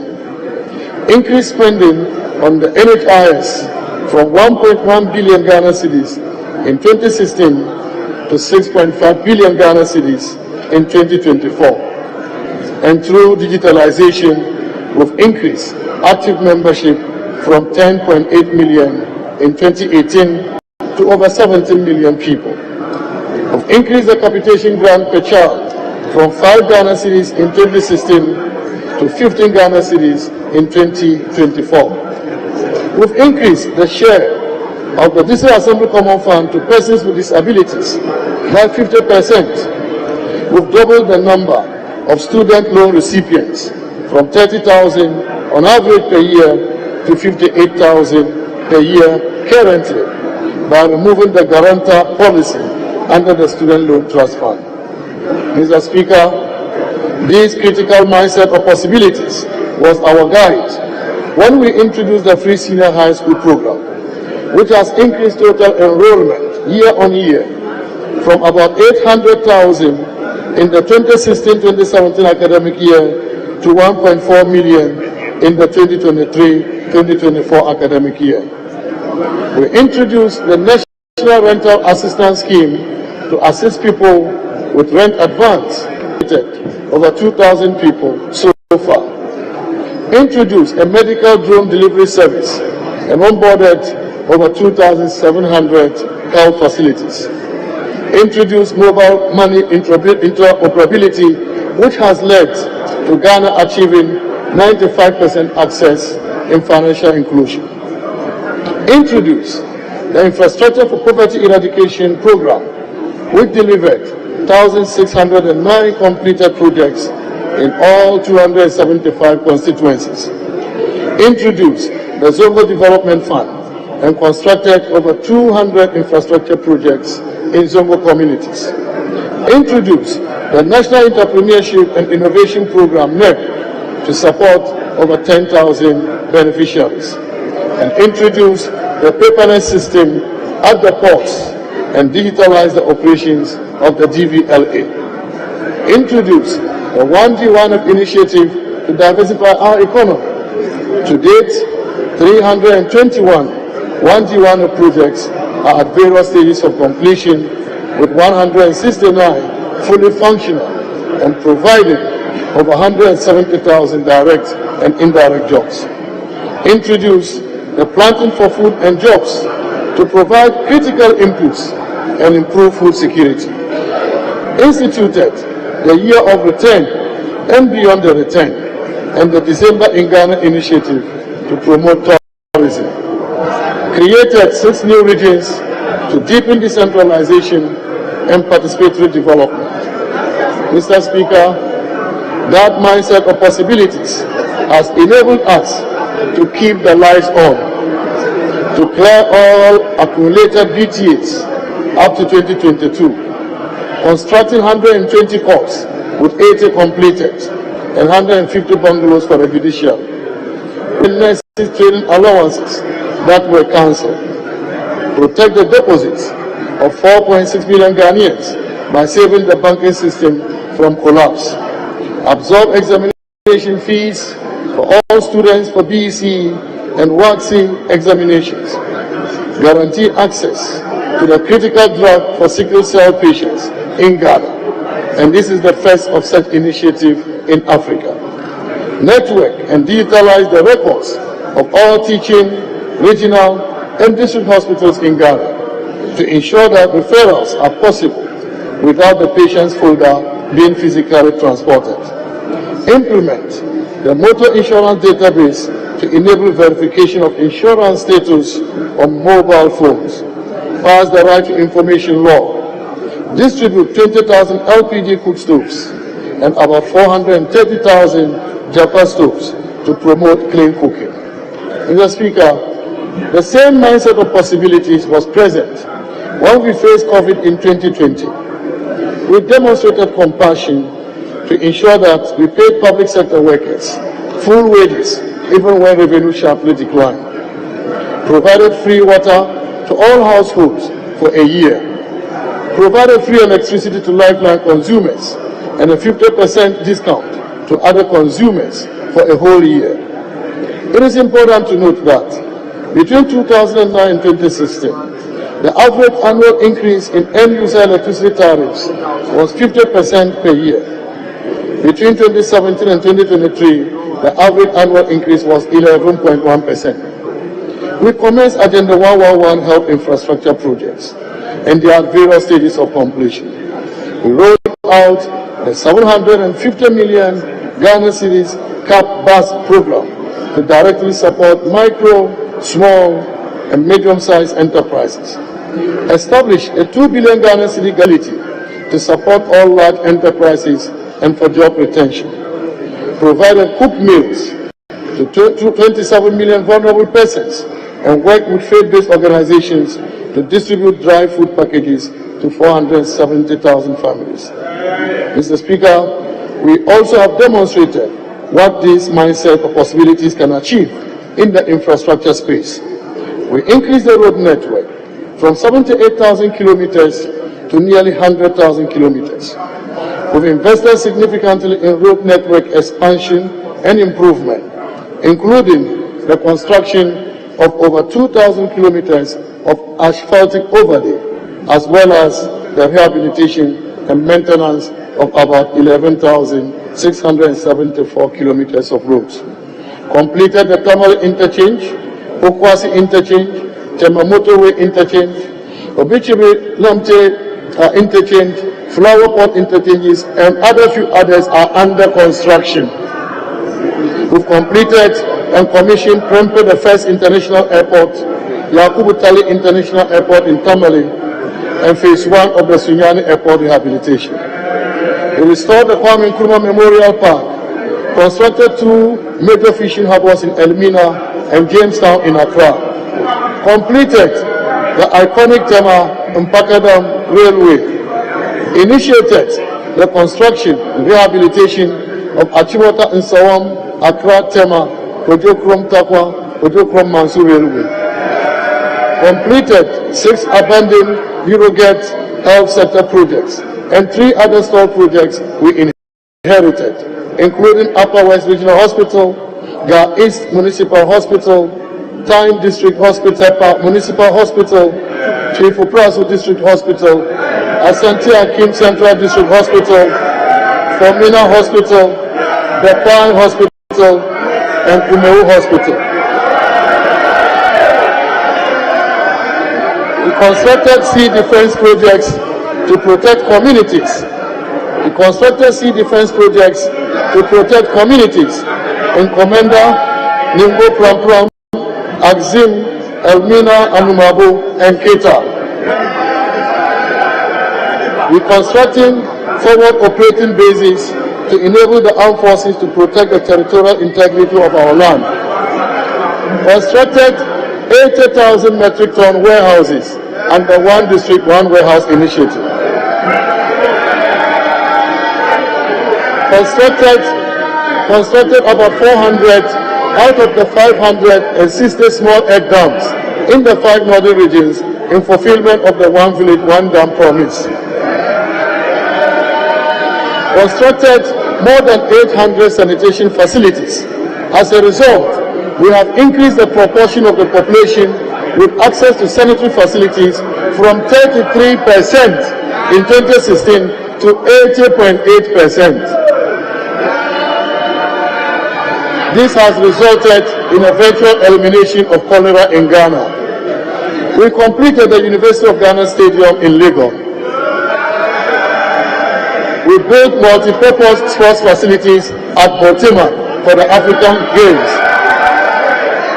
Increased spending on the NHIS from 1.1 billion Ghana cedis in 2016 to 6.5 billion Ghana cedis in 2024. And through digitalization, we've increased active membership from 10.8 million in 2018 to over 17 million people. We've increased the capitation grant per child from 5 Ghana cedis in 2016 to 15 Ghana cedis in 2024. We've increased the share of the District Assembly Common Fund to persons with disabilities by 50%. We've doubled the number of student loan recipients from 30,000 on average per year to 58,000 per year currently by removing the guarantor policy under the Student Loan Trust Fund. Mr. Speaker, this critical mindset of possibilities was our guide when we introduced the free senior high school program, which has increased total enrollment year on year from about 800,000 in the 2016-2017 academic year to 1.4 million in the 2023-2024 academic year. We introduced the National Rental Assistance Scheme to assist people with rent advance, over 2,000 people so far. Introduced a medical drone delivery service and onboarded over 2,700 health facilities. Introduced mobile money interoperability, which has led to Ghana achieving 95% access in financial inclusion. Introduced the Infrastructure for Poverty Eradication program, which delivered 1,609 completed projects in all 275 constituencies. Introduced the Zongo Development Fund and constructed over 200 infrastructure projects in Zongo communities. Introduced the National Entrepreneurship and Innovation Program, NEP, to support over 10,000 beneficiaries. And introduced the paperless system at the ports and digitalized the operations of the DVLA. Introduced the 1G1 initiative to diversify our economy. To date, 321 1G1 projects are at various stages of completion, with 169 fully functional and providing over 170,000 direct and indirect jobs. Introduce the Planting for Food and Jobs to provide critical inputs and improve food security. Instituted the Year of Return and Beyond the Return and the December in Ghana initiative to promote tourism. Created 6 new regions to deepen decentralization and participatory development. Mr. Speaker, that mindset of possibilities has enabled us to keep the lights on, to clear all accumulated BTAs up to 2022, constructing 120 courts with 80 completed and 150 bungalows for the judiciary. Necessary training allowances that were cancelled. Protect the deposits of 4.6 million Ghanaians by saving the banking system from collapse. Absorb examination fees for all students for BEC and WACC examinations. Guarantee access to the critical drug for sickle cell patients in Ghana. And this is the first of such initiative in Africa. Network and digitalize the records of all teaching, regional, and district hospitals in Ghana to ensure that referrals are possible without the patient's folder being physically transported. Implement the motor insurance database to enable verification of insurance status on mobile phones. Pass the right to information law. Distribute 20,000 LPG cook stoves and about 430,000 Japa stoves to promote clean cooking. Mr. Speaker, the same mindset of possibilities was present when we faced COVID in 2020. We demonstrated compassion to ensure that we paid public sector workers full wages even when revenue sharply declined. Provided free water to all households for a year. Provided free electricity to lifeline consumers and a 50% discount to other consumers for a whole year. It is important to note that between 2009 and 2016, the average annual increase in end-user electricity tariffs was 50% per year. Between 2017 and 2023, the average annual increase was 11.1%. We commenced Agenda 111 health infrastructure projects, and they are at various stages of completion. We rolled out the 750 million Ghana cedis CAP bus program to directly support micro, small, and medium-sized enterprises. Establish a 2 billion Ghana cedi guarantee to support all large enterprises and for job retention. Provided cooked meals to 27 million vulnerable persons and work with faith-based organizations to distribute dry food packages to 470,000 families. Mr. Speaker, we also have demonstrated what this mindset of possibilities can achieve in the infrastructure space. We increased the road network from 78,000 kilometers to nearly 100,000 kilometers. We've invested significantly in road network expansion and improvement, including the construction of over 2,000 kilometers of asphaltic overlay, as well as the rehabilitation and maintenance of about 11,674 kilometers of roads. Completed the Tamale Interchange, Pokwasi Interchange, Tema Motorway Interchange, Obichibi Lamte Interchange, Flower Pot Interchanges, and other few others are under construction. We've completed and commissioned Prempeh, the first international airport, Yakubu Tali International Airport in Tamale, and Phase 1 of the Sunyani Airport rehabilitation. We restored the Kwame Nkrumah Memorial Park, constructed 2 major fishing harbors in Elmina and Jamestown in Accra, completed the iconic Tema Mpakadam Railway, initiated the construction and rehabilitation of Achimota Nsawam, Accra Tema, Ojokrom Takwa, Ojokrom Mansu Railway, completed 6 abandoned Eurogate health sector projects and 3 other stalled projects we inherited, including Upper West Regional Hospital, Ga East Municipal Hospital, Tyne District Hospital, Municipal Hospital, Chief Upraso District Hospital, Asante Akim Central District Hospital, Formina Hospital, Bepan Hospital, and Kumewu Hospital. We constructed sea defense projects to protect communities. We constructed sea defense projects to protect communities in Komenda, Nimbo Prampram, Axim, Elmina, Anumabo, and Keta. We constructing forward operating bases to enable the armed forces to protect the territorial integrity of our land. Constructed 80,000 metric ton warehouses under One District, One Warehouse initiative. Constructed about 400 out of the 560 small egg dams in the 5 northern regions in fulfillment of the One Village, One Dam promise. Constructed more than 800 sanitation facilities. As a result, we have increased the proportion of the population with access to sanitary facilities from 33% in 2016 to 80.8%. This has resulted in a virtual elimination of cholera in Ghana. We completed the University of Ghana Stadium in Lagos. We built multi-purpose sports facilities at Botima for the African Games,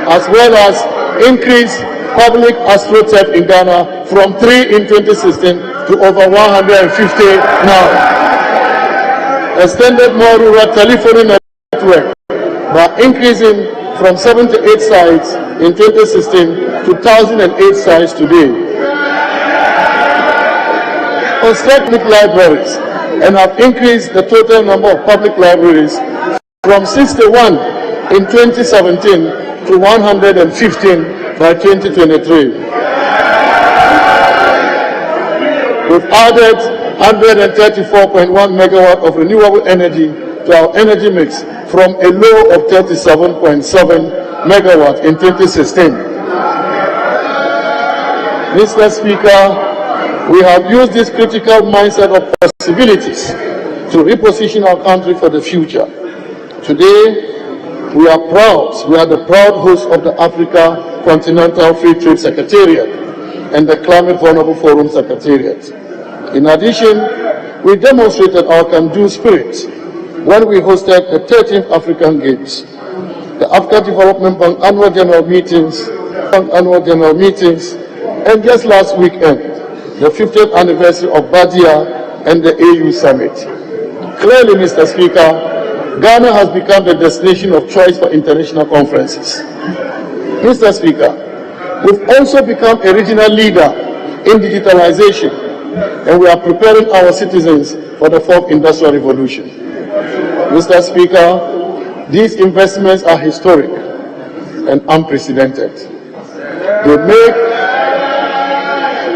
as well as increased public AstroTurf in Ghana from 3 in 2016 to over 150 now. Extended more rural telephony network by increasing from 7 to 8 sites in 2016 to 1,008 sites today. Construct public libraries and have increased the total number of public libraries from 61 in 2017 to 115 by 2023. We've added 134.1 megawatt of renewable energy to our energy mix from a low of 37.7 megawatt in 2016. Mr. Speaker, we have used this critical mindset of possibilities to reposition our country for the future. Today, we are proud. We are the proud host of the Africa Continental Free Trade Secretariat and the Climate Vulnerable Forum Secretariat. In addition, we demonstrated our can-do spirit when we hosted the 13th African Games, the Africa Development Bank annual general meetings, and just last weekend, the 50th anniversary of Midyear and the AU Summit. Clearly, Mr. Speaker, Ghana has become the destination of choice for international conferences. Mr. Speaker, we've also become a regional leader in digitalization, and we are preparing our citizens for the 4th Industrial Revolution. Mr. Speaker, these investments are historic and unprecedented.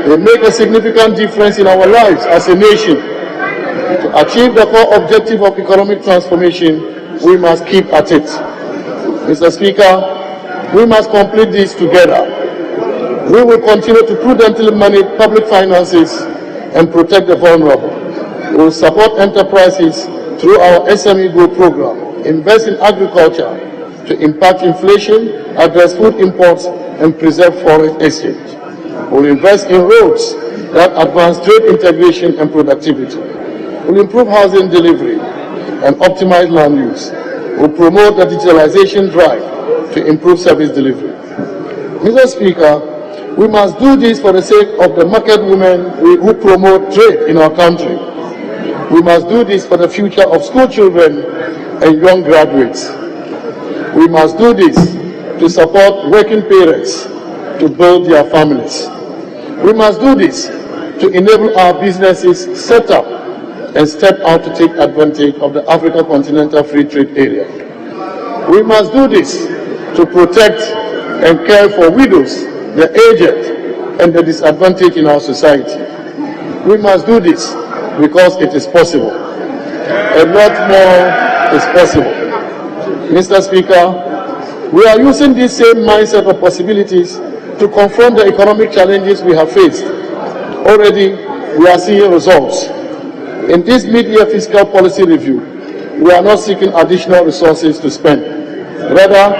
They make a significant difference in our lives as a nation. To achieve the core objective of economic transformation, we must keep at it. Mr. Speaker, we must complete this together. We will continue to prudently manage public finances and protect the vulnerable. We will support enterprises through our SME Growth program, invest in agriculture to impact inflation, address food imports, and preserve foreign exchange. We will invest in roads that advance trade integration and productivity. We will improve housing delivery and optimize land use. We will promote the digitalization drive to improve service delivery. Mr. Speaker, we must do this for the sake of the market women who promote trade in our country. We must do this for the future of school children and young graduates. We must do this to support working parents to build their families. We must do this to enable our businesses set up and step out to take advantage of the Africa Continental Free Trade Area. We must do this to protect and care for widows, the aged, and the disadvantaged in our society. We must do this because it is possible. A lot more is possible. Mr. Speaker, we are using this same mindset of possibilities to confront the economic challenges we have faced. Already, we are seeing results. In this mid-year fiscal policy review, we are not seeking additional resources to spend. Rather,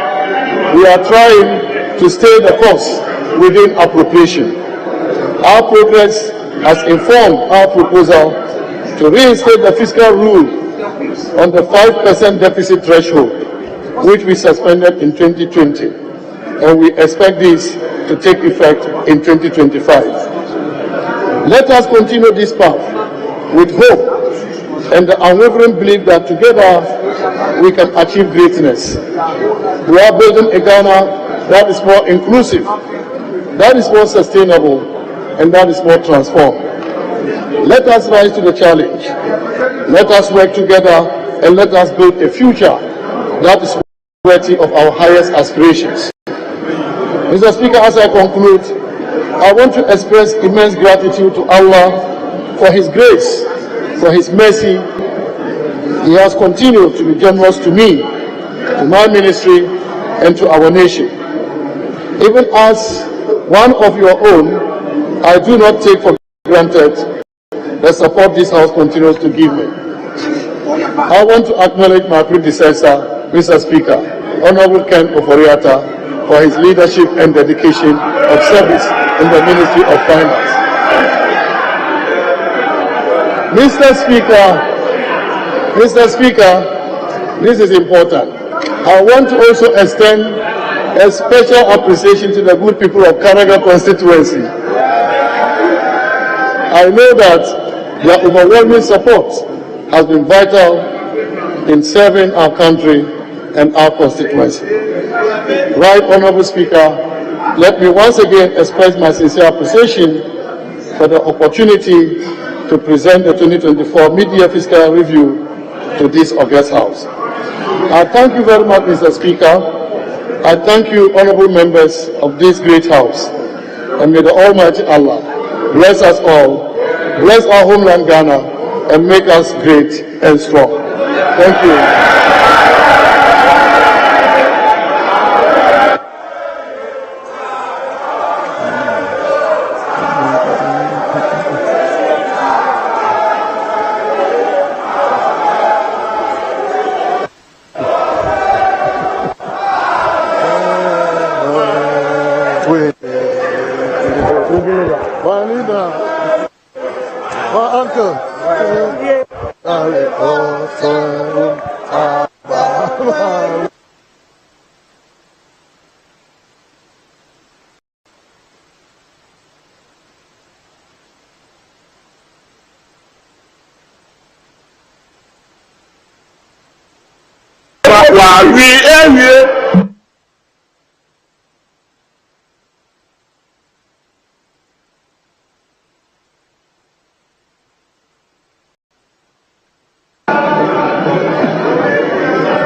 we are trying to stay the course within appropriation. Our progress has informed our proposal to reinstate the fiscal rule on the 5% deficit threshold, which we suspended in 2020, and we expect this to take effect in 2025. Let us continue this path with hope and the unwavering belief that together we can achieve greatness. We are building a Ghana that is more inclusive, that is more sustainable, and that is more transformed. Let us rise to the challenge. Let us work together and let us build a future that is worthy of our highest aspirations. Mr. Speaker, as I conclude, I want to express immense gratitude to Allah for His grace, for His mercy. He has continued to be generous to me, to my ministry, and to our nation. Even as one of your own, I do not take for granted the support this House continues to give me. I want to acknowledge my predecessor, Mr. Speaker, Honorable Ken Oforiatta, for his leadership and dedication of service in the Ministry of Finance. Mr. Speaker, this is important. I want to also extend a special appreciation to the good people of Karaga constituency. I know that their overwhelming support has been vital in serving our country and our constituency. Right, Honorable Speaker, let me once again express my sincere appreciation for the opportunity to present the 2024 Mid-Year Fiscal Review to this august House. I thank you very much, Mr. Speaker. I thank you, honorable members of this great House, and may the Almighty Allah bless us all, bless our homeland Ghana, and make us great and strong. Thank you.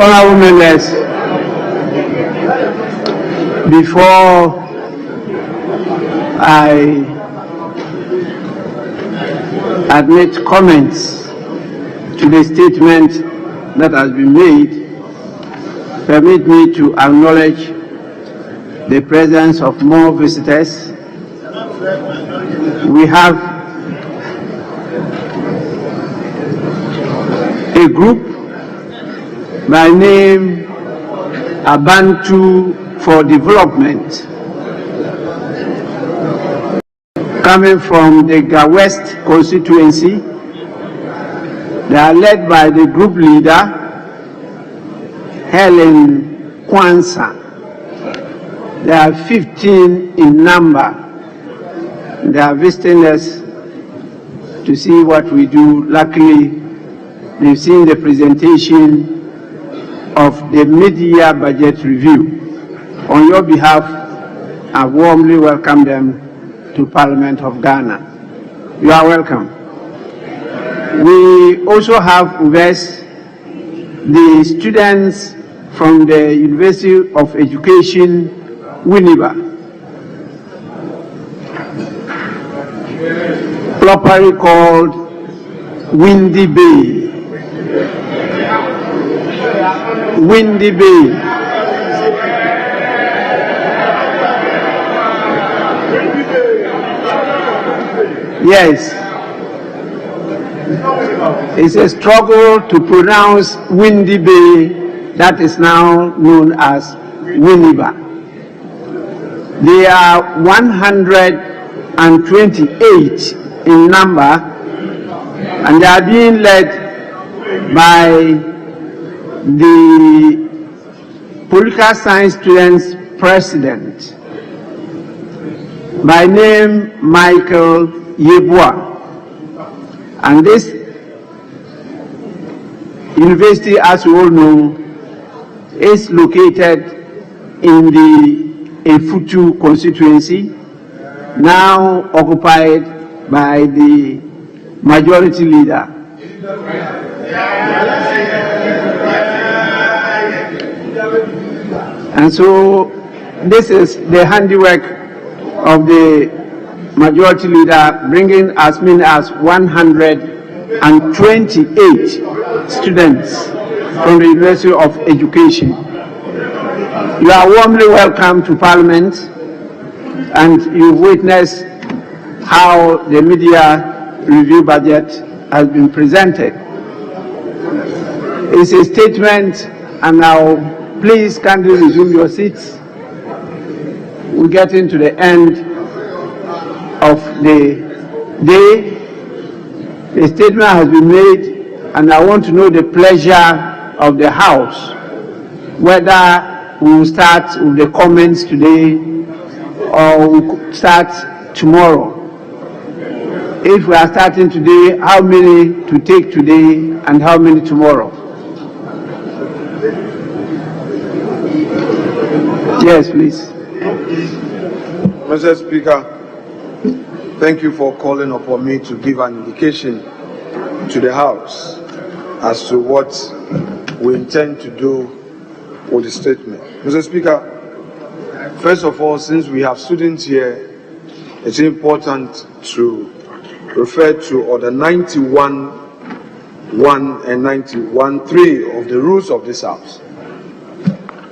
Honorable members, before I admit comments to the statement that has been made, permit me to acknowledge the presence of more visitors. We have a group by name Abantu for Development, coming from the West constituency. They are led by the group leader, Helen Kwanzaa. They are 15 in number. They are visiting us to see what we do. Luckily, they've seen the presentation of the mid-year budget review. On your behalf, I warmly welcome them to Parliament of Ghana. You are welcome. We also have with us the students from the University of Education, Winneba, properly called Windy Bay. Windy Bay. Yes, It's a struggle to pronounce Windy Bay, that is now known as Winneba. They are 128 in number, and they are being led by the Political Science Students President, by name Michael Yeboah. And this university, as we all know, is located in the Efutu constituency, now occupied by the majority leader. And so this is the handiwork of the majority leader, bringing as many as 128 students from the University of Education. You are warmly welcome to Parliament, and you witnessed how the Midyear review budget has been presented. It's a statement, and now please kindly resume your seats. We get into the end of the day. The statement has been made, and I want to know the pleasure of the House, whether we will start with the comments today or we could start tomorrow. If we are starting today, how many to take today and how many tomorrow? Yes, please. Mr. Speaker, thank you for calling upon me to give an indication to the House as to what we intend to do with the statement. Mr. Speaker, first of all, since we have students here, it's important to refer to Order 91.1 and 91.3 of the rules of this House.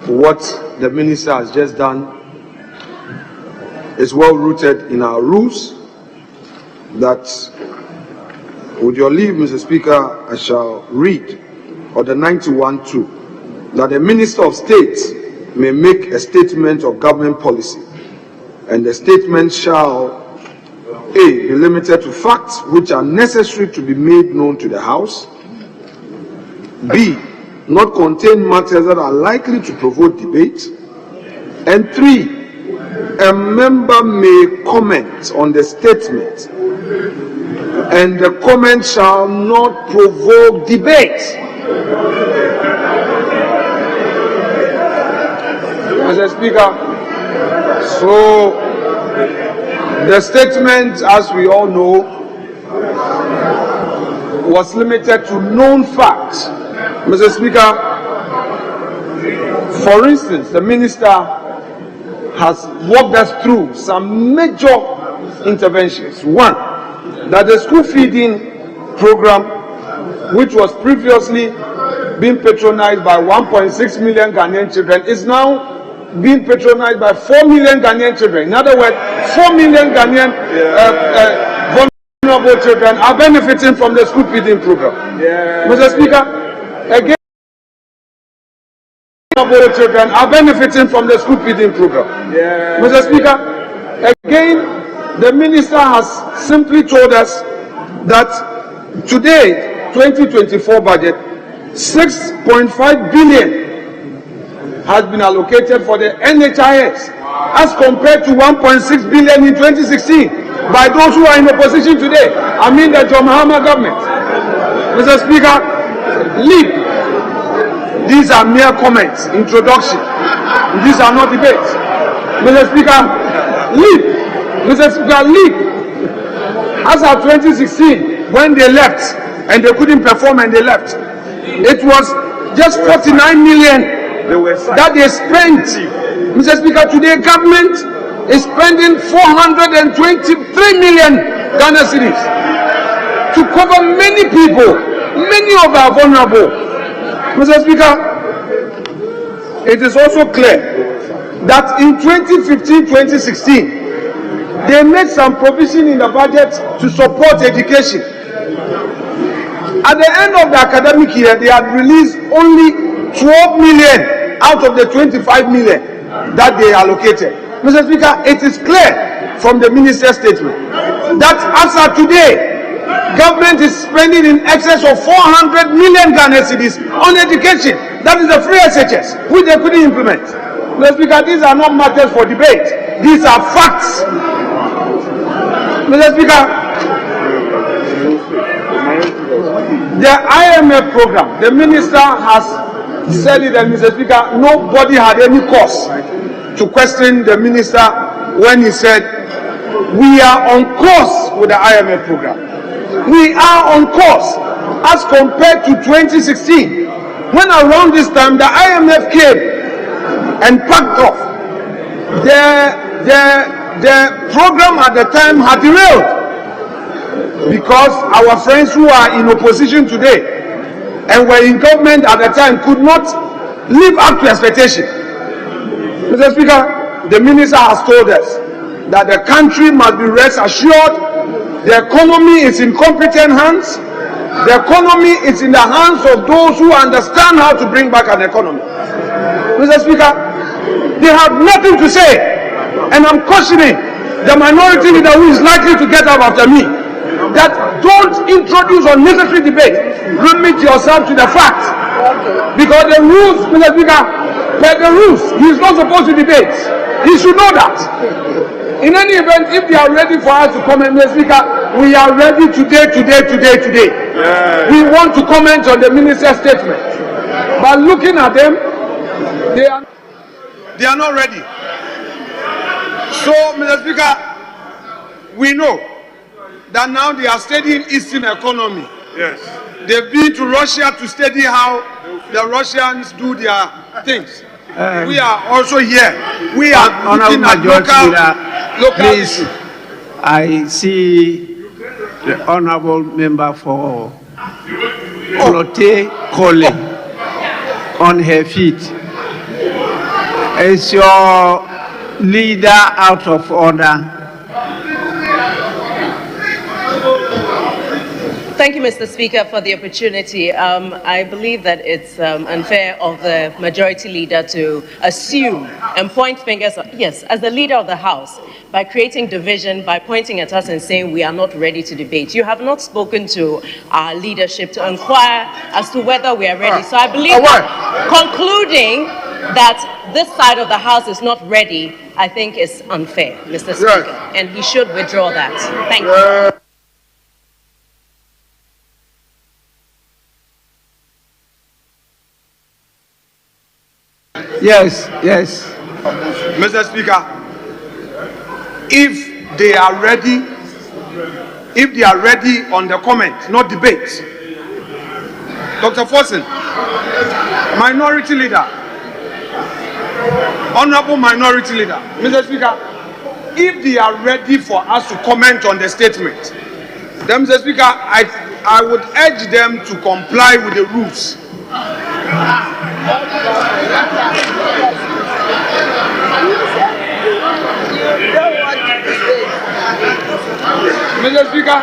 What the Minister has just done is well rooted in our rules. That, with your leave, Mr. Speaker, I shall read Order 91.2, that the Minister of State may make a statement of government policy, and the statement shall A, be limited to facts which are necessary to be made known to the House, B, not contain matters that are likely to provoke debate, and 3, a member may comment on the statement, and the comment shall not provoke debate. Mr. Speaker, so the statement, as we all know, was limited to known facts. Mr. Speaker, for instance, the Minister has walked us through some major interventions. One, that the school feeding program, which was previously being patronized by 1.6 million Ghanaian children, is now being patronized by 4 million Ghanaian children. In other words, 4 million Ghanaian vulnerable children are benefiting from the school feeding program. Mr. Speaker, again, vulnerable children are benefiting from the school feeding program. Mr. Speaker, again, the Minister has simply told us that today, 2024 budget, 6.5 billion has been allocated for the NHIS, as compared to 1.6 billion in 2016 by those who are in opposition today. I mean the John Mahama government. Mr. Speaker, leave. These are mere comments, introduction. These are not debates. Mr. Speaker, leave. Mr. Speaker, leave. As of 2016, when they left and they couldn't perform and they left, it was just 49 million that they spent. Mr. Speaker, today government is spending 423 million Ghana cedis to cover many people, many of our vulnerable. Mr. Speaker, it is also clear that in 2015-2016, they made some provision in the budget to support education. At the end of the academic year, they had released only 12 million out of the 25 million that they allocated. Mr. Speaker, it is clear from the minister's statement that as of today, government is spending in excess of 400 million Ghana cedis on education. That is the free SHS, which they couldn't implement. Mr. Speaker, these are not matters for debate. These are facts. Mr. Speaker, the IMF program, the minister has said it, and Mr. Speaker, nobody had any cause to question the minister when he said, we are on course with the IMF program. We are on course as compared to 2016, when around this time the IMF came and packed off. The program at the time had derailed because our friends who are in opposition today and were in government at the time could not live up to expectation. Mr. Speaker, the minister has told us that the country must be rest assured the economy is in competent hands. The economy is in the hands of those who understand how to bring back an economy. Mr. Speaker, they have nothing to say, and I'm cautioning the minority leader who is likely to get up after me that don't introduce unnecessary debate. Limit yourself to the facts, because the rules, Mr. Speaker, the rules, he is not supposed to debate. He should know that. In any event, if they are ready for us to comment, Mr. Speaker, we are ready today. Yeah. We want to comment on the minister's statement. But looking at them, they are not ready. So, Mr. Speaker, we know that now they are studying Eastern economy. Yes. They've been to Russia to study how the Russians do their things. We are also here. We are looking at local please, I see the honorable member for Prote Kole on her feet. Is your leader out of order? Thank you, Mr. Speaker, for the opportunity. I believe that it's unfair of the majority leader to assume and point fingers, yes, as the leader of the House, by creating division, by pointing at us and saying we are not ready to debate. You have not spoken to our leadership to inquire as to whether we are ready. So I believe that concluding that this side of the House is not ready, I think is unfair, Mr. Speaker, and he should withdraw that. Thank you. Yes. Mr. Speaker, if they are ready on the comment, not debate. Dr. Forson, minority leader, honorable minority leader, Mr. Speaker, if they are ready for us to comment on the statement, then, Mr. Speaker, I would urge them to comply with the rules. Mr. Speaker,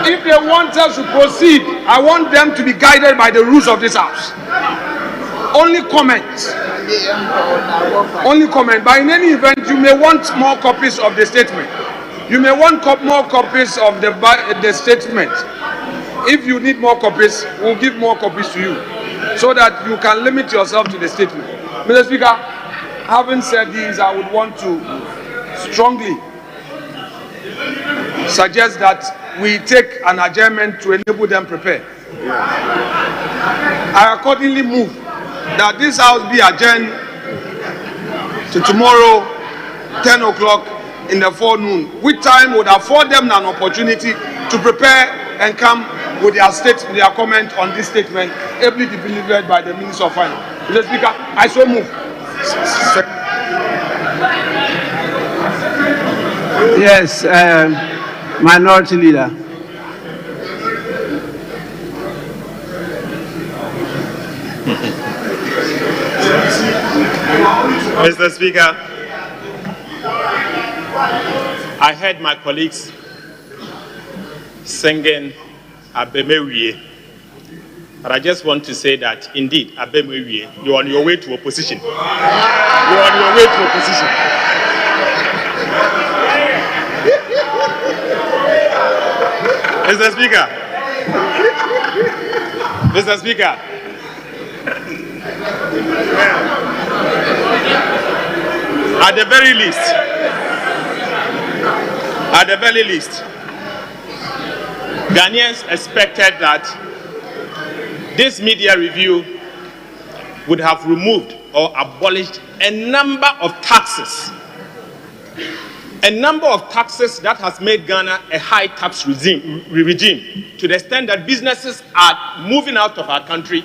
if they want us to proceed, I want them to be guided by the rules of this House. Only comment. But in any event, you may want more copies of the statement. You may want more copies of the statement. If you need more copies, we'll give more copies to you, so that you can limit yourself to the statement. Mr. Speaker, having said this, I would want to strongly suggest that we take an adjournment to enable them prepare. I accordingly move that this House be adjourned to tomorrow, 10 o'clock in the forenoon, which time would afford them an opportunity to prepare and come with their comment on this statement, ably delivered by the Minister of Finance. Mr. Speaker, I so move. Yes, minority leader. Mr. Speaker, I heard my colleagues singing Abemewie But I just want to say that, indeed, you're on your way to opposition. You're on your way to opposition. Mr. Speaker. Mr. Speaker. At the very least, Ghanaians expected that this media review would have removed or abolished a number of taxes. A number of taxes that has made Ghana a high tax regime to the extent that businesses are moving out of our country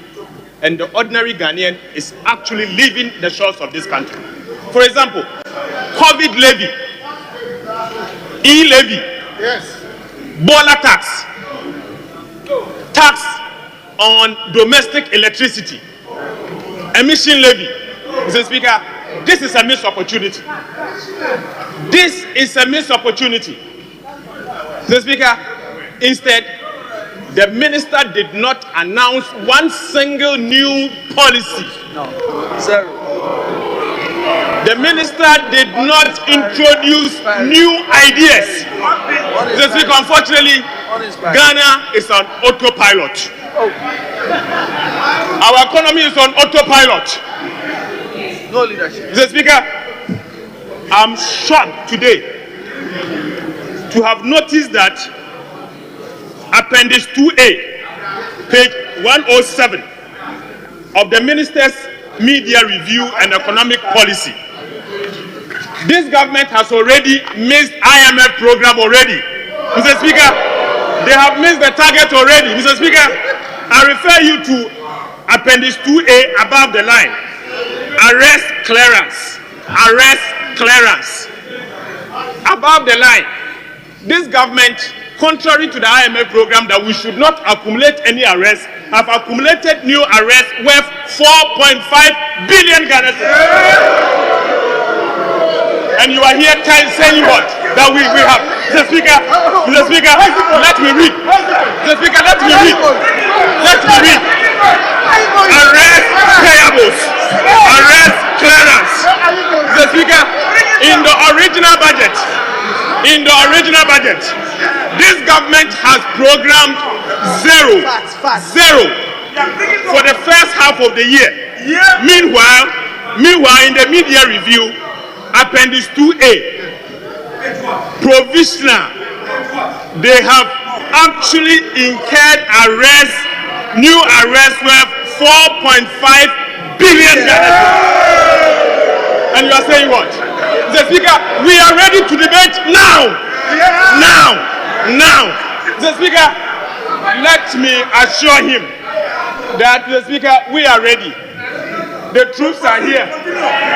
and the ordinary Ghanaian is actually leaving the shores of this country. For example, COVID levy, e-levy, Yes. Bola tax, tax on domestic electricity, emission levy. Mr. Speaker, this is a missed opportunity. This is a missed opportunity. Mr. Speaker, instead, the minister did not announce one single new policy. No, sir. The minister did not introduce new ideas. Mr. Speaker, unfortunately, Ghana is on autopilot. Our economy is on autopilot. No leadership. Mr. Speaker, I'm shocked today to have noticed that Appendix 2A, page 107 of the Minister's Media Review and Economic Policy. This government has already missed IMF program already. Mr. Speaker, they have missed the target already. Mr. Speaker, I refer you to Appendix 2A above the line. Arrest clearance. Arrest clearance. Above the line. This government, contrary to the IMF program that we should not accumulate any arrests, have accumulated new arrests worth 4.5 billion Ghana cedis. And you are here saying what? That we have. Mr. Speaker, let me read. Mr. Speaker, let me read. Let me read. Arrest payables. Arrest clearance. Mr. Speaker, in the original budget, this government has programmed zero for the first half of the year. Meanwhile, in the media review, Appendix 2A, provisional, they have actually incurred new arrests worth 4.5 billion Ghana. And you are saying what? Mr. Speaker, we are ready to debate now. Now. Mr. Speaker, let me assure him that, Mr. Speaker, we are ready. The troops are here.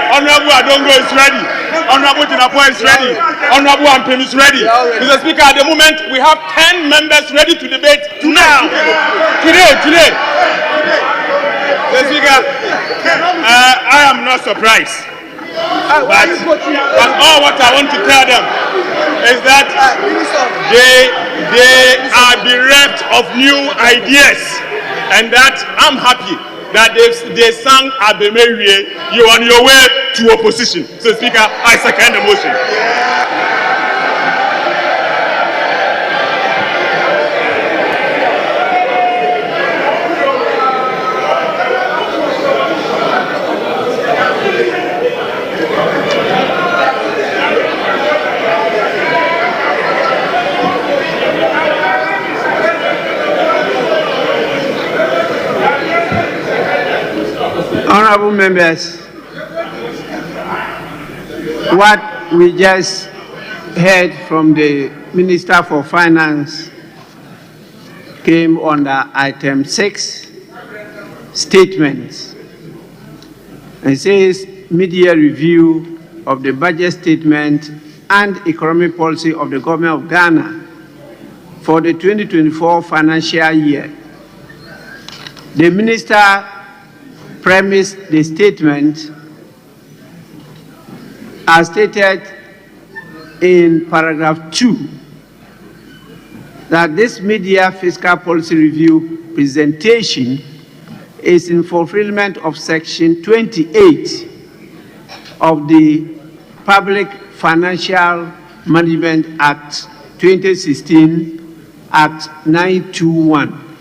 Honorable Adongo is ready. Honorable Tinapo is ready. Honorable Ampem is ready. Mr. Speaker, at the moment, we have 10 members ready to debate now. Today. Mr. Speaker, I am not surprised. But all what I want to tell them is that they are bereft of new ideas, and that I'm happy that they sang Abemerie, you're on your way to opposition. So, Speaker, I second the motion. Honorable members, what we just heard from the Minister for Finance came under item 6, statements. It says mid-year review of the budget statement and economic policy of the government of Ghana for the 2024 financial year. The minister premised the statement as stated in paragraph 2 that this mid-year fiscal policy review presentation is in fulfillment of Section 28 of the Public Financial Management Act 2016, Act 921.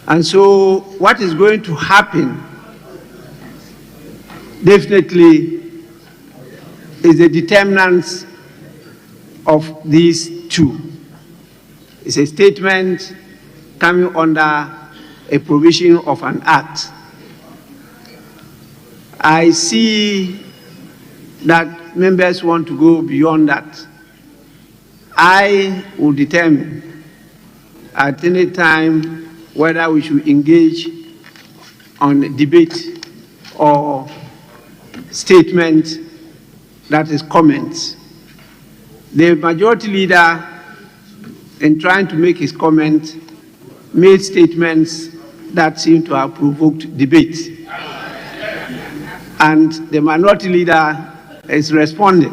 And so what is going to happen definitely is the determinants of these two. It's a statement coming under a provision of an act. I see that members want to go beyond that. I will determine at any time whether we should engage on debate or statement that is comment. The majority leader, in trying to make his comment, made statements that seem to have provoked debate. And the minority leader is responding,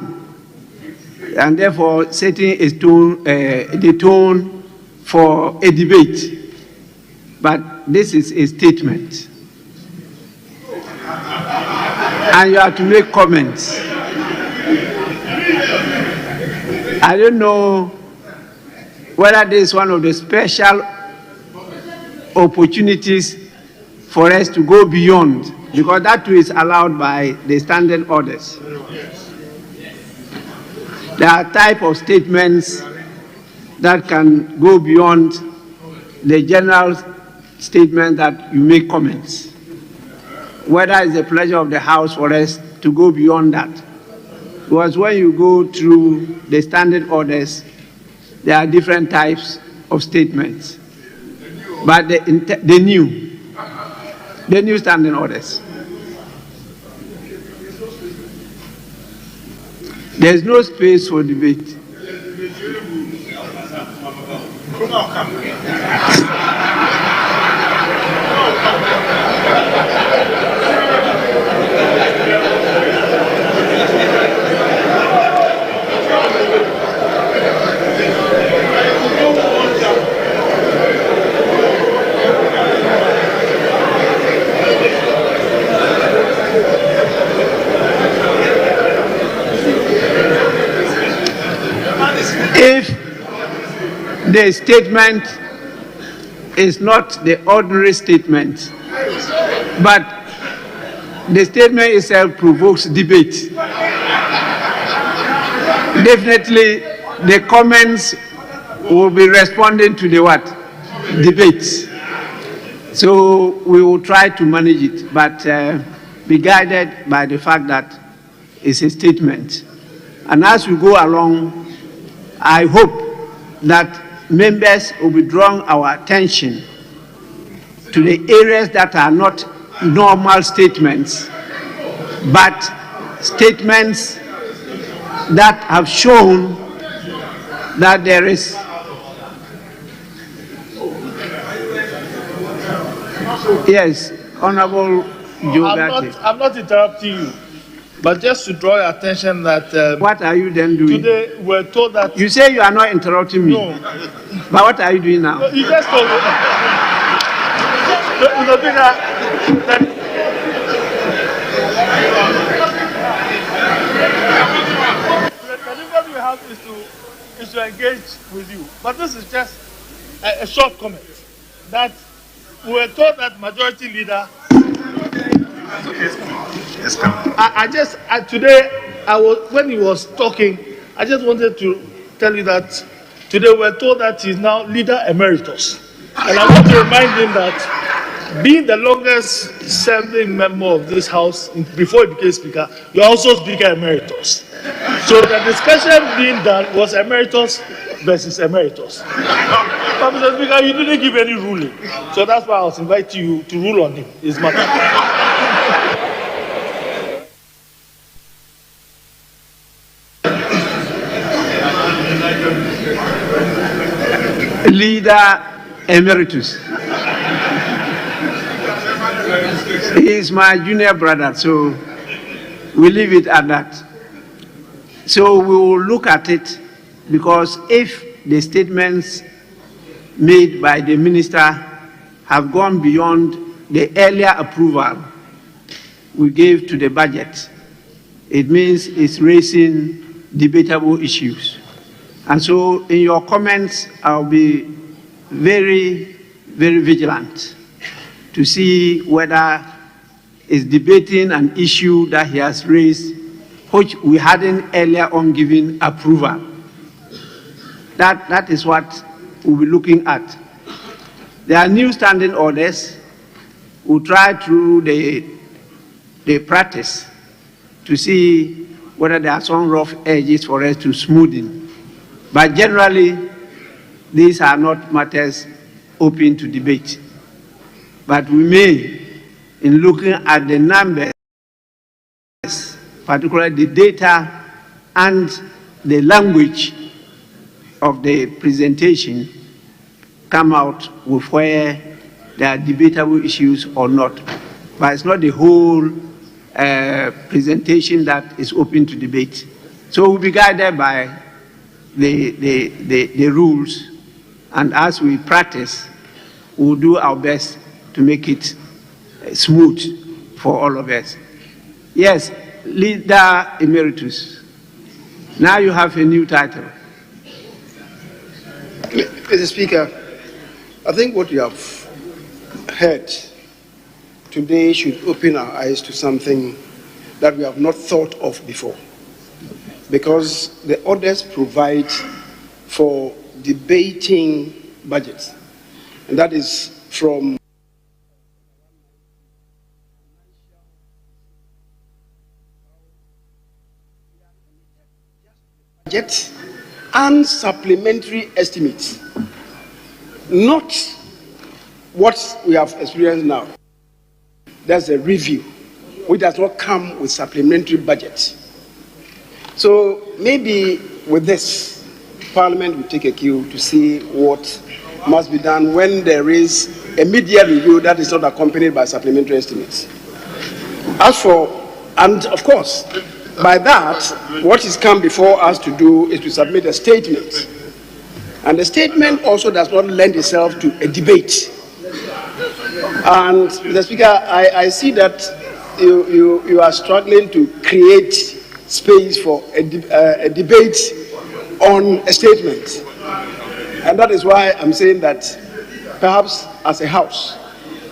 and therefore setting the tone for a debate. But this is a statement. And you have to make comments. I don't know whether this is one of the special opportunities for us to go beyond, because that too is allowed by the standing orders. There are type of statements that can go beyond the general statement that you make comments. Whether it's the pleasure of the House for us to go beyond that. Because when you go through the standing orders, there are different types of statements. But the new standing orders. There's no space for debate. If the statement is not the ordinary statement, but the statement itself provokes debate, definitely the comments will be responding to the what? Debate. So we will try to manage it, but be guided by the fact that it's a statement. And as we go along, I hope that members will be drawing our attention to the areas that are not normal statements, but statements that have shown that there is yes, Honorable Joe. I'm not interrupting you. But just to draw your attention that... what are you then doing? Today we're told that... You say you are not interrupting me. No. But what are you doing now? No, you just told me. The difference we have is to engage with you. But this is just a short comment. That we were told that majority leader... when he was talking, I just wanted to tell you that today we're told that he's now leader emeritus. And I want to remind him that being the longest serving member of this House before he became Speaker, you're also Speaker emeritus. So the discussion being done was emeritus versus emeritus. But Mr. Speaker, you didn't give any ruling. So that's why I was inviting you to rule on him, his matter. Leader emeritus. He is my junior brother, so we leave it at that. So we will look at it, because if the statements made by the minister have gone beyond the earlier approval we gave to the budget. It means it's raising debatable issues. And so in your comments, I'll be very, very vigilant to see whether it's debating an issue that he has raised, which we hadn't earlier on given approval. That is what we'll be looking at. There are new standing orders. We'll try through the practice to see whether there are some rough edges for us to smoothen. But generally, these are not matters open to debate. But we may, in looking at the numbers, particularly the data and the language of the presentation, come out with where there are debatable issues or not. But it's not the whole presentation that is open to debate. So we'll be guided by the rules, and as we practice, we'll do our best to make it smooth for all of us. Yes, Leader Emeritus, now you have a new title. Mr. Speaker, I think what you have heard today should open our eyes to something that we have not thought of before, because the orders provide for debating budgets, and that is from budget and supplementary estimates, not what we have experienced now. That's a review, which does not come with supplementary budget. So maybe with this, Parliament will take a cue to see what must be done when there is a mid-year review that is not accompanied by supplementary estimates. As for, and of course, by that, what is come before us to do is to submit a statement. And the statement also does not lend itself to a debate. And Mr. Speaker, I see that you are struggling to create space for a debate on a statement. And that is why I'm saying that perhaps as a House,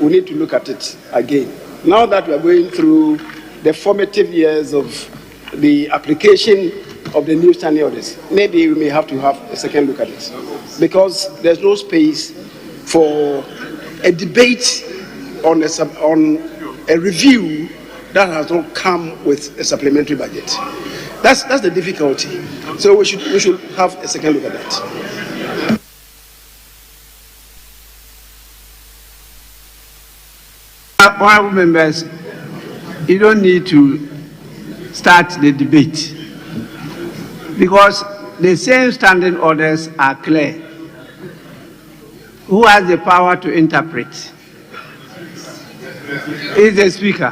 we need to look at it again. Now that we are going through the formative years of the application of the new standing orders, maybe we may have to have a second look at it, because there's no space for a debate on a review that has not come with a supplementary budget. That's the difficulty. So we should have a second look at that. Honourable members, you don't need to start the debate, because the same standing orders are clear. Who has the power to interpret? Is the Speaker.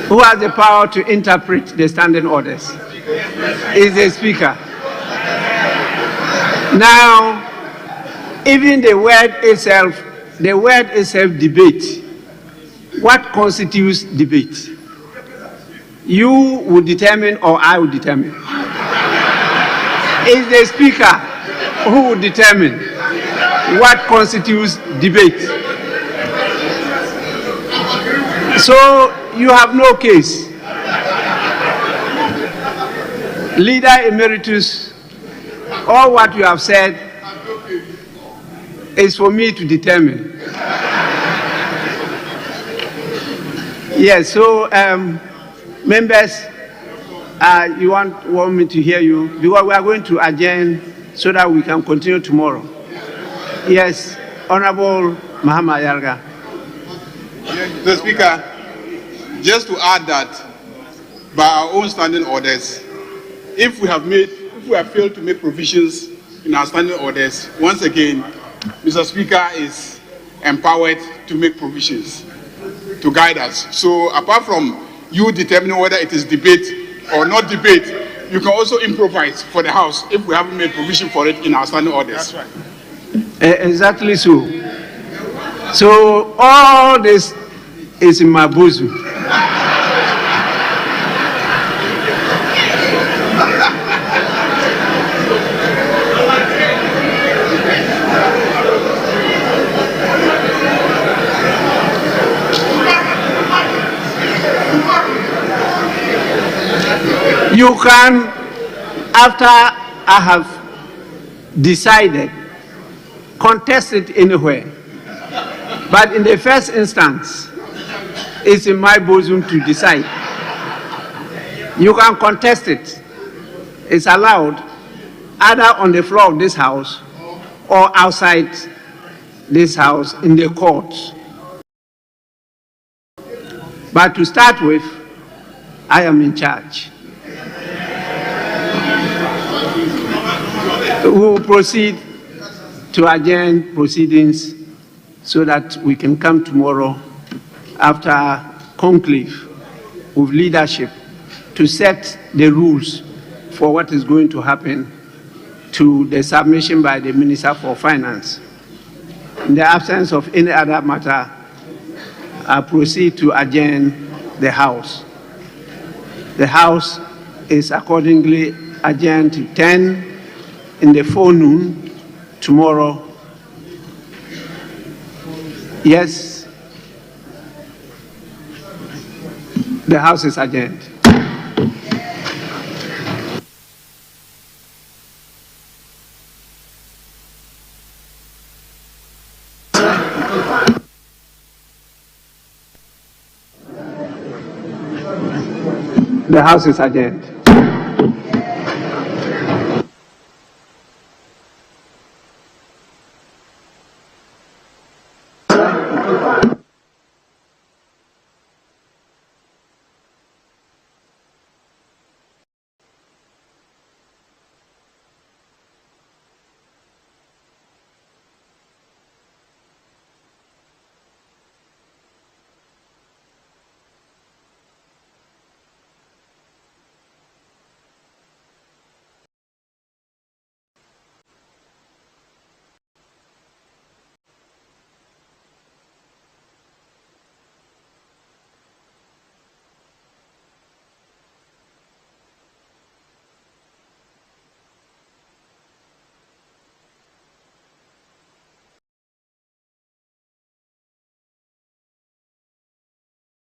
Who has the power to interpret the standing orders? Is the Speaker. Now, even the word itself, debate, what constitutes debate? You will determine or I will determine? Is the Speaker who will determine what constitutes debate? So you have no case. Leader Emeritus, all what you have said is for me to determine. Yes, so members, you want me to hear you, because we are going to adjourn so that we can continue tomorrow. Yes, Honorable Mahama Yarga. Mr. Speaker, just to add that by our own standing orders, if we have failed to make provisions in our standing orders, once again, Mr. Speaker is empowered to make provisions to guide us. So apart from you determining whether it is debate or not debate, you can also improvise for the House if we haven't made provision for it in our standing orders. That's right. Exactly so. So all this is in my bosom. You can, after I have decided, contest it anywhere. But in the first instance, it's in my bosom to decide. You can contest it. It's allowed either on the floor of this house or outside this house in the courts. But to start with, I am in charge. We will proceed to adjourn proceedings so that we can come tomorrow after conclave with leadership to set the rules for what is going to happen to the submission by the Minister for Finance. In the absence of any other matter, I proceed to adjourn the House. The House is accordingly adjourned to 10 in the forenoon tomorrow. Yes, the House is adjourned. The House is adjourned.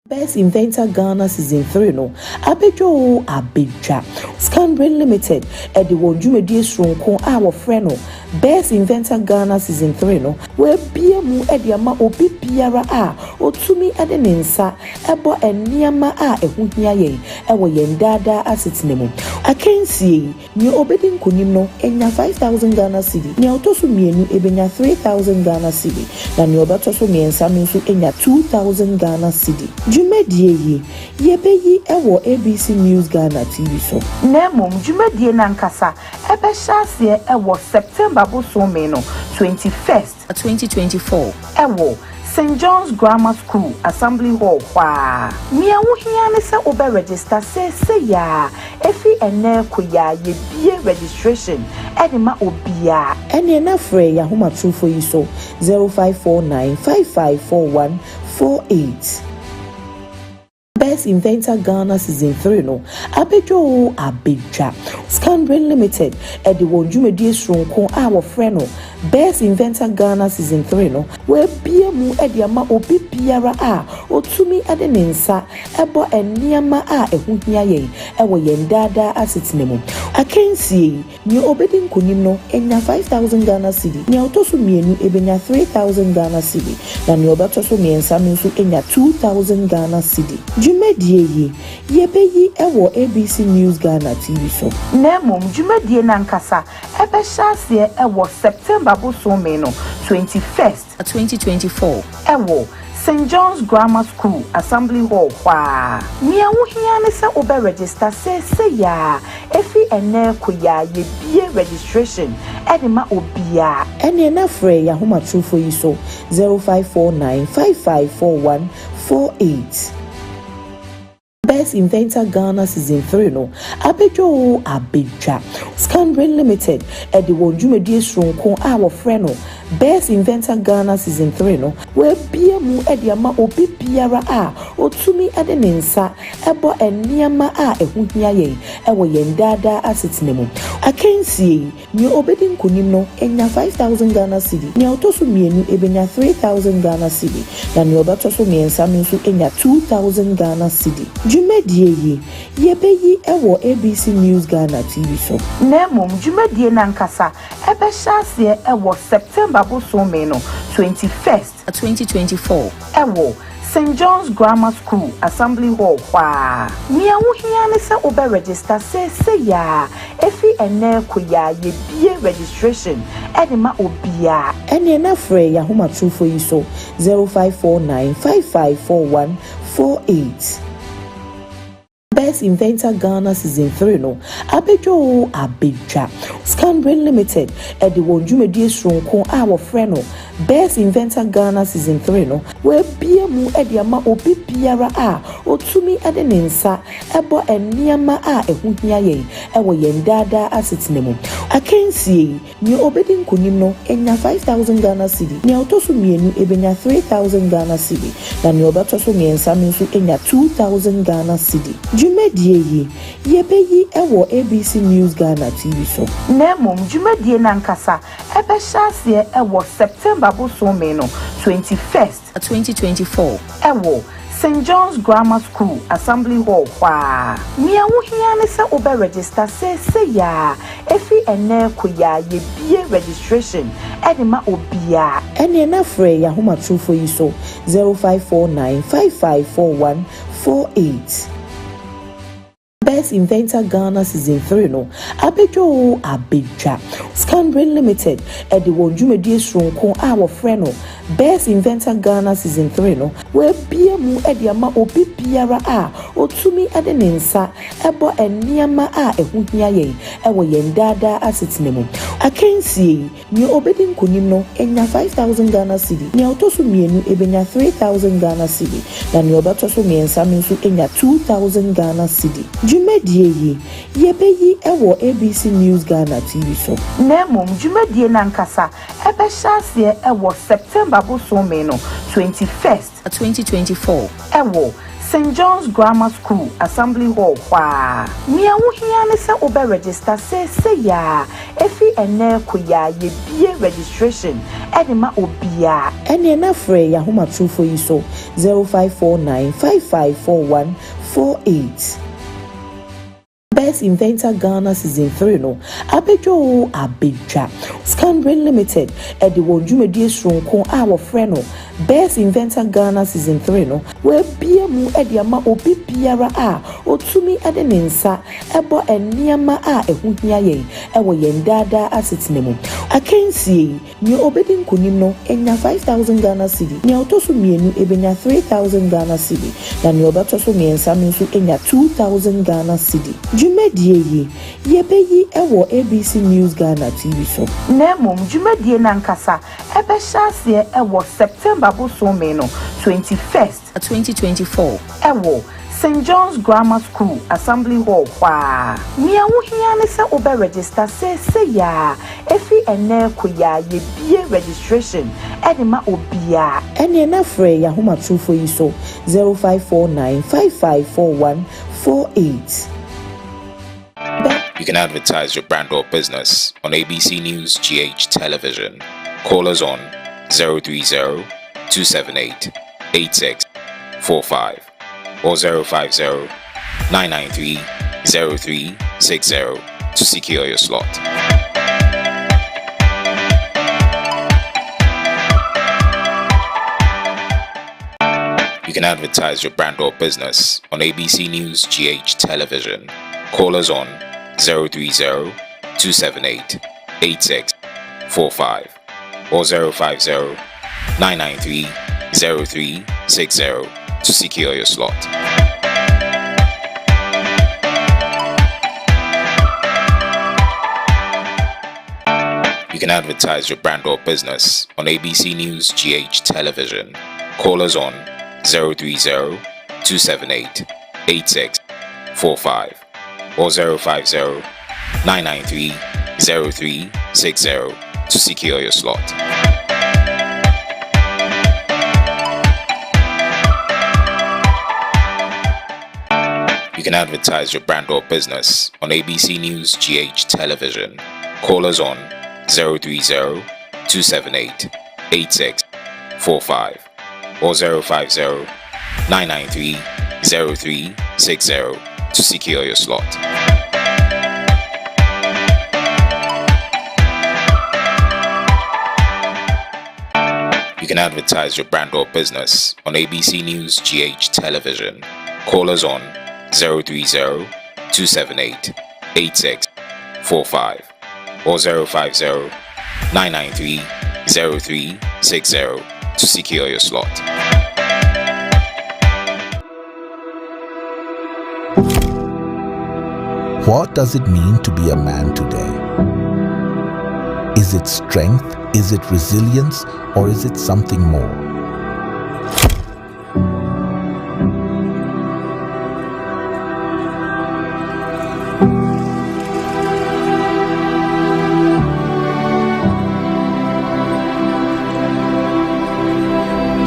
Best Inventor Ghana Season 3 no abejo abedwa Scanbrain Limited e de won dwumedie sronko a wo frɛ no Best Inventor Ghana Season 3 no we bia mu e de ama obi biara a otumi e de ne nsa ebo eniama a ehu hia ye e wo yen dada asetene mu akensie ni obedi nkonim no enya 5000 Ghana cedi ni otoso mienu ebenya 3000 Ghana cedi na ni obatoso miensa no nso enya 2000 Ghana cedi Jumedie yi yebeyi ewo ABC News Ghana TV so nemom jumedie nankasa ebe hyase ewo September bosome no 21st 2024 ewo St. John's Grammar School Assembly Hall kwa mia wo hia ne se obe register se ya efi ene koya ye bie registration edema obia ene na frɛ ya homa trufo yi so 0549554148 Best Inventor Ghana Season 3 no abejo abedwa Scanbrain Limited e de won dwumedie sronko a wo frɛ no Best Inventor Ghana Season 3 no we bia mu e de ama obi biara a otumi e de ne nsa ebo eniama a ehu hia ye e wo yen dada asetene mu akensie ni obedi nkonim no enya 5000 Ghana cedi ni otoso mienu ebenya 3000 Ghana cedi na ni obatoso miensa no nso enya 2000 Ghana cedi Jumedie yi yebeyi ewo ABC News Ghana TV so nemom jumedie nankasa ebe hyase ewo September bosome no 21st 2024 ewo St. John's Grammar School Assembly Hall kwa mia wo hia ne se obe register se ya efi ene koya ye bie registration edema obia ene na frɛ ya homa trufo yi so 0549554148 Best Inventor Ghana Season 3 no abejo abedwa Scanbrain Limited e de won dwumedie sronko a wo frɛ no Best Inventor Ghana Season 3 no where BMU Ediama Obi Biara Otumi Adenensa Ebo Eniama Ehuhia ye Ewo Yendada Asitnemu. I can see New Obedin Kunino Enya 5,000 Ghana Cedi. Nya Otosu Mienu Ebenya 3,000 Ghana Cedi. Na New Obatosu Miensa Minsu Enya 2,000 Ghana Cedi. Jumedie Yebeyi Ewo ABC News Ghana TV so. Nemo Jumedie Nankasa Ebe Shasie Ewo September Bosomeno 21st 2024 Ewo St. John's Grammar School Assembly Hall kwa Nia wuhia ne se obe register se ya efi ene koya ye bie registration edema obia ene na frɛ ya homa trufo yi so 0549554148. Best Inventor Ghana Season 3 no abejo abedwa Scanbrain Limited edi wonjumedie sronko our friend no Best Inventor Ghana Season 3 no where BMU edi ama obi biara otumi ade ne nsa ebo eniama ehuhia ye ewo yendada asitnemu. Akensie ni obedi nkonim no enya 5,000 Ghana Cedi. Ni otoso mienu ebenya 3,000 Ghana Cedi. Na ni obatoso miensa minsu enya 2,000 Ghana Cedi. Jumedie yi yebeyi ewo ABC News Ghana TV so. Nemo jumedie nankasa ebe shasie ewo September Bosomeno 21st 2024 ewo St. John's Grammar School Assembly Hall kwa Nia wuhia ne se obe register se ya efi ene koya ye bie registration edema obia ene na frɛ ya homa trufo yi so 0549554148. Best Inventor Ghana Season 3 no abejo abedwa Scanbrain Limited edi wonjumedie sronko our friend no Best Inventor Ghana Season 3 no where BMU edi ama obi biara otumi ade ne nsa ebo eniama ehuhia ye ewo yendada asitnemu. Akensie ni obedi nkonim no enya 5,000 Ghana Cedi. Ni otoso mienu ebenya 3,000 Ghana Cedi. Na ni obatoso miensa minsu enya 2,000 Ghana Cedi. Jumedie yi yebeyi ewo ABC News Ghana TV so. Nemo jumedie nankasa ebe shasie ewo September Bosomeno 21st 2024 ewo St. John's Grammar School Assembly Hall kwa Nia wuhia ne se obe register se ya efi ene koya ye bie registration edema obia ene na frɛ ya homa trufo yi so 0549554148. Best Inventor Ghana Season 3 no abejo abedwa Scanbrain Limited edi wonjumedie sronko our friend no Best Inventor Ghana Season 3 no where BMU edi ama obi biara otumi ade ne nsa ebo eniama ehuhia ye ewo yendada asitnemu. Akensie ni obedi nkonim no enya 5,000 Ghana Cedi. Ni otoso mienu ebenya 3,000 Ghana Cedi. Na ni obatoso miensa minsu enya 2,000 Ghana Cedi. Jumedie yi yebeyi ewo ABC News Ghana TV so. Nemo jumedie nankasa ebe shasie ewo September Bosomeno 21st 2024 ewo St. John's Grammar School Assembly Hall kwa Nia wuhia ne se obe register se ya efi ene koya ye bie registration edema obia ene na frɛ ya homa trufo yi so 0549554148. You can advertise your brand or business on ABC News GH Television. Call us on 030-278-8645 or 050-993-0360 to secure your slot. You can advertise your brand or business on ABC News GH Television. Call us on 030-278-8645 or 050-993-0360 to secure your slot. You can advertise your brand or business on ABC News GH Television. Call us on 030-278-8645 or 050-993-0360 to secure your slot. You can advertise your brand or business on ABC News GH Television. Call us on 030-278-8645 or 050-993-0360 to secure your slot. You can advertise your brand or business on ABC News GH Television. Call us on 030-278-8645 or 050-993-0360 to secure your slot. What does it mean to be a man today? Is it strength? Is it resilience? Or is it something more?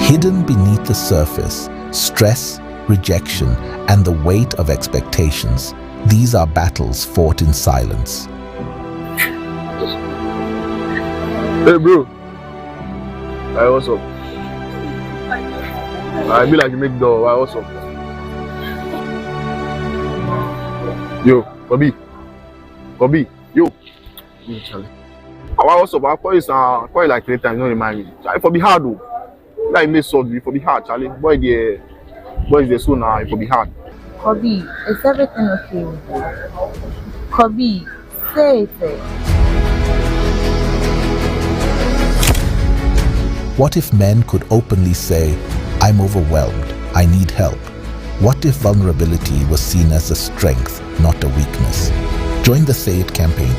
Hidden beneath the surface, stress, rejection, and the weight of expectations. These are battles fought in silence. Hey bro, hey, what's up? I be like you make door. What's up? Yo, Kobe, yo. Charlie. What's up? I call you like 3 times. Don't remind me. It for be hard though. Like me surgery, it for be hard, Charlie. Boy, the soon now. It for be hard. Kobe, is everything okay with you? Kobe, say it. What if men could openly say, I'm overwhelmed, I need help? What if vulnerability was seen as a strength, not a weakness? Join the Say It campaign.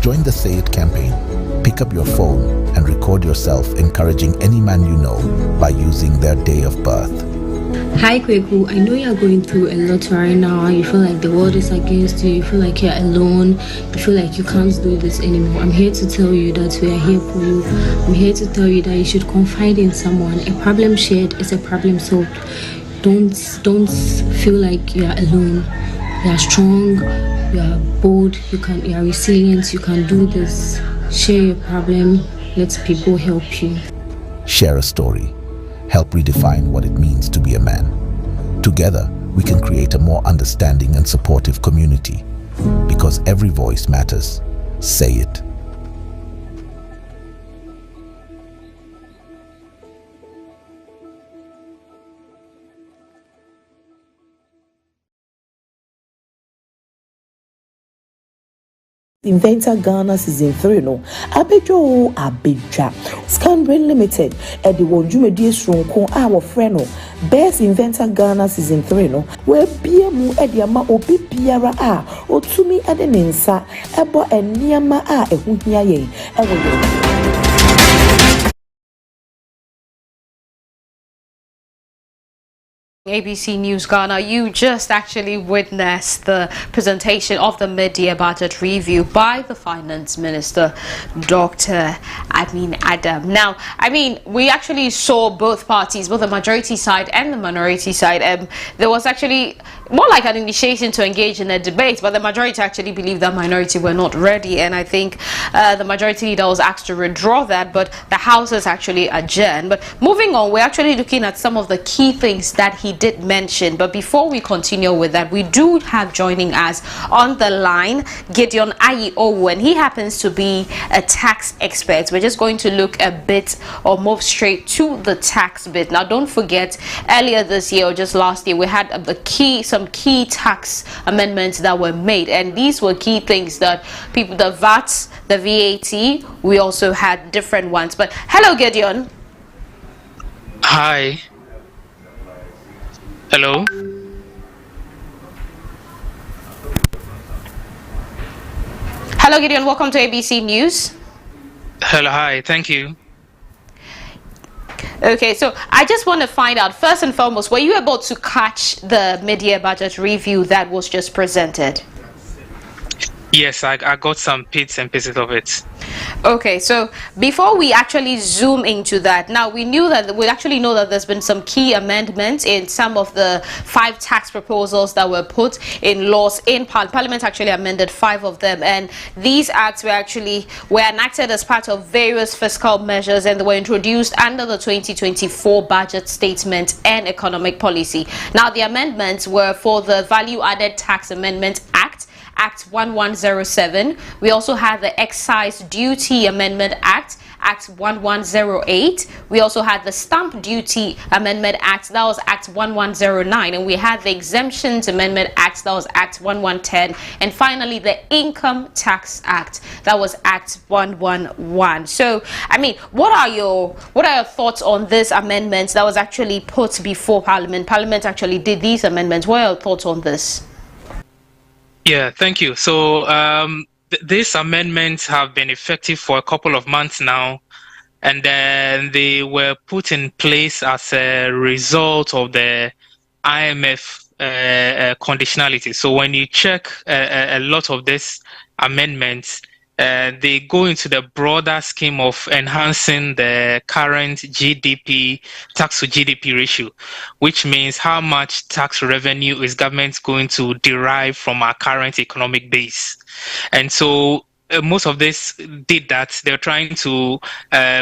Join the Say It campaign. Pick up your phone and record yourself encouraging any man you know by using their day of birth. Hi Kweku, I know you're going through a lot right now. You feel like the world is against you. You feel like you're alone. You feel like you can't do this anymore. I'm here to tell you that we are here for you. I'm here to tell you that you should confide in someone. A problem shared is a problem solved. Don't feel like you're alone. You're strong. You are bold, you are resilient, you can do this. Share your problem, let people help you. Share a story. Help redefine what it means to be a man. Together, we can create a more understanding and supportive community. Because every voice matters. Say it. Inventor Ghana Season 3 no abedwa Scan Brain Limited e de won dwumadie sonko a wo frɛ no Best Inventor Ghana Season 3 no we bia mu e de ama obi biara a otumi e de ne nsa ebo eniama a ehu hia ye e wo ABC News Ghana, you just actually witnessed the presentation of the mid-year budget review by the Finance Minister, Dr. Adam. Now, we actually saw both parties, both the majority side and the minority side. There was actually more like an initiation to engage in a debate, but the majority actually believed that minority were not ready, and I think the majority leader was asked to withdraw that, but the House has actually adjourned. But moving on, we're actually looking at some of the key things that he did mention. But before we continue with that, we do have joining us on the line Gideon Ayi-Owu, and he happens to be a tax expert. We're just going to look a bit or move straight to the tax bit. Now, don't forget, earlier this year or just last year, we had some key tax amendments that were made, and these were key things that people, the VAT, the VAT, we also had different ones. But hello, Gideon. Hi. Hello. Hello, Gideon. Welcome to ABC News. Hello, hi. Thank you. Okay, so I just want to find out, first and foremost, were you able to catch the mid-year budget review that was just presented? Yes, I got some bits and pieces of it. Okay, so before we actually zoom into that, now we actually know that there's been some key amendments in some of the 5 tax proposals that were put in laws in Parliament. Actually amended 5 of them, and these acts were enacted as part of various fiscal measures, and they were introduced under the 2024 budget statement and economic policy. Now the amendments were for the Value Added Tax Amendment Act 1107. We also had the Excise Duty Amendment Act 1108. We also had the Stamp Duty Amendment Act, that was Act 1109, and we had the Exemptions Amendment Act, that was Act 1110, and finally the Income Tax Act, that was Act 111. So, I mean, what are your thoughts on these amendments that was actually put before Parliament? Parliament actually did these amendments. What are your thoughts on this? Yeah, thank you. So these amendments have been effective for a couple of months now, and then they were put in place as a result of the IMF conditionality. So when you check a lot of these amendments, they go into the broader scheme of enhancing the current GDP, tax to GDP ratio, which means how much tax revenue is government going to derive from our current economic base. And so most of this did that. They're trying to,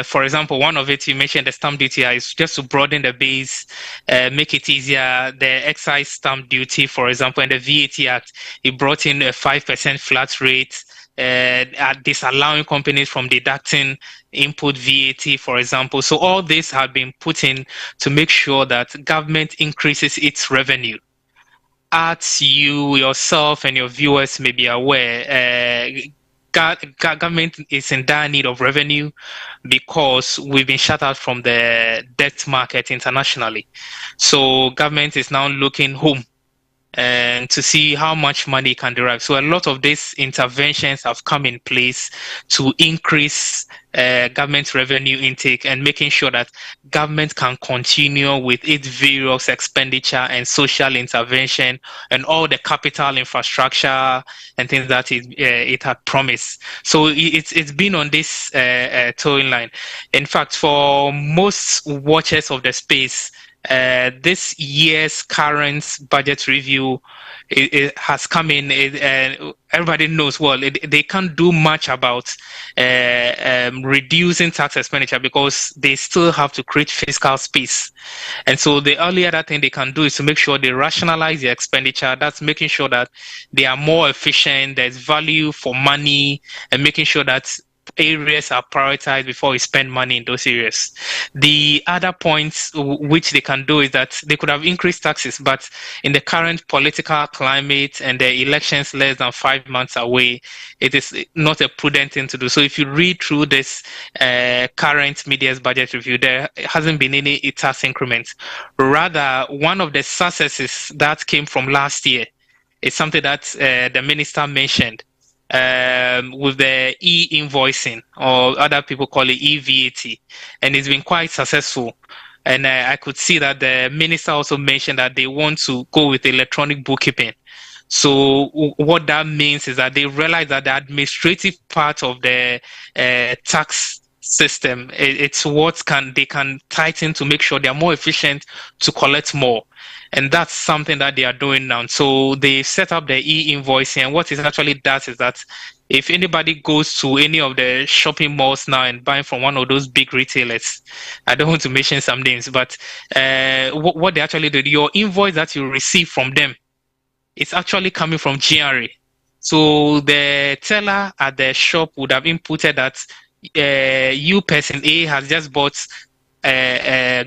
for example, one of it you mentioned, the stamp duty, is just to broaden the base, make it easier. The excise stamp duty, for example, and the VAT Act, it brought in a 5% flat rate, disallowing companies from deducting input VAT, for example. So all this have been put in to make sure that government increases its revenue. As you yourself and your viewers may be aware, government is in dire need of revenue because we've been shut out from the debt market internationally. So government is now looking home and to see how much money it can derive. So a lot of these interventions have come in place to increase government revenue intake and making sure that government can continue with its various expenditure and social intervention and all the capital infrastructure and things that it had promised. So it's been on this towing line. In fact, for most watchers of the space, this year's current budget review it has come in. Everybody knows well they can't do much about reducing tax expenditure because they still have to create fiscal space. And so the only other thing they can do is to make sure they rationalize their expenditure. That's making sure that they are more efficient, there's value for money, and making sure that areas are prioritized before we spend money in those areas. The other points which they can do is that they could have increased taxes, but in the current political climate and the elections less than 5 months away, it is not a prudent thing to do. So if you read through this current media's budget review, there hasn't been any tax increments. Rather, one of the successes that came from last year is something that the minister mentioned, with the e-invoicing, or other people call it e-VAT, and it's been quite successful. And I could see that the minister also mentioned that they want to go with electronic bookkeeping. So what that means is that they realize that the administrative part of the tax system, it's what they can tighten to make sure they are more efficient to collect more. And that's something that they are doing now. So they set up the e-invoicing, and what it actually does is that if anybody goes to any of the shopping malls now and buying from one of those big retailers, I don't want to mention some names, but what they actually do, your invoice that you receive from them, it's actually coming from GRA. So the teller at the shop would have inputted that you, person A, has just bought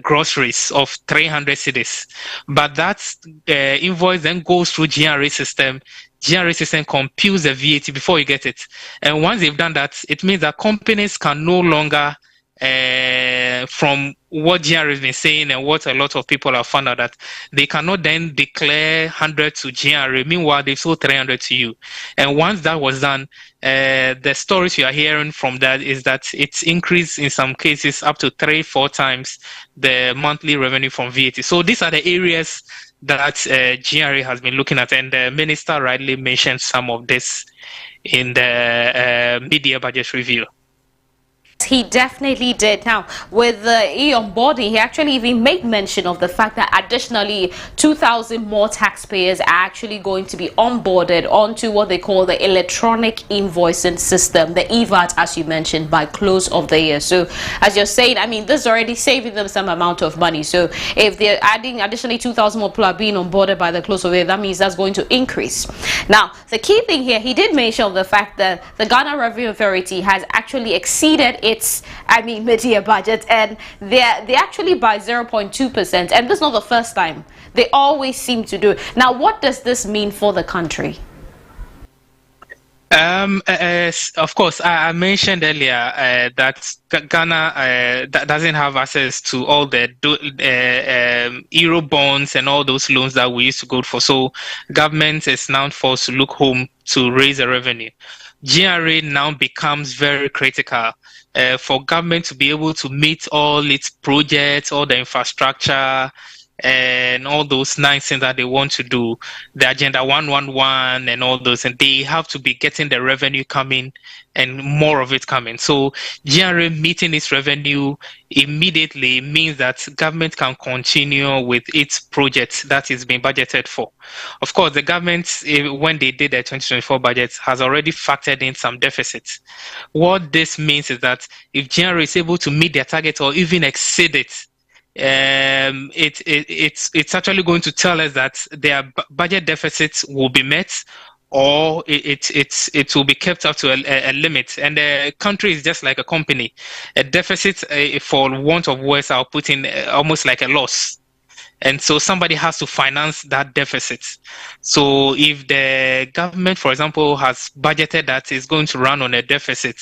groceries of 300 cedis, but that invoice then goes through GRA system. GRA system computes the VAT before you get it, and once they've done that, it means that companies can no longer from what GR has been saying and what a lot of people have found out, that they cannot then declare 100 to GRA. Meanwhile, they sold 300 to you. And once that was done, the stories you are hearing from that is that it's increased in some cases up to 3-4 times the monthly revenue from VAT. So these are the areas that GRA has been looking at, and the minister rightly mentioned some of this in the mid-year budget review. He definitely did. Now, with the e-onboarding, he actually even made mention of the fact that additionally 2,000 more taxpayers are actually going to be onboarded onto what they call the electronic invoicing system, the EVAT, as you mentioned, by close of the year. So, as you're saying, I mean, this is already saving them some amount of money. So, if they're adding additionally 2,000 more people are being onboarded by the close of the year, that means that's going to increase. Now, the key thing here, he did mention the fact that the Ghana Revenue Authority has actually exceeded its mid-year budget, and they actually by 0.2%, and this is not the first time. They always seem to do it. Now, what does this mean for the country? Of course, I mentioned earlier that Ghana doesn't have access to all the euro bonds and all those loans that we used to go for. So government is now forced to look home to raise the revenue. GRA now becomes very critical for government to be able to meet all its projects, all the infrastructure, and all those nice things that they want to do, the Agenda 111 and all those, and they have to be getting the revenue coming and more of it coming. So GRA meeting its revenue immediately means that government can continue with its projects that is being budgeted for. Of course, the government, when they did the 2024 budget, has already factored in some deficits. What this means is that if GRA is able to meet their target or even exceed it, it's actually going to tell us that their budget deficits will be met, or it will be kept up to a limit. And the country is just like a company. A deficit, for want of words, I'll put in almost like a loss. And so somebody has to finance that deficit. So if the government, for example, has budgeted that is going to run on a deficit,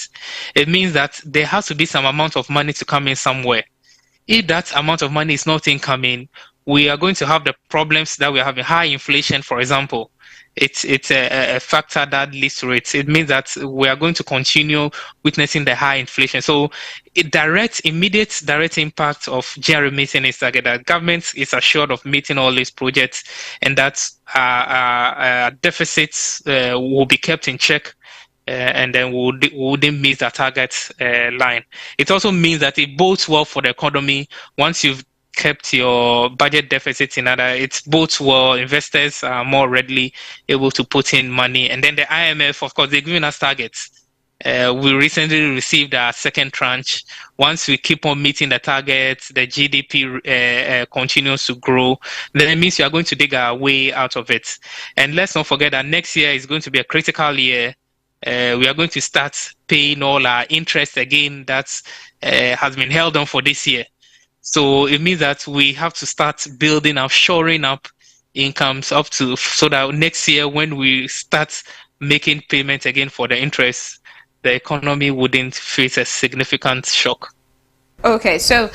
it means that there has to be some amount of money to come in somewhere. If that amount of money is not incoming, we are going to have the problems that we are having. High inflation, for example, it's a factor that leads to it. It means that we are going to continue witnessing the high inflation. So immediate direct impact of GRA meeting is that the government is assured of meeting all these projects, and that deficits will be kept in check. And then wouldn't meet the target line. It also means that it bodes well for the economy. Once you've kept your budget deficits in order, it bodes well. Investors are more readily able to put in money. And then the IMF, of course, they're giving us targets. We recently received our second tranche. Once we keep on meeting the targets, the GDP continues to grow, then it means we are going to dig our way out of it. And let's not forget that next year is going to be a critical year. We are going to start paying all our interest again that has been held on for this year. So it means that we have to start building up, shoring up incomes up to, so that next year when we start making payments again for the interest, the economy wouldn't face a significant shock. Okay, so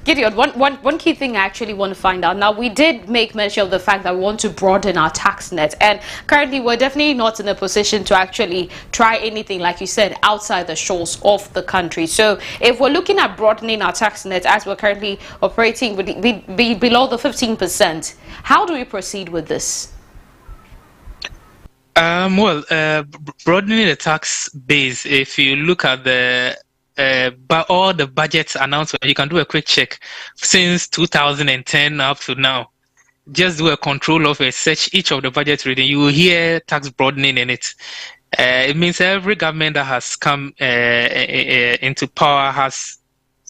Gideon, one key thing I actually want to find out. Now, we did make mention of the fact that we want to broaden our tax net, and currently we're definitely not in a position to actually try anything, like you said, outside the shores of the country. So if we're looking at broadening our tax net as we're currently operating below the 15%, how do we proceed with this? Broadening the tax base, if you look at but all the budget announcements, you can do a quick check since 2010 up to now. Just do a control of a search each of the budget reading. You will hear tax broadening in it. It means every government that has come into power has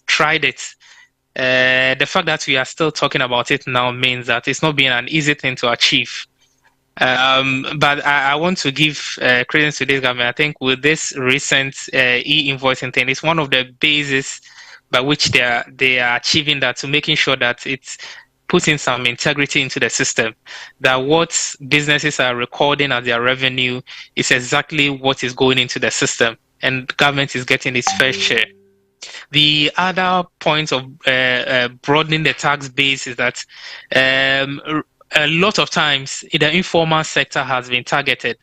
tried it. The fact that we are still talking about it now means that it's not been an easy thing to achieve. But I want to give credence to this government. I think with this recent e-invoicing thing, it's one of the bases by which they are achieving that, to making sure that it's putting some integrity into the system, that what businesses are recording as their revenue is exactly what is going into the system, and government is getting its fair share. The other point of broadening the tax base is that a lot of times the informal sector has been targeted.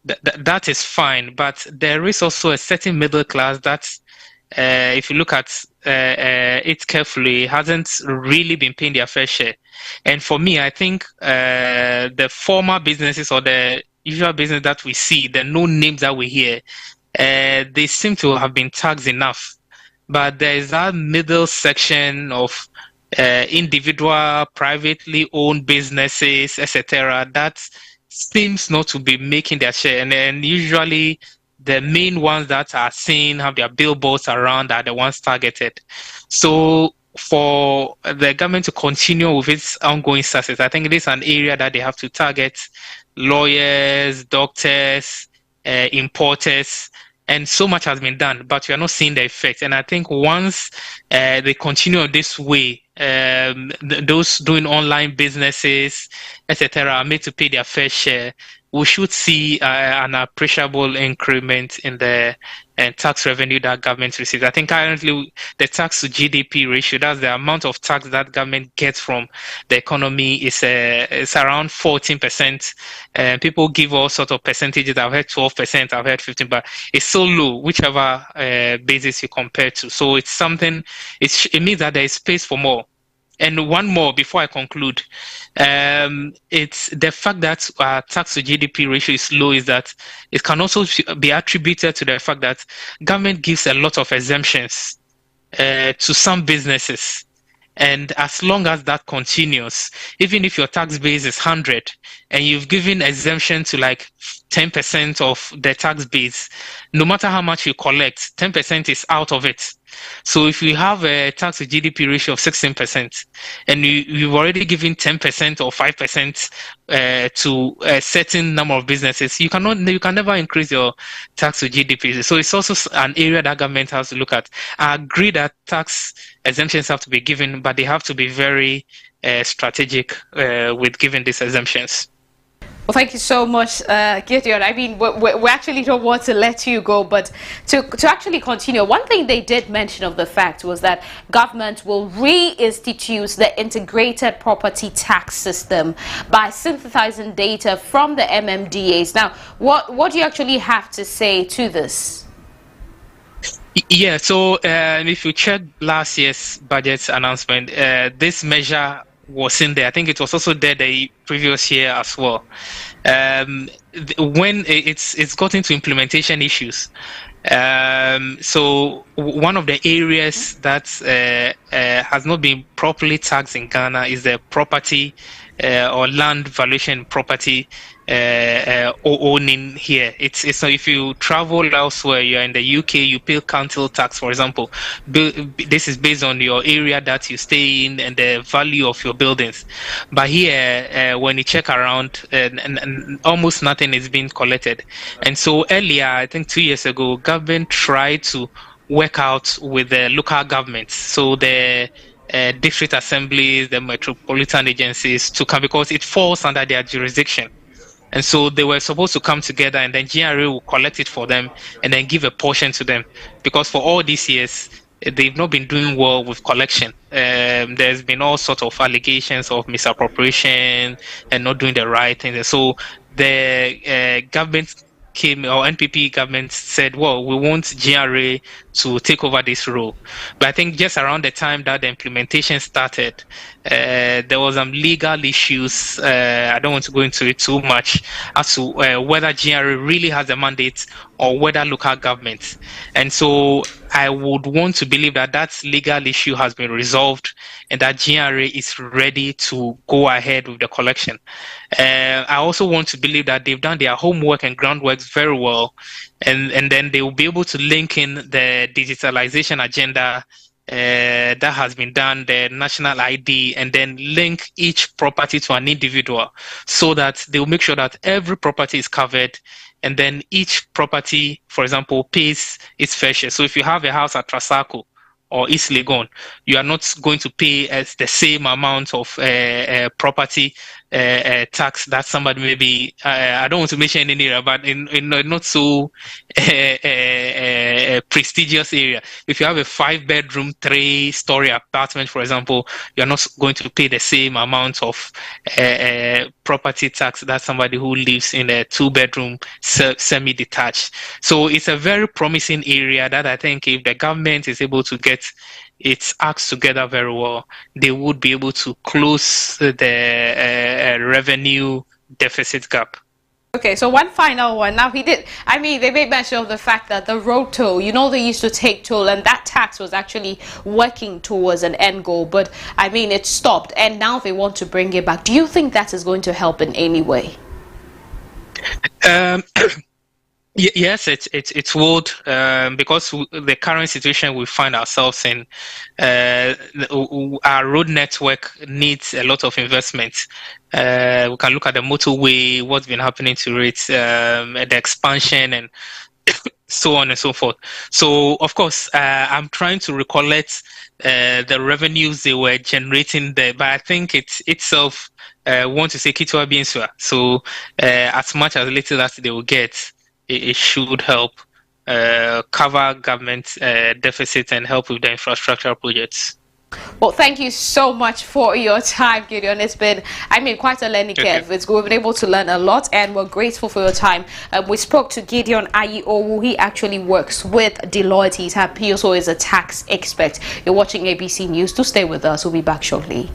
That is fine, but there is also a certain middle class that, if you look at it carefully, hasn't really been paying their fair share. And for me, I think the formal businesses or the usual business that we see, the no names that we hear, they seem to have been taxed enough. But there is that middle section of individual, privately owned businesses, etc., that seems not to be making their share. And then usually the main ones that are seen, have their billboards around, are the ones targeted. So for the government to continue with its ongoing success, I think it is an area that they have to target lawyers, doctors, importers, and so much has been done, but we are not seeing the effect. And I think once they continue this way, those doing online businesses, etc., are made to pay their fair share, we should see an appreciable increment in the tax revenue that government receives. I think currently the tax to GDP ratio, that's the amount of tax that government gets from the economy, is around 14%. People give all sorts of percentages. I've heard 12%, I've heard 15%, but it's so low, whichever basis you compare to. So it's something, it means that there is space for more. And one more before I conclude, it's the fact that tax to GDP ratio is low, is that it can also be attributed to the fact that government gives a lot of exemptions to some businesses. And as long as that continues, even if your tax base is 100 and you've given exemption to like 10% of the tax base, no matter how much you collect, 10% is out of it. So if you have a tax to GDP ratio of 16% and you've already given 10% or 5% to a certain number of businesses, you can never increase your tax to GDP. So it's also an area that government has to look at. I agree that tax exemptions have to be given, but they have to be very strategic with giving these exemptions. Well, thank you so much, Gideon. I mean, we actually don't want to let you go, but to actually continue, one thing they did mention of the fact was that government will reinstitute the integrated property tax system by synthesizing data from the MMDAs. Now, what do you actually have to say to this? Yeah, so if you check last year's budget announcement, this measure was in there. I think it was also there the previous year as well. When it's got into implementation issues, so one of the areas that has not been properly taxed in Ghana is the property or land valuation property owning here. It's so if you travel elsewhere, you're in the UK, you pay council tax, for example. This is based on your area that you stay in and the value of your buildings. But here, when you check around, and almost nothing is being collected. And so earlier, I think 2 years ago, government tried to work out with the local governments, so the district assemblies, the metropolitan agencies, to come, because it falls under their jurisdiction. And so they were supposed to come together, and then GRA will collect it for them and then give a portion to them. Because for all these years, they've not been doing well with collection. There's been all sorts of allegations of misappropriation and not doing the right thing. So the government came, or NPP government said, well, we want GRA to take over this role. But I think just around the time that the implementation started, there was some legal issues. I don't want to go into it too much as to whether GRA really has a mandate or whether local governments. And so I would want to believe that that legal issue has been resolved and that GRA is ready to go ahead with the collection. I also want to believe that they've done their homework and groundwork very well, and then they will be able to link in the digitalization agenda that has been done, the national ID, and then link each property to an individual, so that they will make sure that every property is covered, and then each property, for example, pays its fair share. So if you have a house at Trasaco or East Legon, you are not going to pay as the same amount of property tax that somebody maybe I don't want to mention any area, but in a not so prestigious area. If you have a 5-bedroom, 3-story apartment, for example, you're not going to pay the same amount of property tax that somebody who lives in a 2-bedroom semi-detached. So it's a very promising area that I think if the government is able to get its acts together very well, they would be able to close the revenue deficit gap. Okay, so one final one. Now they made mention of the fact that the road toll, they used to take toll, and that tax was actually working towards an end goal, but it stopped, and now they want to bring it back. Do you think that is going to help in any way? Yes, it would, because the current situation we find ourselves in, our road network needs a lot of investment. We can look at the motorway, what's been happening to it, the expansion, and so on and so forth. So, of course, I'm trying to recollect the revenues they were generating there, but I think it itself want to say kitwa biensua. So, as much as little as they will get, it should help cover government deficit and help with the infrastructure projects. Well, thank you so much for your time, Gideon. It's been, quite a learning curve. We've been able to learn a lot, and we're grateful for your time. We spoke to Gideon Ayi-Owu. He actually works with Deloitte. He also is a tax expert. You're watching ABC News. Do stay with us. We'll be back shortly.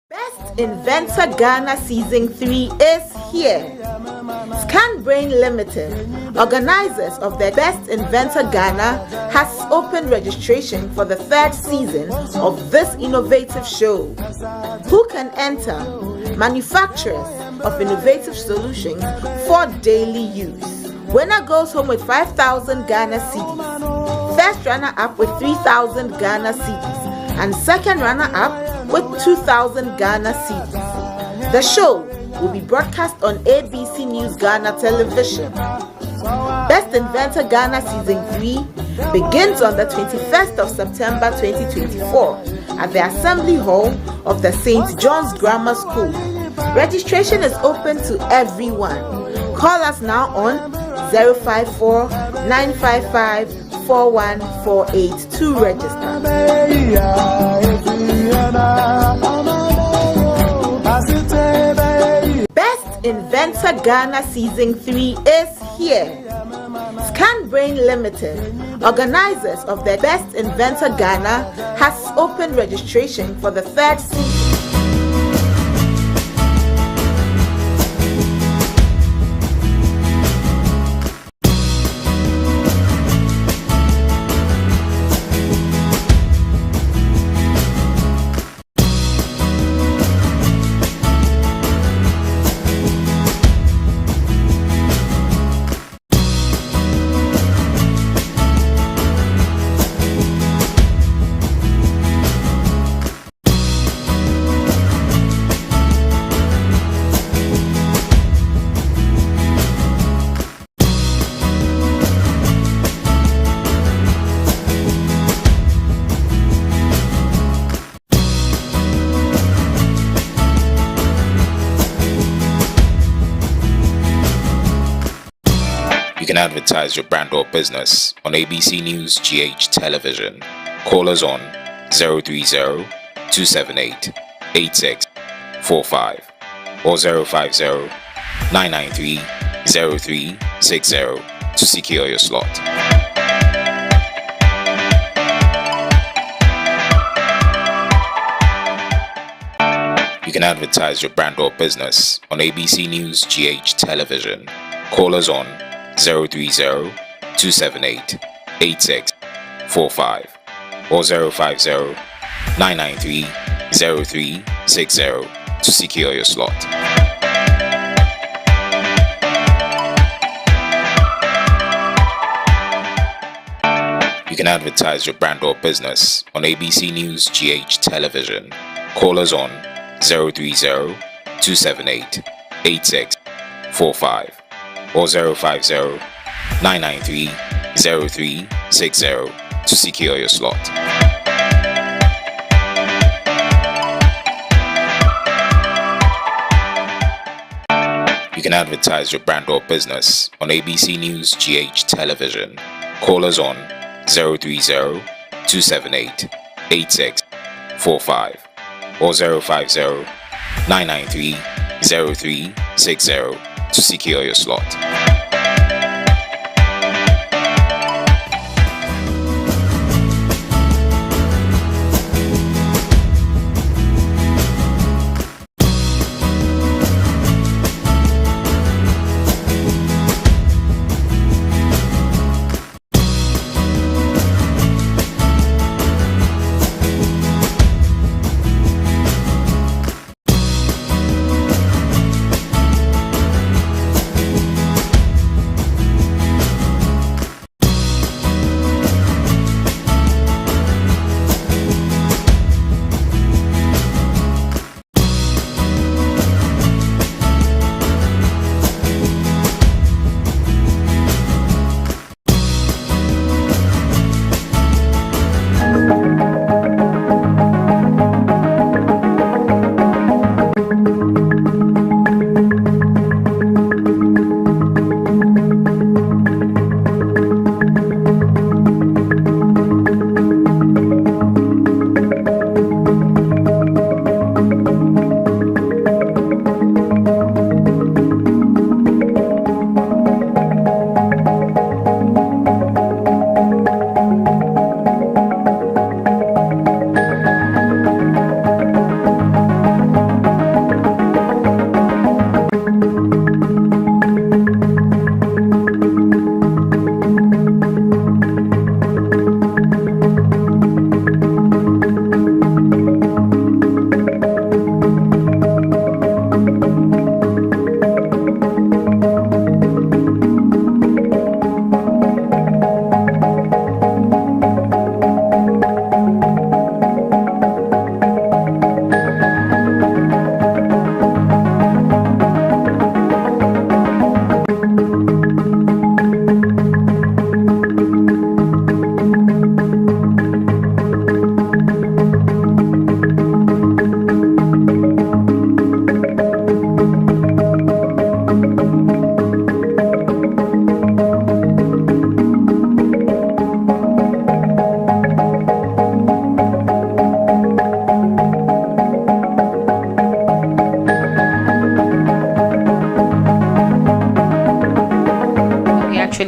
Best Inventor Ghana Season 3 is here. ScanBrain Limited, organizers of the Best Inventor Ghana, has opened registration for the 3rd season of this innovative show. Who can enter? Manufacturers of innovative solutions for daily use. Winner goes home with 5,000 Ghana cedis. First runner-up with 3,000 Ghana cedis. And second runner-up with 2,000 Ghana cedis. The show will be broadcast on ABC News Ghana Television. Best Inventor Ghana Season 3 begins on the 21st of September 2024 at the Assembly Hall of the St. John's Grammar School. Registration is open to everyone. Call us now on 054 955 4148 to register. Best Inventor Ghana Season 3 is here. ScanBrain Limited, organizers of the Best Inventor Ghana, has opened registration for the 3rd season. You can advertise your brand or business on ABC News GH Television. Call us on 030-278-8645 or 050-993-03 0360 to secure your slot. You can advertise your brand or business on ABC News GH Television. Call us on 030-278-8645 or 050-993-0360 to secure your slot. You can advertise your brand or business on ABC News GH Television. Call us on 030-278-8645 or 050-993-0360 to secure your slot. You can advertise your brand or business on ABC News GH Television. Call us on 030-278-8645 or 050-993-0360 to secure your slot.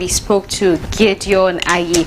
Spoke to Gideon Ayi.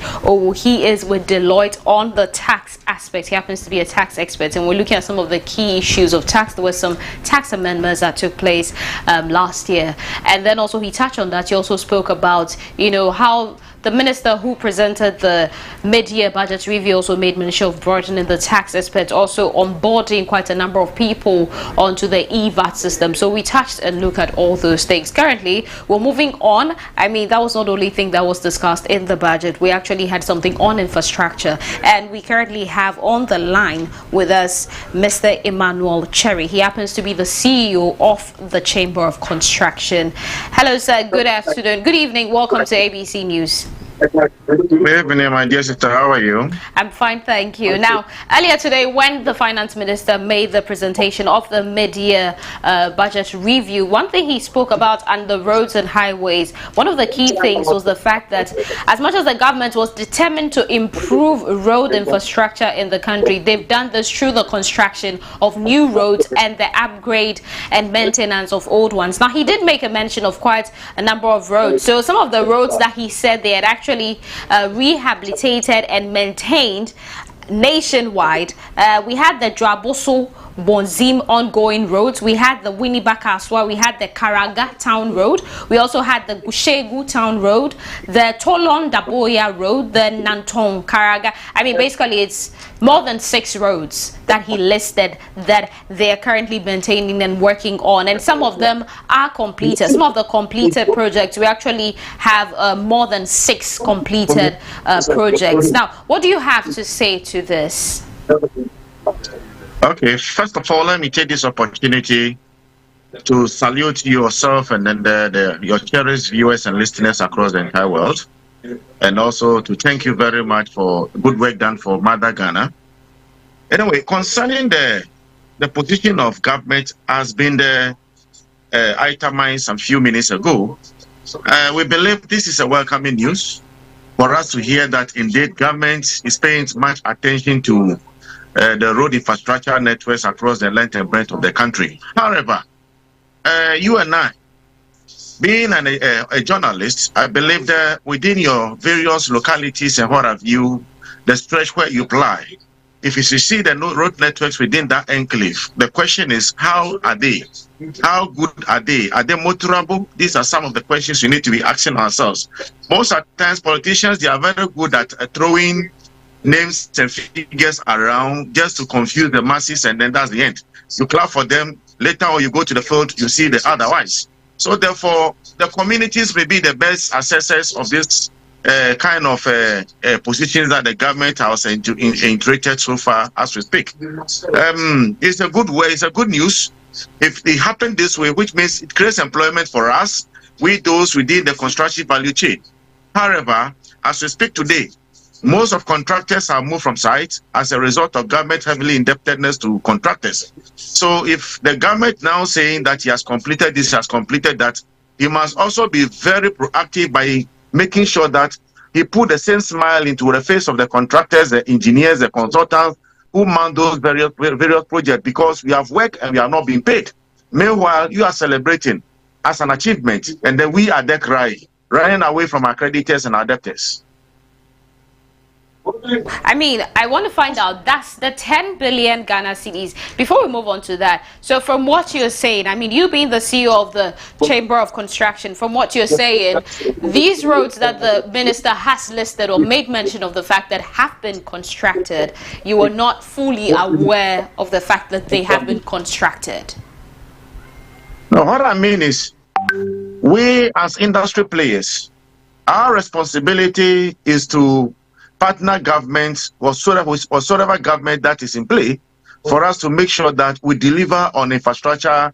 He is with Deloitte on the tax aspect. He happens to be a tax expert, and we're looking at some of the key issues of tax. There were some tax amendments that took place last year, and then also he touched on that. He also spoke about, how the minister who presented the mid-year budget review also made mention of broadening the tax aspect, also onboarding quite a number of people onto the e-VAT system. So we touched and looked at all those things. Currently, we're moving on. That was not the only thing that was discussed in the budget. We actually had something on infrastructure, and we currently have on the line with us Mr. Emmanuel Cherry. He happens to be the CEO of the Chamber of Construction. Hello, sir. Good afternoon. Good evening. Welcome to ABC News. Good evening, my dear sister. How are you? I'm fine, thank you. Now, earlier today, when the finance minister made the presentation of the mid-year budget review, one thing he spoke about on the roads and highways, one of the key things was the fact that as much as the government was determined to improve road infrastructure in the country, they've done this through the construction of new roads and the upgrade and maintenance of old ones. Now, he did make a mention of quite a number of roads. So some of the roads that he said they had actually rehabilitated and maintained nationwide. We had the Draboso Bonzim ongoing roads, we had the Winnibakaswa, we had the Karaga Town Road, we also had the Gushegu Town Road, the Tolon Daboya Road, the Nantong Karaga. I mean, basically it's more than 6 roads that he listed that they are currently maintaining and working on, and some of them are completed. Some of the completed projects, we actually have more than 6 completed projects. Now, what do you have to say to this? Okay, first of all, let me take this opportunity to salute yourself and then your cherished viewers and listeners across the entire world, and also to thank you very much for good work done for Mother Ghana. Anyway, concerning the position of government has been itemized a few minutes ago, we believe this is a welcoming news for us to hear that indeed government is paying much attention to the road infrastructure networks across the length and breadth of the country. However, you and I, being a journalist, I believe that within your various localities and what have you, the stretch where you apply, if you see the road networks within that enclave, the question is, how are they? How good are they? Are they motorable? These are some of the questions we need to be asking ourselves. Most of the times, politicians, they are very good at throwing names and figures around just to confuse the masses, and then that's the end. You clap for them, later on you go to the field, you see the otherwise. So therefore, the communities may be the best assessors of this kind of positions that the government has integrated so far as we speak. It's a good way, it's a good news if it happened this way, which means it creates employment for us, we those within the construction value chain. However, as we speak today, most of contractors have moved from site as a result of government heavily indebtedness to contractors. So if the government now saying that he has completed this, has completed that, he must also be very proactive by making sure that he put the same smile into the face of the contractors, the engineers, the consultants who man those various projects, because we have worked and we are not being paid. Meanwhile, you are celebrating as an achievement, and then we are there crying, running away from our creditors and our debtors. I mean, I want to find out, that's the 10 billion Ghana cedis. Before we move on to that, so from what you're saying, I mean, you being the CEO of the Chamber of Construction, from what you're saying, these roads that the minister has listed or made mention of the fact that have been constructed, you are not fully aware of the fact that they have been constructed. No, what I mean is, we as industry players, our responsibility is to partner governments or whatsoever government that is in play for us to make sure that we deliver on infrastructure,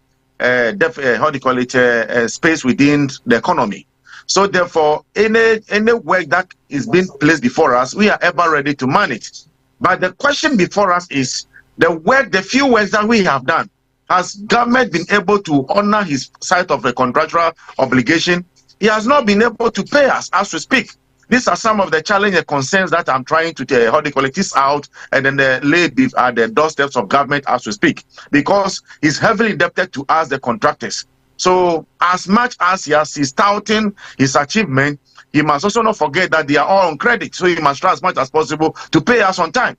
space within the economy. So therefore, any work that is being placed before us, we are ever ready to manage. But the question before us is the few works that we have done. Has government been able to honor his side of the contractual obligation? He has not been able to pay us as we speak. These are some of the challenges and concerns that I'm trying to this out and then lay at the doorsteps of government as we speak, because he's heavily indebted to us, the contractors. So as much as he's touting his achievement, he must also not forget that they are all on credit. So he must try as much as possible to pay us on time.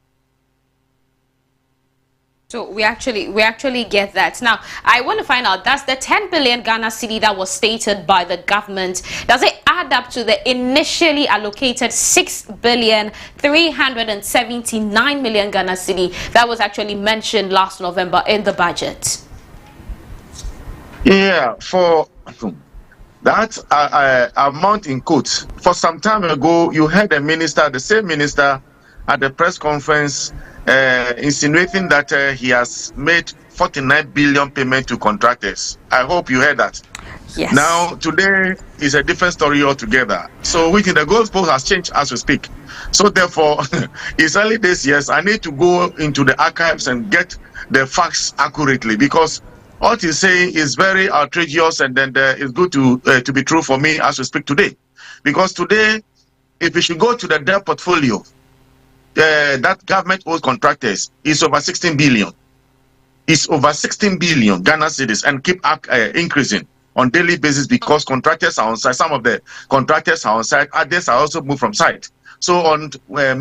So we actually get that. Now, I want to find out, that's the 10 billion Ghana cedi that was stated by the government. Does it add up to the initially allocated 6,379,000,000 Ghana cedi that was actually mentioned last November in the budget? Yeah, for that amount in quotes, for some time ago, you heard the same minister at the press conference insinuating that he has made 49 billion payment to contractors. I hope you heard that. Yes. Now, today is a different story altogether. So, within the goalpost has changed as we speak. So, therefore, it's early days. Yes, I need to go into the archives and get the facts accurately, because what he's saying is very outrageous, and then it's good to be true for me as we speak today. Because today, if we should go to the debt portfolio, that government owes contractors is over 16 billion. It's over 16 billion Ghana cedis, and keep increasing on daily basis, because contractors are on site. Some of the contractors are on site, others are also moved from site. So on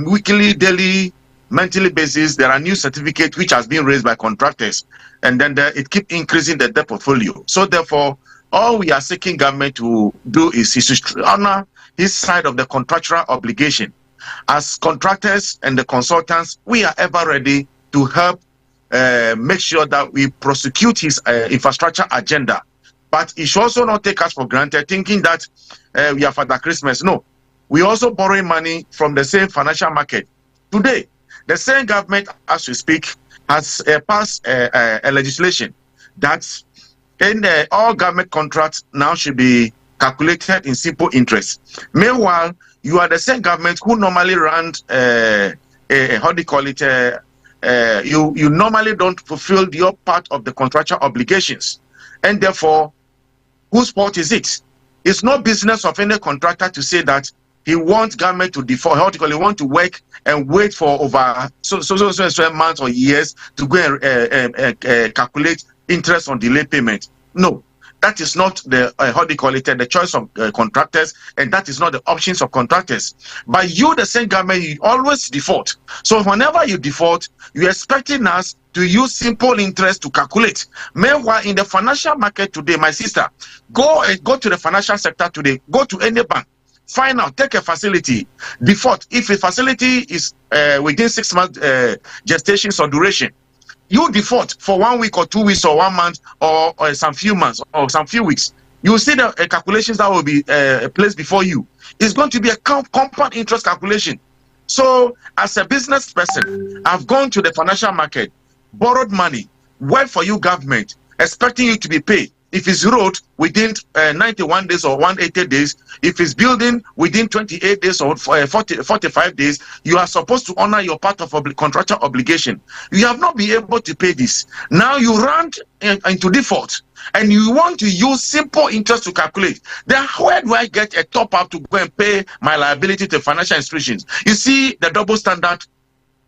weekly, daily, monthly basis, there are new certificates which has been raised by contractors, and then it keep increasing the debt portfolio. So therefore, all we are seeking government to do is to honor his side of the contractual obligation. As contractors and the consultants, we are ever ready to help make sure that we prosecute his infrastructure agenda. But it should also not take us for granted, thinking that we are Father Christmas. No, we also borrowing money from the same financial market. Today, the same government, as we speak, has passed a legislation that all government contracts now should be calculated in simple interest. Meanwhile, you are the same government who normally run how do you call it? You normally don't fulfill your part of the contractual obligations, and therefore, whose fault is it? It's no business of any contractor to say that he wants government to default. How do you call it? He want to work and wait for over so months or years to go and calculate interest on delayed payment. No. That is not the how do you call it, the choice of contractors, and that is not the options of contractors. But you, the same government, you always default. So whenever you default, you're expecting us to use simple interest to calculate. Meanwhile, in the financial market today, my sister, go to the financial sector today. Go to any bank, find out, take a facility, default. If a facility is within 6 months gestation or duration, you default for 1 week or 2 weeks or 1 month or some few months or some few weeks, you see the calculations that will be placed before you. It's going to be a compound interest calculation. So as a business person, I've gone to the financial market, borrowed money, worked for you government, expecting you to be paid. If it's road, within 91 days or 180 days, if it's building, within 28 days or 45 days, you are supposed to honor your part of contractual obligation. You have not been able to pay this. Now you run into default, and you want to use simple interest to calculate. Then where do I get a top up to go and pay my liability to financial institutions? You see the double standard,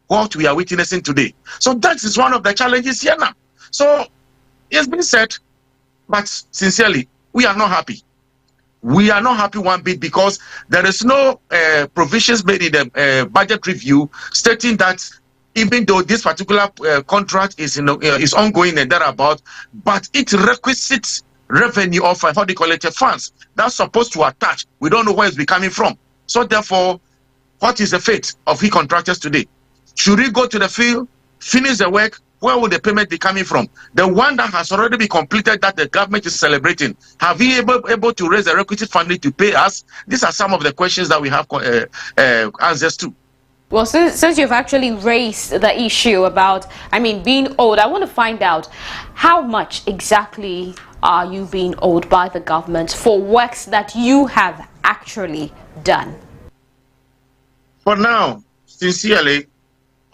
what we are witnessing today. So that is one of the challenges here now. So it's been said, but sincerely, we are not happy. We are not happy one bit, because there is no provisions made in the budget review stating that even though this particular contract is is ongoing and thereabout, but it requisites revenue of how do you call it, funds that's supposed to attach. We don't know where it's coming from. So therefore, what is the fate of he contractors today? Should we go to the field, finish the work? Where will the payment be coming from? The one that has already been completed that the government is celebrating, have we able to raise the requisite funding to pay us? These are some of the questions that we have answers to. Well, since you've actually raised the issue about, being owed, I want to find out how much exactly are you being owed by the government for works that you have actually done? For now, sincerely,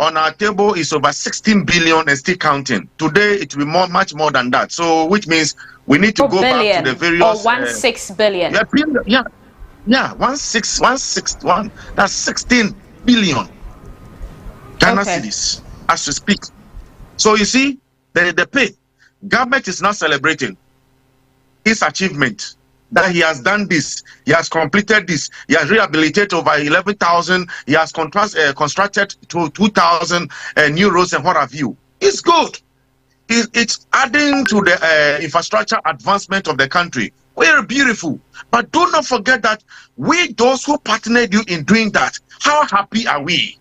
on our table is over 16 billion and still counting. Today it will be much more than that. So which means we need to go back to the various. Or 16 billion. Yeah, 161. That's 16 billion Ghana cedis as we speak. So you see, the pay. Government is not celebrating his achievement, that he has done this, he has completed this, he has rehabilitated over 11,000, he has constructed to 2,000 new roads and what have you. It's good. It's adding to the infrastructure advancement of the country. Very beautiful. But do not forget that we, those who partnered you in doing that, how happy are we?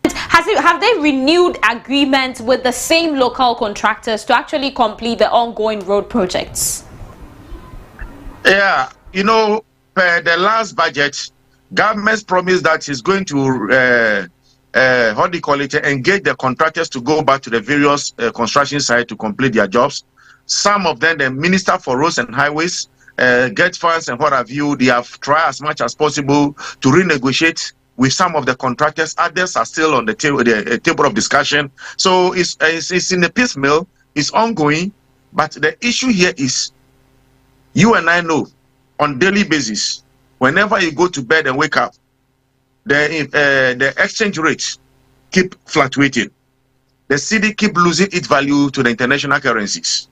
Have they renewed agreements with the same local contractors to actually complete the ongoing road projects? Yeah, per the last budget, government promised that it's going to engage the contractors to go back to the various construction sites to complete their jobs. Some of them, the Minister for Roads and Highways, get funds and what have you, they have tried as much as possible to renegotiate with some of the contractors. Others are still on the table of discussion. So it's in the piecemeal, it's ongoing. But the issue here is, you and I know on daily basis, whenever you go to bed and wake up, the exchange rate keep fluctuating. The cedi keep losing its value to the international currencies.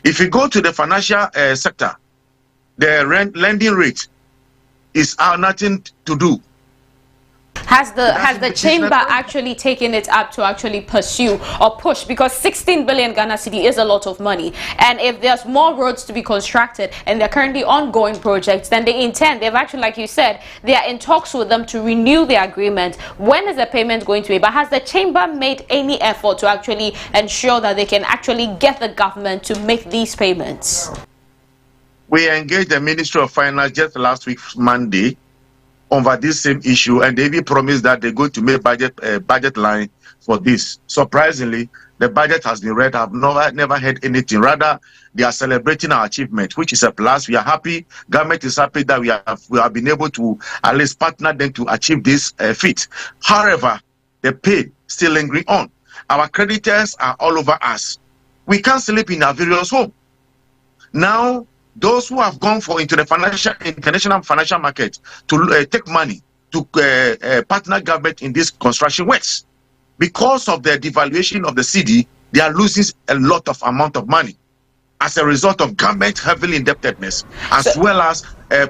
If you go to the financial sector, the lending rate is nothing to do. Has the chamber actually taken it up to actually pursue or push? Because 16 billion Ghana cedi is a lot of money, and if there's more roads to be constructed and they're currently ongoing projects, then they've actually, like you said, they are in talks with them to renew the agreement. When is the payment going to be? But has the chamber made any effort to actually ensure that they can actually get the government to make these payments? We engaged the Ministry of Finance just last week, Monday, over this same issue, and they even promised that they're going to make budget line for this. Surprisingly, the budget has been read. I've never heard anything. Rather, they are celebrating our achievement, which is a plus. We are happy. Government is happy that we have been able to at least partner them to achieve this feat. However, the pain still lingering on. Our creditors are all over us. We can't sleep in our various homes. Now, those who have gone into the international financial market to take money to partner government in this construction works, because of the devaluation of the cedi, they are losing a lot of amount of money as a result of government heavily indebtedness, as well as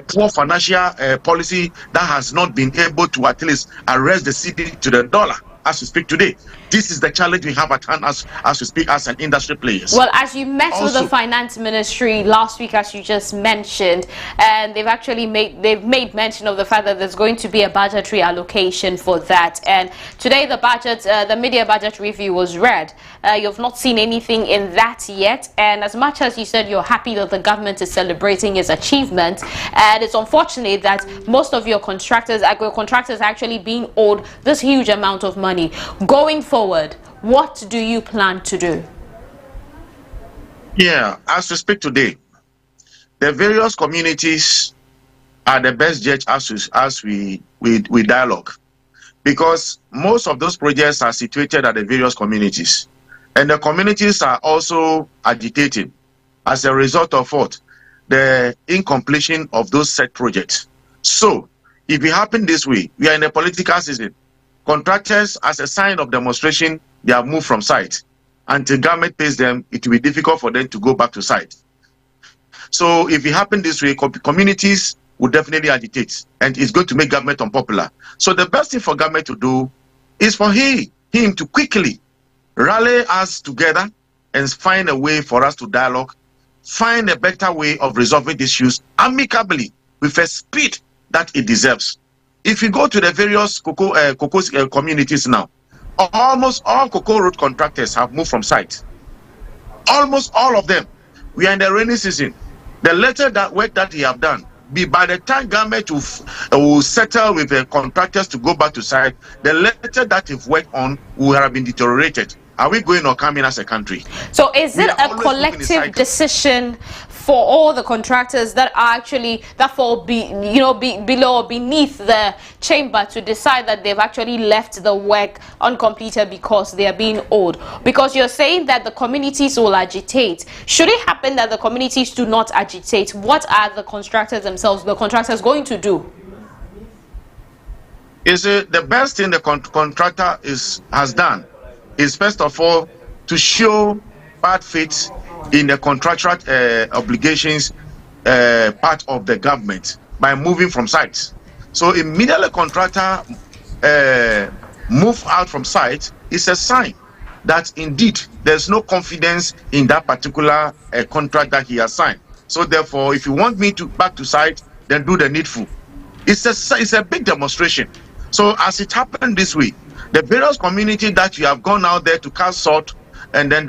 poor financial policy that has not been able to at least arrest the cedi to the dollar as we speak today. This is the challenge we have at hand as we speak as an industry players. Well, as you met with the finance ministry last week, as you just mentioned, and they've actually made mention of the fact that there's going to be a budgetary allocation for that. And today the budget, the mid-year budget review was read. You've not seen anything in that yet. And as much as you said you're happy that the government is celebrating its achievement, and it's unfortunate that most of your contractors, agro contractors, are actually being owed this huge amount of money. Going forward, what do you plan to do? Yeah, as we speak today, the various communities are the best judge as we dialogue, because most of those projects are situated at the various communities, and the communities are also agitating as a result of what? The incompletion of those set projects. So, if it happen this way, we are in a political season. Contractors, as a sign of demonstration, they have moved from site. Until government pays them, it will be difficult for them to go back to site. So if it happens this way, communities will definitely agitate, and it's going to make government unpopular. So the best thing for government to do is for him to quickly rally us together and find a way for us to dialogue, find a better way of resolving these issues amicably with a speed that it deserves. If you go to the various cocoa communities now, almost all cocoa road contractors have moved from site. Almost all of them. We are in the rainy season. The later that work that they have done, by the time government will settle with the contractors to go back to site, the later that they've worked on will have been deteriorated. Are we going or coming as a country? So is it a collective decision for all the contractors that are actually fall below or beneath the chamber to decide that they've actually left the work uncompleted because they are being owed? Because you're saying that the communities will agitate. Should it happen that the communities do not agitate, what are the contractors themselves, the contractors, going to do? Is the best thing the contractor has done is, first of all, to show bad faith in the contractual obligations part of the government by moving from sites. So immediately contractor move out from site is a sign that indeed there's no confidence in that particular contract that he has signed. So therefore, if you want me back to site, then do the needful. It's a big demonstration. So as it happened this week, the various community that you have gone out there to cast salt, and then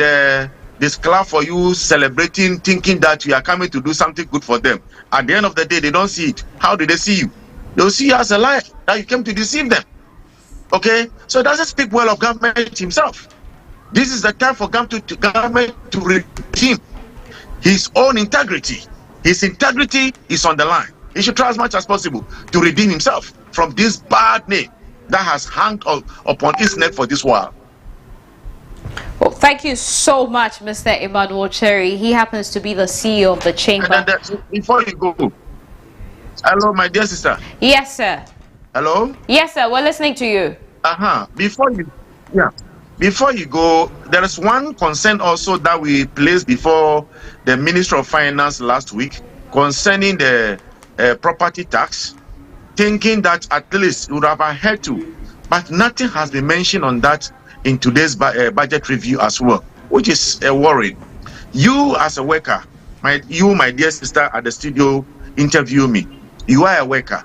this club for you celebrating, thinking that you are coming to do something good for them. At the end of the day, they don't see it. How do they see you? They'll see you as a liar, that you came to deceive them. Okay? So it doesn't speak well of government himself. This is the time for government to redeem his own integrity. His integrity is on the line. He should try as much as possible to redeem himself from this bad name that has hung upon his neck for this while. Well, thank you so much, Mr. Emmanuel Cherry. He happens to be the CEO of the chamber. And then, before you go, hello, my dear sister. Yes, sir. Hello? Yes, sir. We're listening to you. Before you go, there is one concern also that we placed before the Minister of Finance last week concerning the property tax, thinking that at least it would have adhered to, but nothing has been mentioned on that in today's budget review as well, which is a worry. You as a worker, my dear sister at the studio, interview me. You are a worker.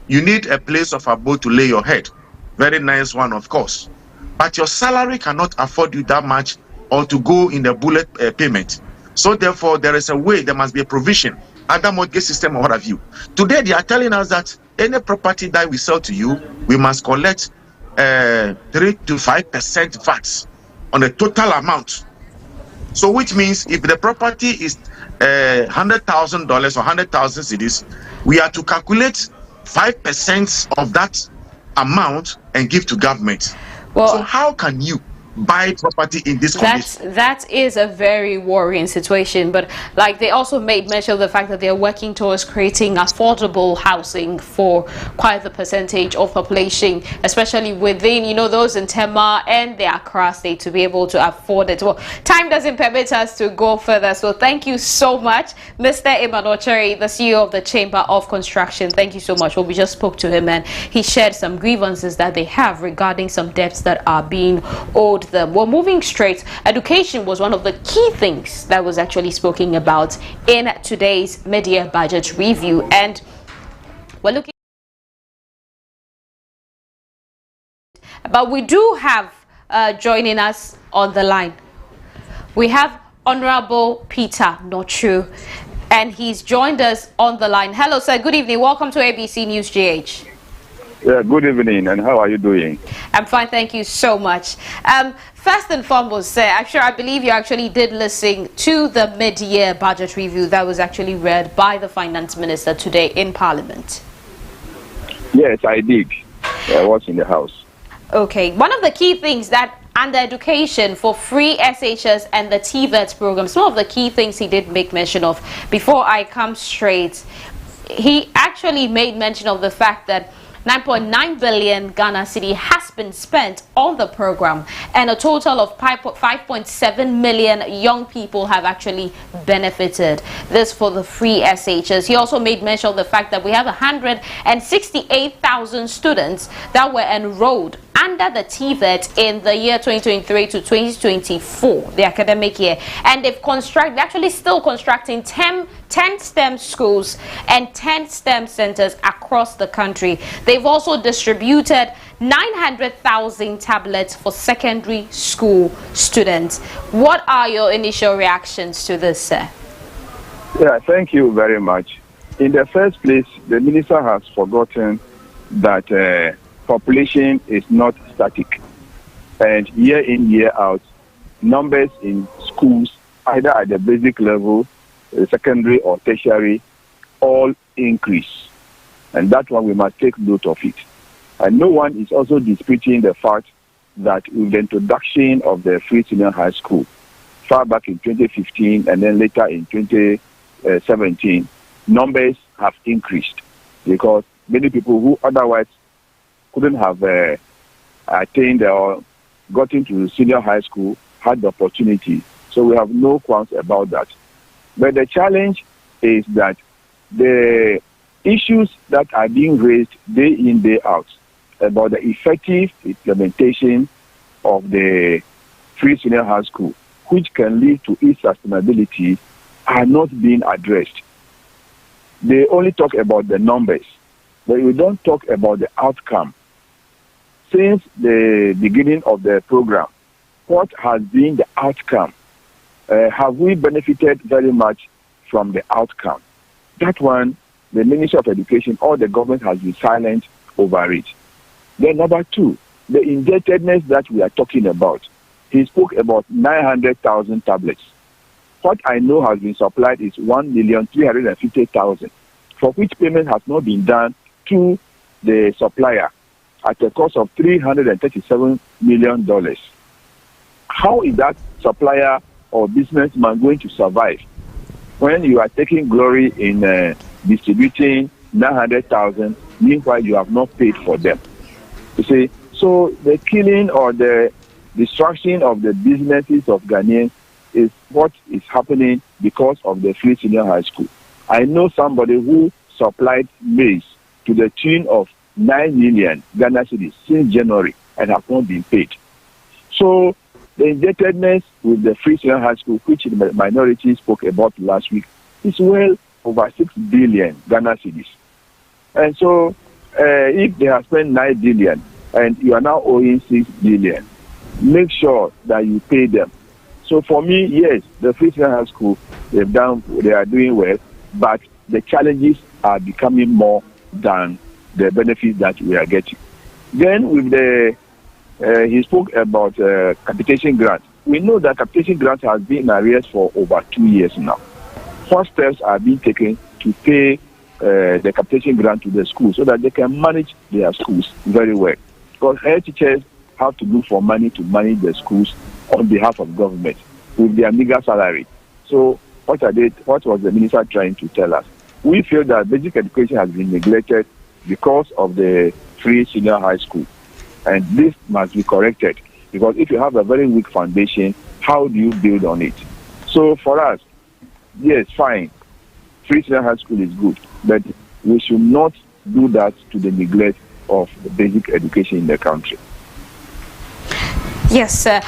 You need a place of abode to lay your head. Very nice one, of course. But your salary cannot afford you that much or to go in the bullet payment. So therefore, there is a way, there must be a provision, other mortgage system or what have you. Today, they are telling us that any property that we sell to you, we must collect 3 to 5% VAT on the total amount. So which means if the property is $100,000 or 100,000 cedis, we are to calculate 5% of that amount and give to government. Well, so how can you buy property in this condition? That is a very worrying situation, but like they also made mention of the fact that they're working towards creating affordable housing for quite the percentage of population, especially within, you know, those in Tema and the Accra state to be able to afford it. Well, time doesn't permit us to go further, so thank you so much, Mr. Emmanuel Cherry, the CEO of the Chamber of Construction. Thank you so much. Well, we just spoke to him and he shared some grievances that they have regarding some debts that are being owed them. Well, moving straight, education was one of the key things that was actually spoken about in today's mid-year budget review, and we're looking, but we do have joining us on the line, we have Honorable Peter Nochu, and he's joined us on the line. Hello, sir. Good evening. Welcome to ABC News GH. Yeah, good evening, and how are you doing? I'm fine, thank you so much. First and foremost, sir, I believe you actually did listen to the mid-year budget review that was actually read by the Finance Minister today in Parliament. Yes, I did. I was in the House. Okay, one of the key things that under education for free SHS and the TVET program, some of the key things he did make mention of, before I come straight, he actually made mention of the fact that 9.9 billion Ghana cedi has been spent on the program, and a total of 5.7 million young people have actually benefited this for the free SHS. He also made mention of the fact that we have 168,000 students that were enrolled under the TVET in the year 2023 to 2024, the academic year, and they're actually still constructing 10 STEM schools and 10 STEM centers across the country. They've also distributed 900,000 tablets for secondary school students. What are your initial reactions to this, sir? Yeah, thank you very much. In the first place, the minister has forgotten that population is not static. And year in, year out, numbers in schools, either at the basic level, secondary or tertiary, all increase. And that one we must take note of it. And no one is also disputing the fact that with the introduction of the free senior high school, far back in 2015 and then later in 2017, numbers have increased because many people who otherwise couldn't have attained or got into senior high school had the opportunity. So we have no qualms about that. But the challenge is that the issues that are being raised day in, day out about the effective implementation of the free senior high school, which can lead to its sustainability, are not being addressed. They only talk about the numbers, but we don't talk about the outcome. Since the beginning of the program, what has been the outcome? Have we benefited very much from the outcome? That one, the Ministry of Education or the government has been silent over it. Then number two, the indebtedness that we are talking about. He spoke about 900,000 tablets. What I know has been supplied is 1,350,000, for which payment has not been done to the supplier at a cost of $337 million. How is that supplier or businessman going to survive when you are taking glory in distributing 900,000, meanwhile you have not paid for them? You see, so the killing or the destruction of the businesses of Ghanaians is what is happening because of the free senior high school. I know somebody who supplied maize to the tune of 9 million Ghana cedis since January and have not been paid. So the indebtedness with the free senior high school, which the minority spoke about last week, is well over 6 billion Ghana cedis. And so if they have spent 9 billion and you are now owing 6 billion, make sure that you pay them. So for me, yes, the free senior high school, they are doing well, but the challenges are becoming more than the benefits that we are getting. Then with he spoke about capitation grant. We know that capitation grant has been in arrears for over 2 years now. What steps are being taken to pay the capitation grant to the schools so that they can manage their schools very well? Because head teachers have to look for money to manage the schools on behalf of government with their meager salary. So what was the minister trying to tell us? We feel that basic education has been neglected because of the free senior high school. And this must be corrected, because if you have a very weak foundation, how do you build on it? So for us, yes, fine, free senior high school is good, but we should not do that to the neglect of the basic education in the country. Yes, sir.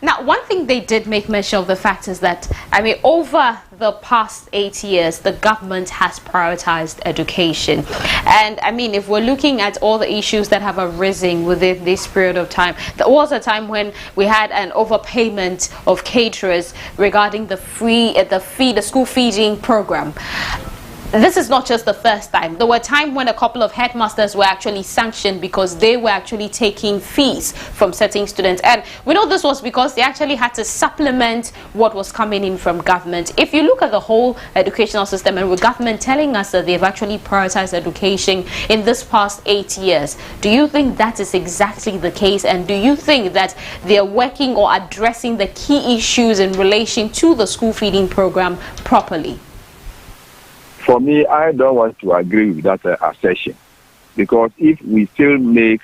Now, one thing they did make mention of the fact is that, over the past 8 years, the government has prioritized education. And, if we're looking at all the issues that have arisen within this period of time, there was a time when we had an overpayment of caterers regarding the school feeding program. This is not just the first time. There were times when a couple of headmasters were actually sanctioned because they were actually taking fees from certain students. And we know this was because they actually had to supplement what was coming in from government. If you look at the whole educational system, and with government telling us that they've actually prioritized education in this past 8 years, do you think that is exactly the case? And do you think that they're working or addressing the key issues in relation to the school feeding program properly? For me, I don't want to agree with that assertion, because if we still make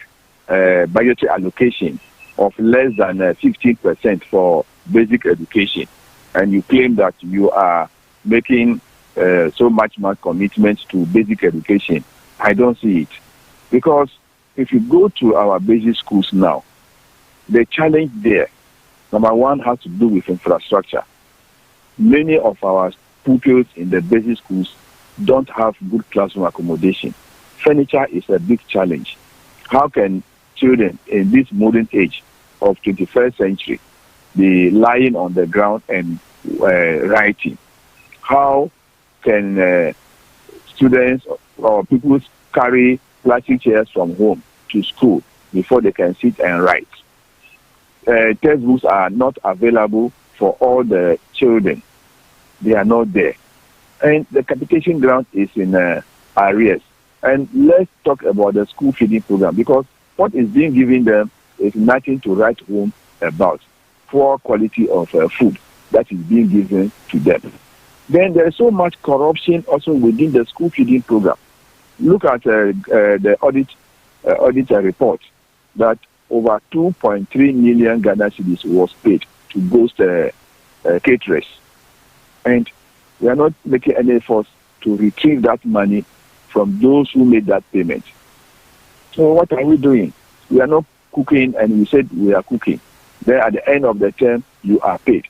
budgetary allocation of less than 15% for basic education, and you claim that you are making so much more commitment to basic education, I don't see it. Because if you go to our basic schools now, the challenge there, number one, has to do with infrastructure. Many of our pupils in the basic schools don't have good classroom accommodation. Furniture is a big challenge. How can children in this modern age of 21st century be lying on the ground and writing? How can students or people carry plastic chairs from home to school before they can sit and write? Textbooks are not available for all the children. They are not there. And the capitation grant is in arrears. And let's talk about the school feeding program, because what is being given them is nothing to write home about. Poor quality of food that is being given to them. Then there is so much corruption also within the school feeding program. Look at the auditor report that over 2.3 million Ghana cedis was paid to ghost caterers. And we are not making any efforts to retrieve that money from those who made that payment. So what are we doing? We are not cooking, and we said we are cooking. Then at the end of the term, you are paid.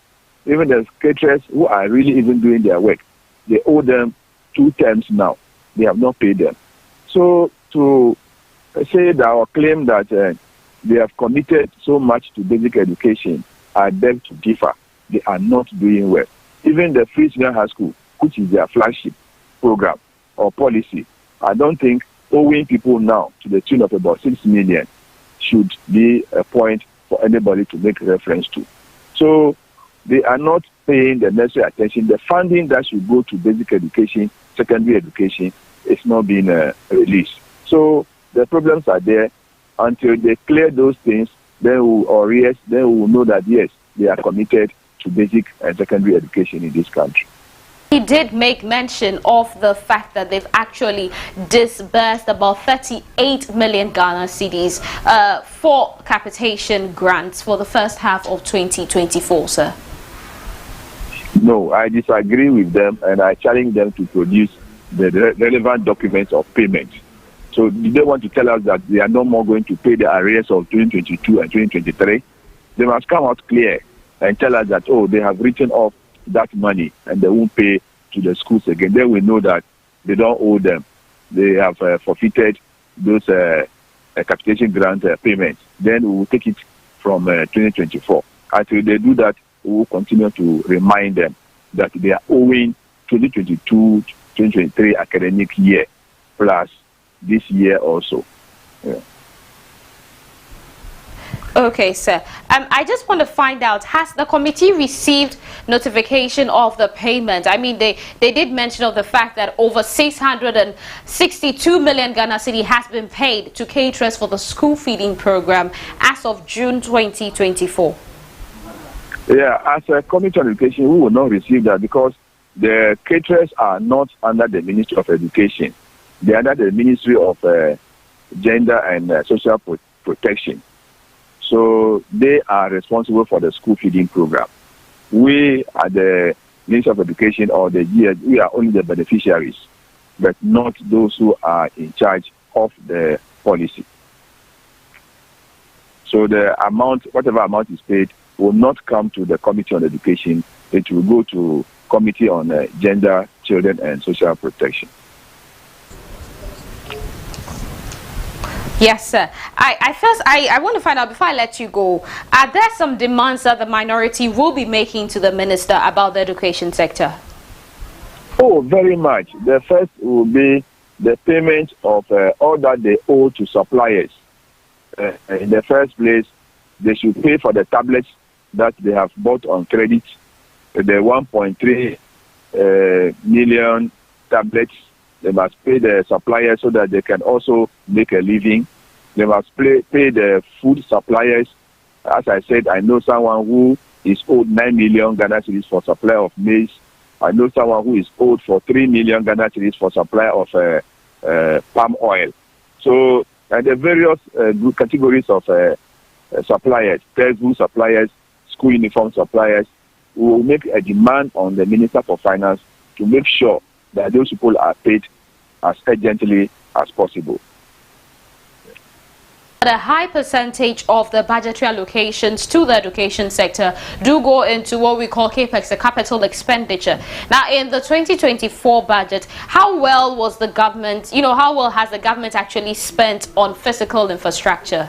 Even the caterers who are really even doing their work, they owe them 2 terms now. They have not paid them. So to say that or claim that they have committed so much to basic education, I beg to differ. They are not doing well. Even the free senior high school, which is their flagship program or policy, I don't think owing people now to the tune of about 6 million should be a point for anybody to make reference to. So they are not paying the necessary attention. The funding that should go to basic education, secondary education, is not being released. So the problems are there. Until they clear those things, then we will know that yes, they are committed to basic and secondary education in this country. He did make mention of the fact that they've actually disbursed about 38 million Ghana cedis for capitation grants for the first half of 2024, sir. No, I disagree with them, and I challenge them to produce the relevant documents of payment. So they want to tell us that they are no more going to pay the arrears of 2022 and 2023. They must come out clear and tell us that, oh, they have written off that money and they won't pay to the schools again. Then we know that they don't owe them. They have forfeited those capitation grant payments. Then we will take it from 2024. Until they do that, we will continue to remind them that they are owing 2022-2023 academic year plus this year also. Yeah. Okay, sir. I just want to find out, has the committee received notification of the payment? I mean, they did mention of the fact that over 662 million Ghana cedi has been paid to caterers for the school feeding program as of June 2024. Yeah, as a committee on education, we will not receive that because the caterers are not under the Ministry of Education. They are under the Ministry of Gender and Social Protection. So they are responsible for the school feeding program. We are the Ministry of Education or the GS, we are only the beneficiaries, but not those who are in charge of the policy. So the amount, whatever amount is paid, will not come to the Committee on Education. It will go to Committee on Gender, Children and Social Protection. Yes, sir. I want to find out, before I let you go, are there some demands that the minority will be making to the minister about the education sector? Oh, very much. The first will be the payment of all that they owe to suppliers. In the first place, they should pay for the tablets that they have bought on credit, the 1.3 million tablets. They must pay the suppliers so that they can also make a living. They must pay the food suppliers. As I said, I know someone who is owed 9 million Ghana cedis for supply of maize. I know someone who is owed for 3 million Ghana cedis for supply of palm oil. So the various categories of suppliers, textbook suppliers, school uniform suppliers, will make a demand on the Minister for Finance to make sure that those people are paid as urgently as possible. A high percentage of the budgetary allocations to the education sector do go into what we call CAPEX, the capital expenditure. Now, in the 2024 budget, how well was the government, how well has the government actually spent on physical infrastructure?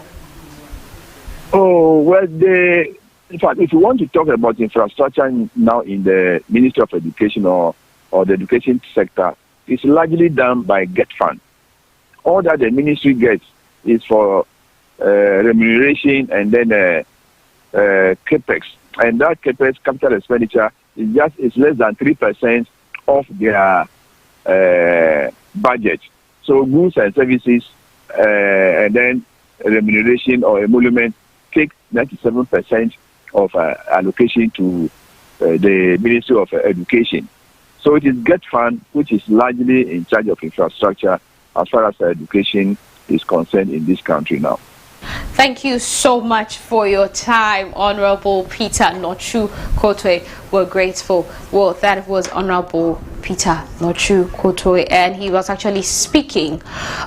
Oh, well, in fact, if you want to talk about infrastructure now in the Ministry of Education or the education sector, it's largely done by GET Fund. All that the ministry gets is for remuneration and then CAPEX. And that CAPEX, capital expenditure, is less than 3% of their budget. So goods and services and then remuneration or emolument take 97% of allocation to the Ministry of Education. So it is GET Fund which is largely in charge of infrastructure as far as education is concerned in this country now. Thank you so much for your time, Honorable Peter Nochu Kotwe. We're grateful. Well, that was Honorable Peter Nochu Kotwe, and he was actually speaking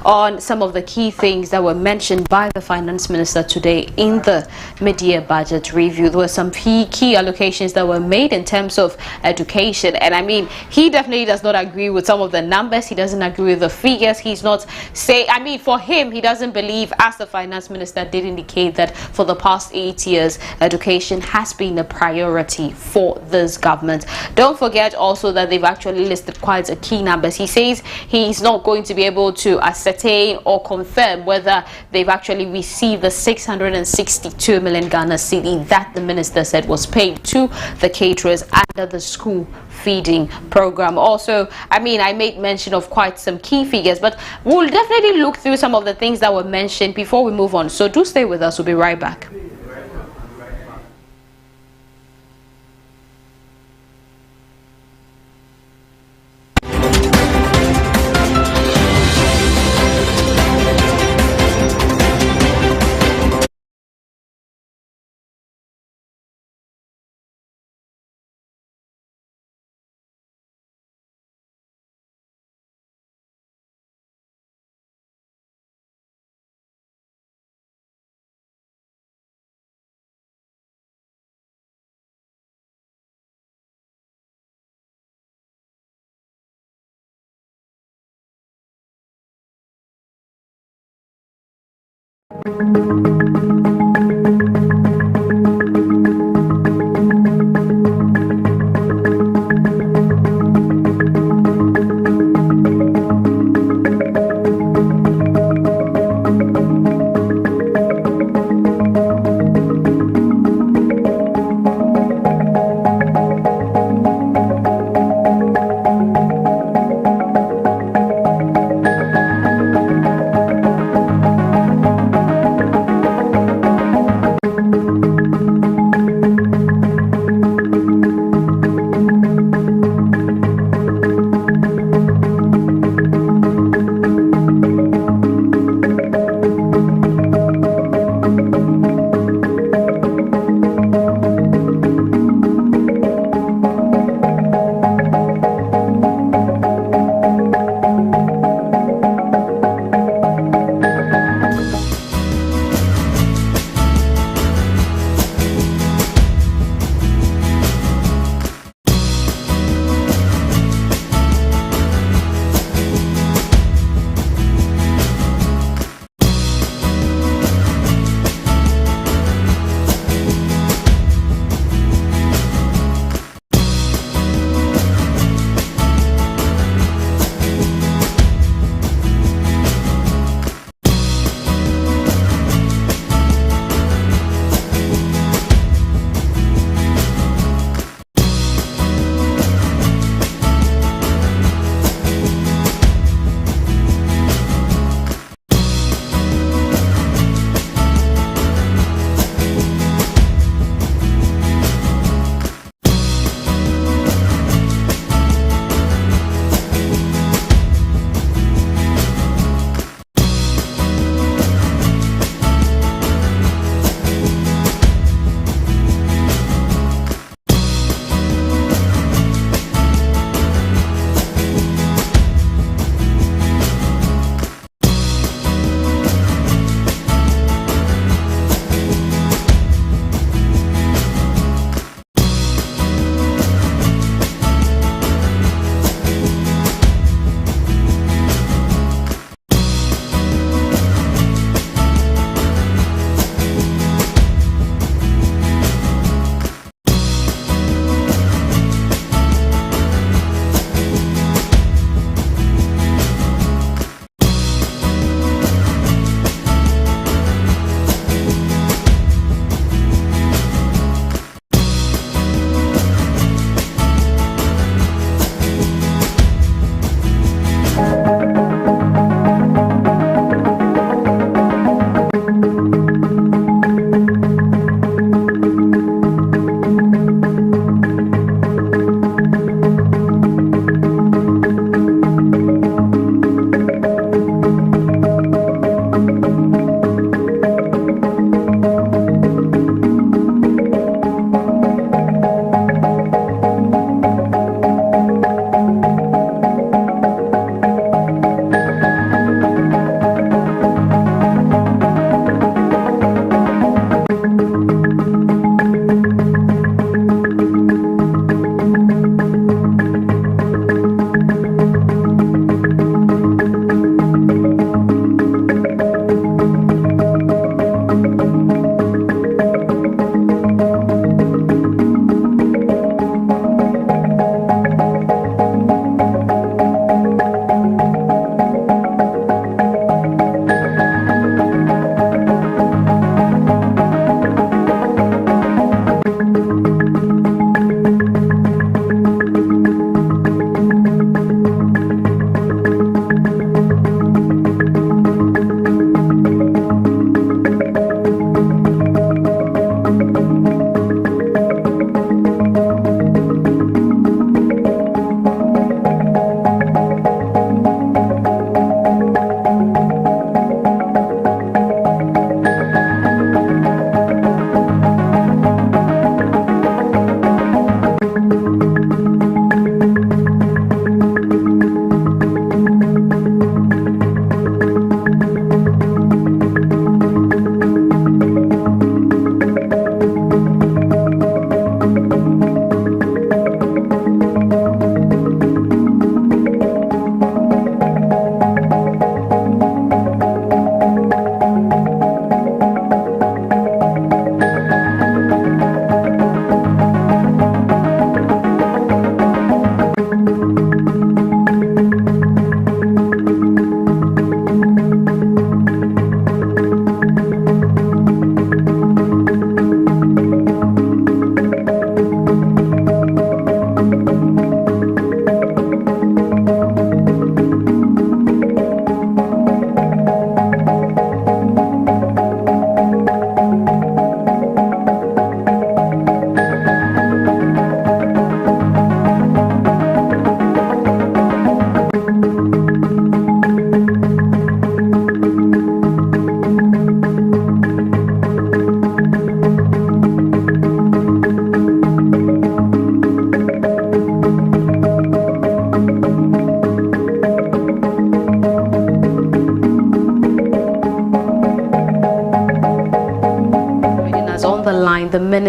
on some of the key things that were mentioned by the Finance Minister today in the mid-year budget review. There were some key allocations that were made in terms of education, and I mean, he definitely does not agree with some of the numbers. He doesn't agree with the figures. He's not for him, he doesn't believe, as the Finance Minister did indicate, that for the past 8 years, education has been a priority for this government. Don't forget also that they've actually actually listed quite a key numbers. He says he's not going to be able to ascertain or confirm whether they've actually received the 662 million Ghana cedi that the minister said was paid to the caterers under the school feeding program. Also, I made mention of quite some key figures, but we'll definitely look through some of the things that were mentioned before we move on. So do stay with us. We'll be right back.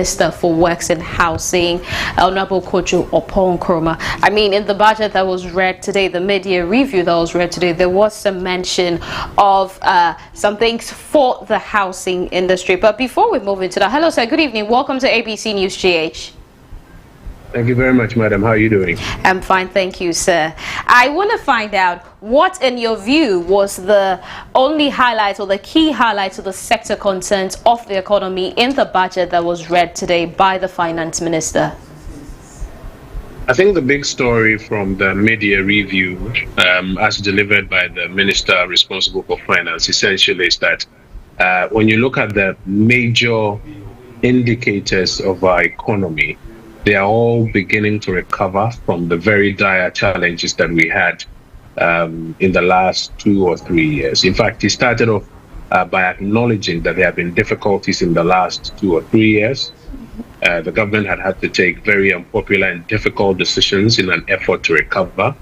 Minister for Works and Housing, Honorable Kojo Opon-Nkrumah. I mean, in the budget that was read today, the mid-year review that was read today, there was some mention of some things for the housing industry. But before we move into that, hello sir, good evening. Welcome to ABC News GH. Thank you very much, madam. How are you doing? I'm fine, thank you, sir. I want to find out what, in your view, was the only highlight or the key highlights of the sector concerns of the economy in the budget that was read today by the Finance Minister. I think the big story from the mid-year review, as delivered by the minister responsible for finance, essentially is that when you look at the major indicators of our economy, they are all beginning to recover from the very dire challenges that we had in the last 2 or 3 years. In fact, he started off by acknowledging that there have been difficulties in the last 2 or 3 years. The government had to take very unpopular and difficult decisions in an effort to recover.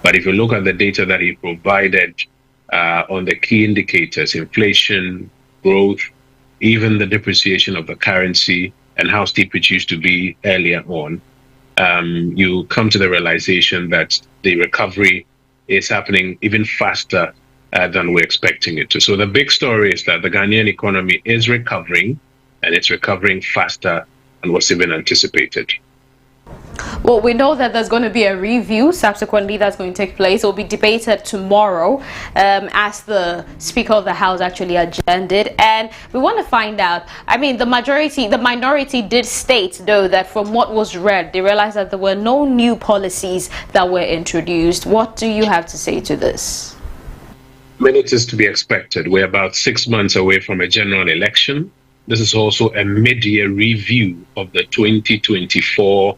But if you look at the data that he provided on the key indicators, inflation, growth, even the depreciation of the currency, and how steep it used to be earlier on, you come to the realization that the recovery is happening even faster than we're expecting it to. So the big story is that the Ghanaian economy is recovering, and it's recovering faster than was even anticipated. Well, we know that there's going to be a review subsequently that's going to take place. It will be debated tomorrow as the Speaker of the House actually agended. And we want to find out, I mean, the minority did state, though, that from what was read, they realized that there were no new policies that were introduced. What do you have to say to this? I mean, it is to be expected. We're about 6 months away from a general election. This is also a mid-year review of the 2024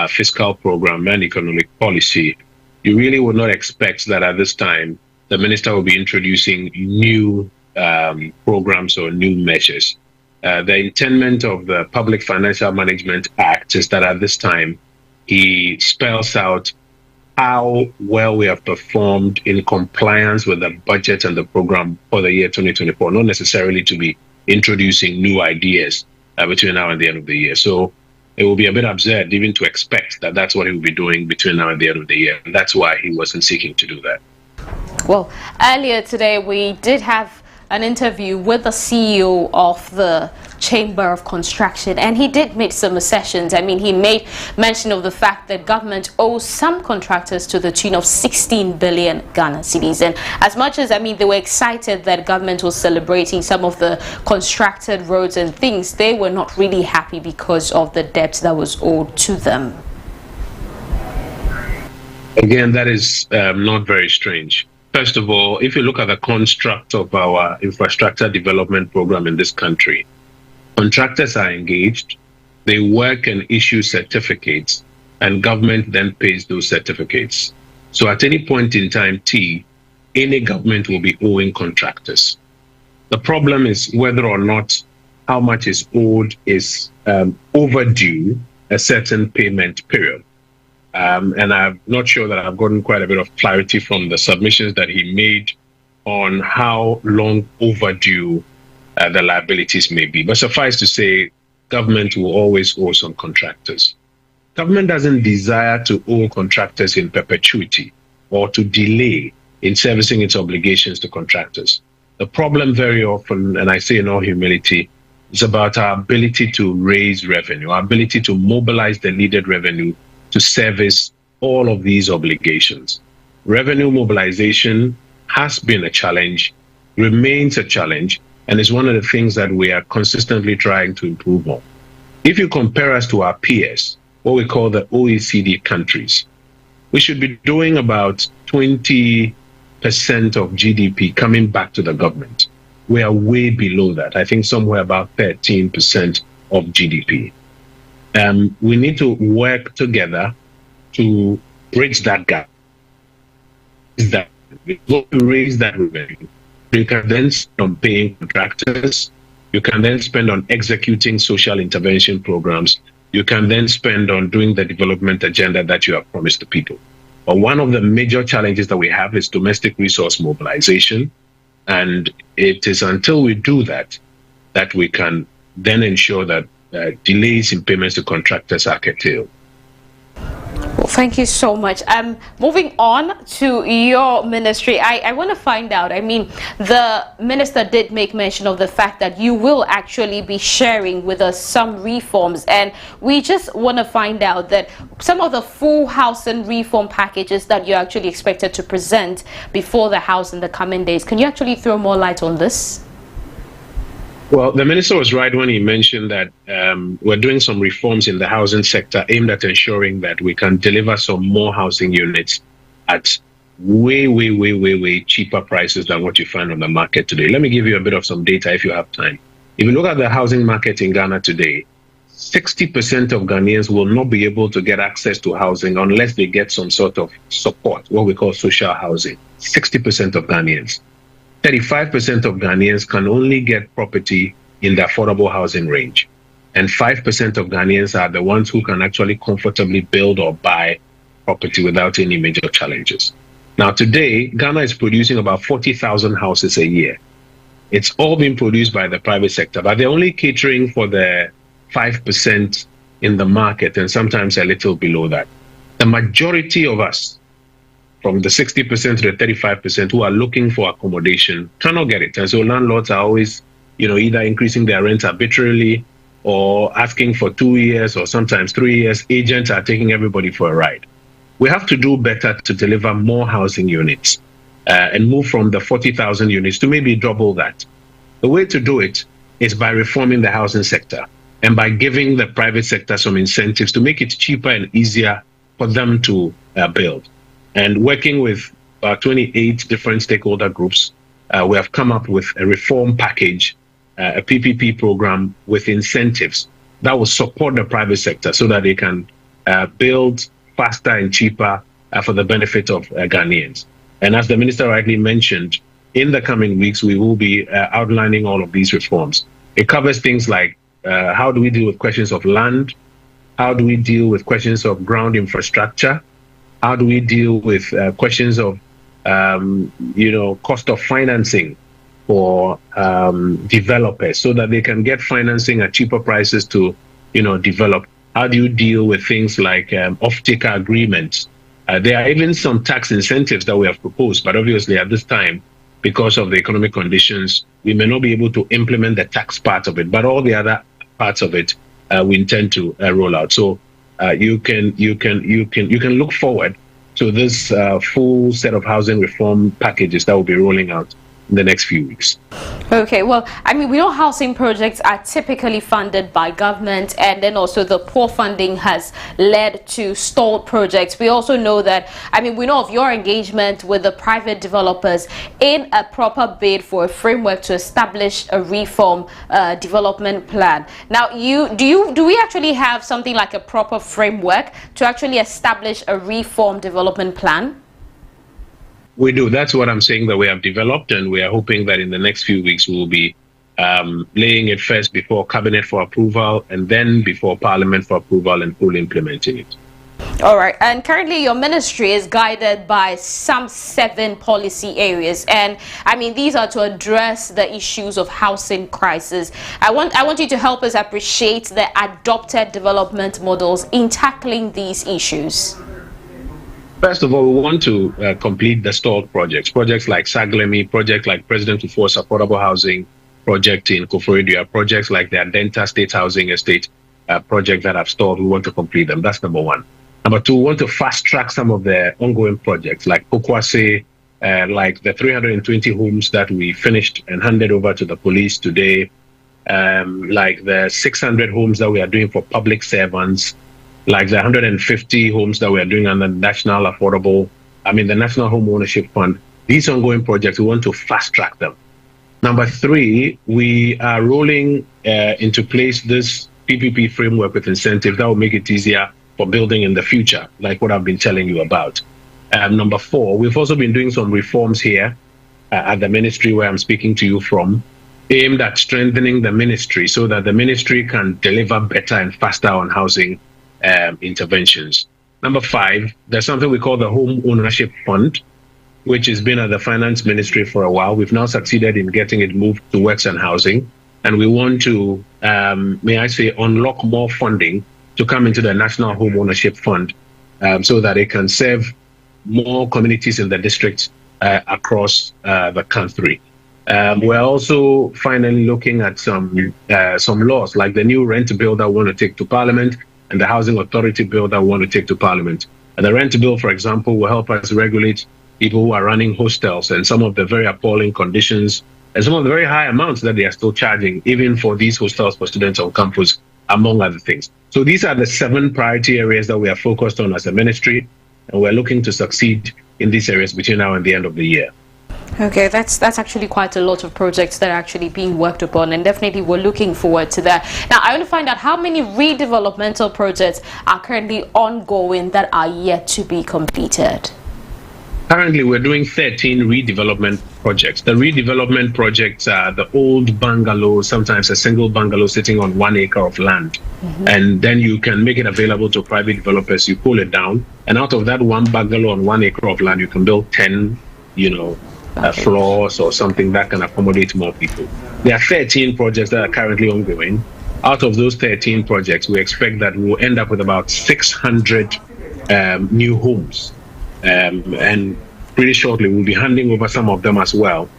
fiscal program and economic policy. You really would not expect that at this time the minister will be introducing new programs or new measures. The intent of the Public Financial Management Act is that at this time he spells out how well we have performed in compliance with the budget and the program for the year 2024, not necessarily to be introducing new ideas between now and the end of the year. So it will be a bit absurd even to expect that that's what he will be doing between now and the end of the year. And that's why he wasn't seeking to do that. Well, earlier today we did have an interview with the CEO of the Chamber of Construction, and he did make some assertions. I mean, he made mention of the fact that government owes some contractors to the tune of 16 billion Ghana cedis. And as much as, I mean, they were excited that government was celebrating some of the constructed roads and things, they were not really happy because of the debt that was owed to them. Again, that is not very strange. First of all, if you look at the construct of our infrastructure development program in this country, contractors are engaged, they work and issue certificates, and government then pays those certificates. So at any point in time, any government will be owing contractors. The problem is whether or not how much is owed is overdue a certain payment period. And I'm not sure that I've gotten quite a bit of clarity from the submissions that he made on how long overdue the liabilities may be. But suffice to say, government will always owe some contractors. Government doesn't desire to owe contractors in perpetuity or to delay in servicing its obligations to contractors. The problem very often, and I say in all humility, is about our ability to raise revenue, our ability to mobilize the needed revenue to service all of these obligations. Revenue mobilization has been a challenge, remains a challenge, and is one of the things that we are consistently trying to improve on. If you compare us to our peers, what we call the OECD countries, we should be doing about 20% of GDP coming back to the government. We are way below that. I think somewhere about 13% of GDP. We need to work together to bridge that gap. Raise that revenue. You can then spend on paying contractors. You can then spend on executing social intervention programs. You can then spend on doing the development agenda that you have promised the people. But one of the major challenges that we have is domestic resource mobilization. And it is until we do that, that we can then ensure that delays in payments to contractors are curtailed. Well, thank you so much. Moving on to your ministry, I want to find out, I mean, the minister did make mention of the fact that you will actually be sharing with us some reforms, and we just want to find out that some of the full housing reform packages that you're actually expected to present before the House in the coming days. Can you actually throw more light on this? Well, the minister was right when he mentioned that we're doing some reforms in the housing sector aimed at ensuring that we can deliver some more housing units at way cheaper prices than what you find on the market today. Let me give you a bit of some data if you have time. If you look at the housing market in Ghana today, 60% of Ghanaians will not be able to get access to housing unless they get some sort of support, what we call social housing. 60% of Ghanaians. 35% of Ghanaians can only get property in the affordable housing range. And 5% of Ghanaians are the ones who can actually comfortably build or buy property without any major challenges. Now, today, Ghana is producing about 40,000 houses a year. It's all being produced by the private sector, but they're only catering for the 5% in the market and sometimes a little below that. The majority of us, from the 60% to the 35% who are looking for accommodation, cannot get it. And so landlords are always, either increasing their rent arbitrarily or asking for 2 years or sometimes 3 years. Agents are taking everybody for a ride. We have to do better to deliver more housing units and move from the 40,000 units to maybe double that. The way to do it is by reforming the housing sector and by giving the private sector some incentives to make it cheaper and easier for them to build. And working with 28 different stakeholder groups, we have come up with a reform package, a PPP program with incentives that will support the private sector so that they can build faster and cheaper for the benefit of Ghanaians. And as the minister rightly mentioned, in the coming weeks, we will be outlining all of these reforms. It covers things like how do we deal with questions of land? How do we deal with questions of ground infrastructure? How do we deal with questions of, cost of financing for developers so that they can get financing at cheaper prices to, develop? How do you deal with things like off-taker agreements? There are even some tax incentives that we have proposed, but obviously at this time, because of the economic conditions, we may not be able to implement the tax part of it, but all the other parts of it we intend to roll out. So you can look forward to this full set of housing reform packages that will be rolling out in the next few weeks. Okay, well, I mean, we know housing projects are typically funded by government, and then also the poor funding has led to stalled projects. We also know that, I mean, we know of your engagement with the private developers in a proper bid for a framework to establish a reform development plan. Now, do we actually have something like a proper framework to actually establish a reform development plan? We do. That's what I'm saying that we have developed, and we are hoping that in the next few weeks we will be laying it first before Cabinet for approval and then before Parliament for approval and fully implementing it. All right. And currently your ministry is guided by some 7 policy areas. And I mean, these are to address the issues of housing crisis. I want you to help us appreciate the adopted development models in tackling these issues. First of all, we want to complete the stalled projects like Saglemi, projects like President Kufuor's affordable housing project in Procedural, projects like the Adenta State Housing Estate project that have stalled. We want to complete them. That's number one. Number two, we want to fast track some of the ongoing projects like Pokwase, like the 320 homes that we finished and handed over to the police today, like the 600 homes that we are doing for public servants, like the 150 homes that we are doing under the National Home Ownership Fund. These ongoing projects, we want to fast track them. Number three, we are rolling into place this PPP framework with incentives that will make it easier for building in the future, like what I've been telling you about. Number four, we've also been doing some reforms here at the ministry where I'm speaking to you from, aimed at strengthening the ministry so that the ministry can deliver better and faster on housing interventions. Number five, there's something we call the Home Ownership Fund, which has been at the Finance Ministry for a while. We've now succeeded in getting it moved to Works and Housing. and we want to, may I say, unlock more funding to come into the National Home Ownership Fund so that it can serve more communities in the district across the country. We're also finally looking at some laws, like the new rent bill that we want to take to Parliament and the Housing Authority bill that we want to take to Parliament. And the rent bill, for example, will help us regulate people who are running hostels and some of the very appalling conditions and some of the very high amounts that they are still charging, even for these hostels for students on campus, among other things. So these are the 7 priority areas that we are focused on as a ministry, and we're looking to succeed in these areas between now and the end of the year. Okay, that's actually quite a lot of projects that are actually being worked upon, and definitely we're looking forward to that. Now, I want to find out how many redevelopmental projects are currently ongoing that are yet to be completed. Currently, we're doing 13 redevelopment projects. The redevelopment projects are the old bungalows, sometimes a single bungalow sitting on 1 acre of land. And then you can make it available to private developers. You pull it down, and out of that 1 bungalow on 1 acre of land, you can build 10, floors or something that can accommodate more people. There are 13 projects that are currently ongoing. Out of those 13 projects, we expect that we'll end up with about 600 new homes. And pretty shortly, we'll be handing over some of them as well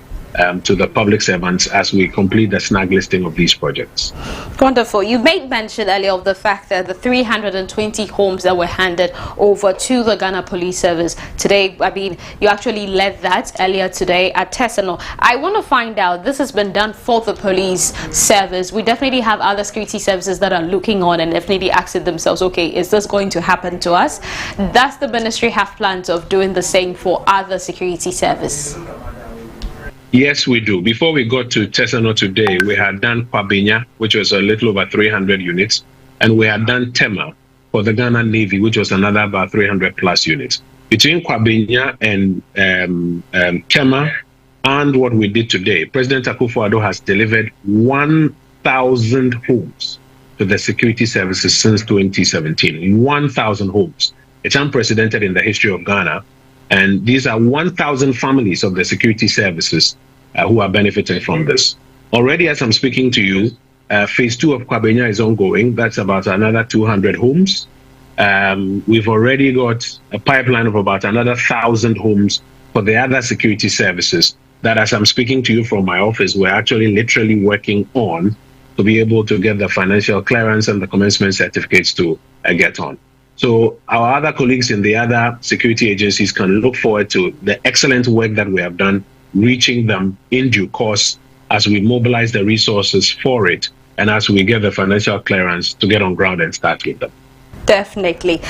to the public servants as we complete the snag listing of these projects. Wonderful. You made mention earlier of the fact that the 320 homes that were handed over to the Ghana Police Service today, I mean, you actually led that earlier today at Tesano. I want to find out, this has been done for the police service. We definitely have other security services that are looking on and definitely asking themselves, okay, is this going to happen to us? Does the ministry have plans of doing the same for other security services? Yes, we do. Before we got to Tesano today, we had done Kwabenya, which was a little over 300 units, and we had done Tema for the Ghana Navy, which was another about 300 plus units. Between Kwabenya and Tema and what we did today, President Akufo-Addo has delivered 1,000 homes to the security services since 2017. 1,000 homes. It's unprecedented in the history of Ghana. And these are 1,000 families of the security services who are benefiting from this. Already, as I'm speaking to you, phase 2 of Kwabenya is ongoing. That's about another 200 homes. We've already got a pipeline of about another 1,000 homes for the other security services that, as I'm speaking to you from my office, we're actually literally working on to be able to get the financial clearance and the commencement certificates to get on. So our other colleagues in the other security agencies can look forward to the excellent work that we have done, reaching them in due course as we mobilize the resources for it and as we get the financial clearance to get on ground and start with them. Definitely.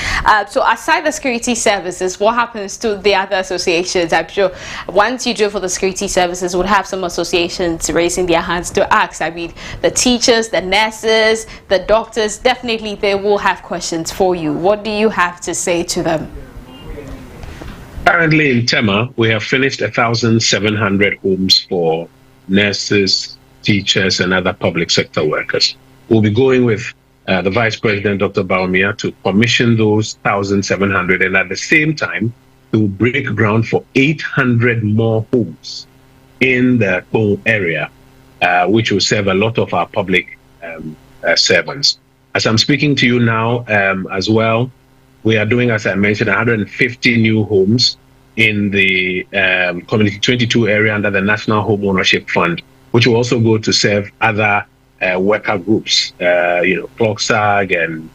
So aside the security services, what happens to the other associations? I'm sure once you do for the security services, we'll have some associations raising their hands to ask. I mean, the teachers, the nurses, the doctors, definitely they will have questions for you. What do you have to say to them? Currently in Tema, we have finished 1,700 homes for nurses, teachers, and other public sector workers. We'll be going with the Vice President, Dr. Baumia, to commission those 1,700, and at the same time, to break ground for 800 more homes in the Kong area, which will serve a lot of our public servants. As I'm speaking to you now as well, we are doing, as I mentioned, 150 new homes in the Community 22 area under the National Home Ownership Fund, which will also go to serve other worker groups, ClockSAG and,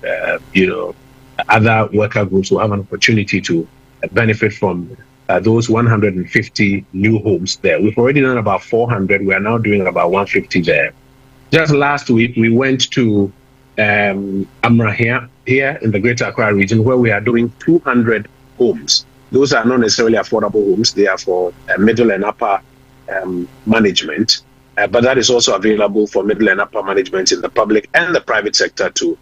other worker groups will have an opportunity to benefit from those 150 new homes there. We've already done about 400. We are now doing about 150 there. Just last week, we went to Amra here in the Greater Accra region, where we are doing 200 homes. Those are not necessarily affordable homes. They are for middle and upper management. But that is also available for middle and upper management in the public and the private sector to,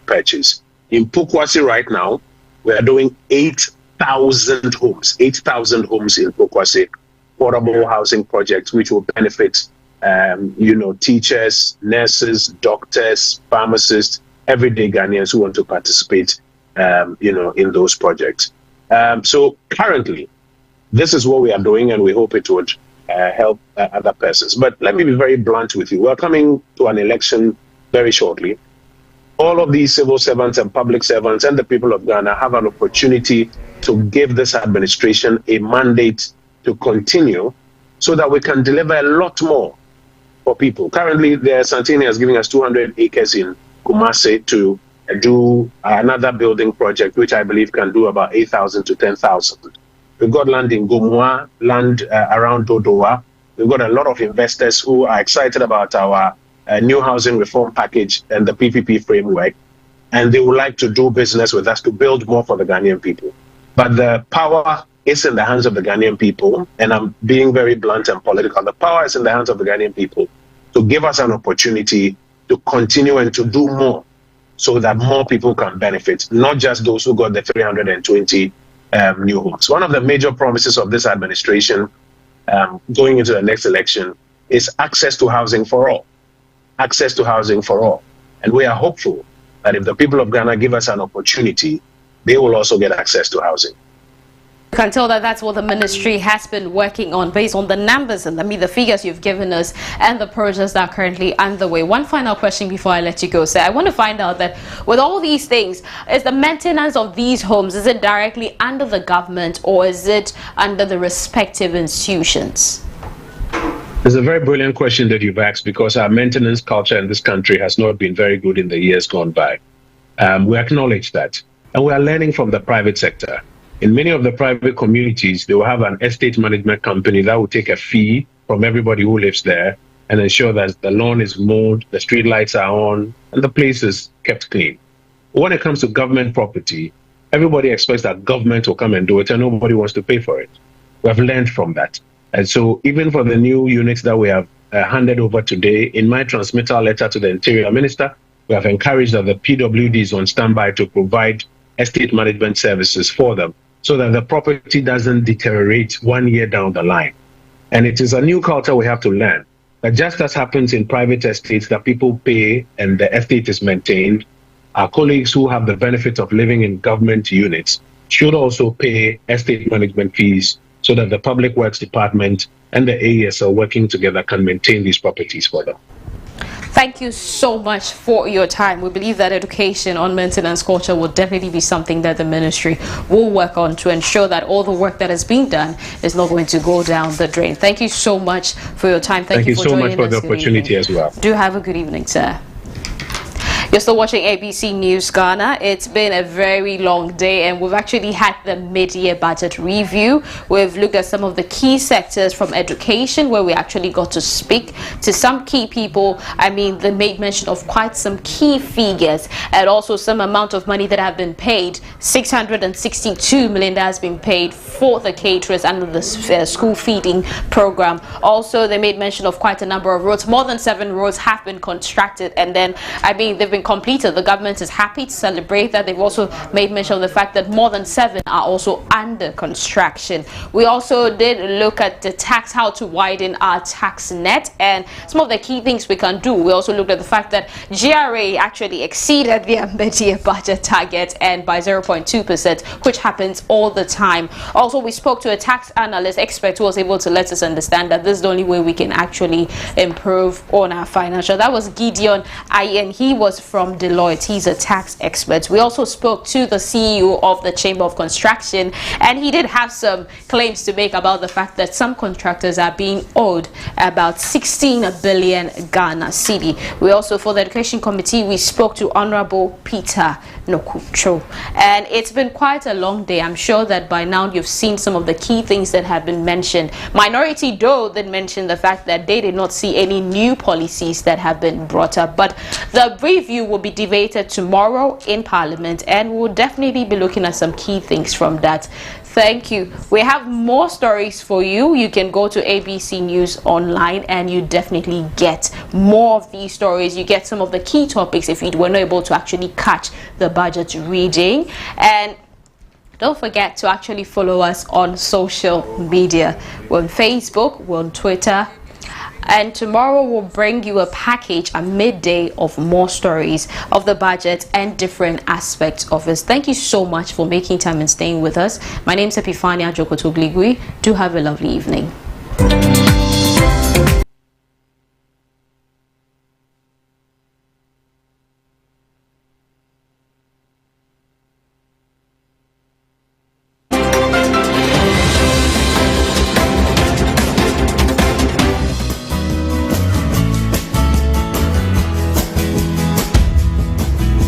purchase. In Pokwasi right now, we are doing 8,000 homes. 8,000 homes in Pokwasi, affordable housing projects, which will benefit, teachers, nurses, doctors, pharmacists, everyday Ghanaians who want to participate, in those projects. So currently, this is what we are doing, and we hope it would help other persons. But let me be very blunt with you. We're coming to an election very shortly. All of these civil servants and public servants and the people of Ghana have an opportunity to give this administration a mandate to continue so that we can deliver a lot more for people. Currently, the Santini is giving us 200 acres in Kumasi to do another building project, which I believe can do about 8,000 to 10,000. We've got land in Gomua, land around Dodowa. We've got a lot of investors who are excited about our new housing reform package and the PPP framework, and they would like to do business with us to build more for the Ghanaian people. But the power is in the hands of the Ghanaian people, and I'm being very blunt and political. The power is in the hands of the Ghanaian people to give us an opportunity to continue and to do more so that more people can benefit, not just those who got the 320 new homes. One of the major promises of this administration going into the next election is access to housing for all. Access to housing for all. And we are hopeful that if the people of Ghana give us an opportunity, they will also get access to housing. You can tell that that's what the ministry has been working on based on the numbers and the figures you've given us and the projects that are currently underway. One final question before I let you go, sir. I want to find out that with all these things, is the maintenance of these homes, is it directly under the government or is it under the respective institutions? It's a very brilliant question that you've asked, because our maintenance culture in this country has not been very good in the years gone by. We acknowledge that, and we are learning from the private sector. In many of the private communities, they will have an estate management company that will take a fee from everybody who lives there and ensure that the lawn is mowed, the street lights are on, and the place is kept clean. When it comes to government property, everybody expects that government will come and do it, and nobody wants to pay for it. We have learned from that. And so even for the new units that we have handed over today, in my transmittal letter to the Interior Minister, we have encouraged that the PWD is on standby to provide estate management services for them, so that the property doesn't deteriorate 1 year down the line. And it is a new culture we have to learn, that just as happens in private estates, that people pay and the estate is maintained, our colleagues who have the benefit of living in government units should also pay estate management fees so that the Public Works Department and the AESL working together can maintain these properties for them. Thank you so much for your time. We believe that education on maintenance culture will definitely be something that the ministry will work on to ensure that all the work that is being done is not going to go down the drain. Thank you so much for your time. Thank you for so much for the us. opportunity as well. Do have a good evening, sir. You're still watching ABC News Ghana. It's been a very long day and we've actually had the mid-year budget review. We've looked at some of the key sectors from education, where we actually got to speak to some key people. I mean, they made mention of quite some key figures and also some amount of money that have been paid. 662 million that has been paid for the caterers under the school feeding program. Also, they made mention of quite a number of roads. More than 7 roads have been constructed, and then, I mean, they've been completed. The government is happy to celebrate that. They've also made mention of the fact that more than 7 are also under construction. We also did look at the tax, how to widen our tax net, and some of the key things we can do. We also looked at the fact that GRA actually exceeded their mid-year budget target and by 0.2%, which happens all the time. Also, we spoke to a tax analyst expert who was able to let us understand that this is the only way we can actually improve on our financial. That was Gideon Ayen. He was from Deloitte. He's a tax expert. We also spoke to the CEO of the Chamber of Construction, and he did have some claims to make about the fact that some contractors are being owed about 16 billion Ghana cedi. We also, for the Education Committee, we spoke to Honorable Peter Nokucho, and it's been quite a long day. I'm sure that by now you've seen some of the key things that have been mentioned. Minority though did mention the fact that they did not see any new policies that have been brought up, but the review will be debated tomorrow in Parliament, and we'll definitely be looking at some key things from that. Thank you. We have more stories for you. You can go to ABC News Online and you definitely get more of these stories. You get some of the key topics if you were not able to actually catch the budget reading. And don't forget to actually follow us on social media. We're on Facebook, we're on Twitter. And tomorrow we'll bring you a package at midday of more stories of the budget and different aspects of it. Thank you so much for making time and staying with us. My name is Epifania Jokotogligui. Do have a lovely evening.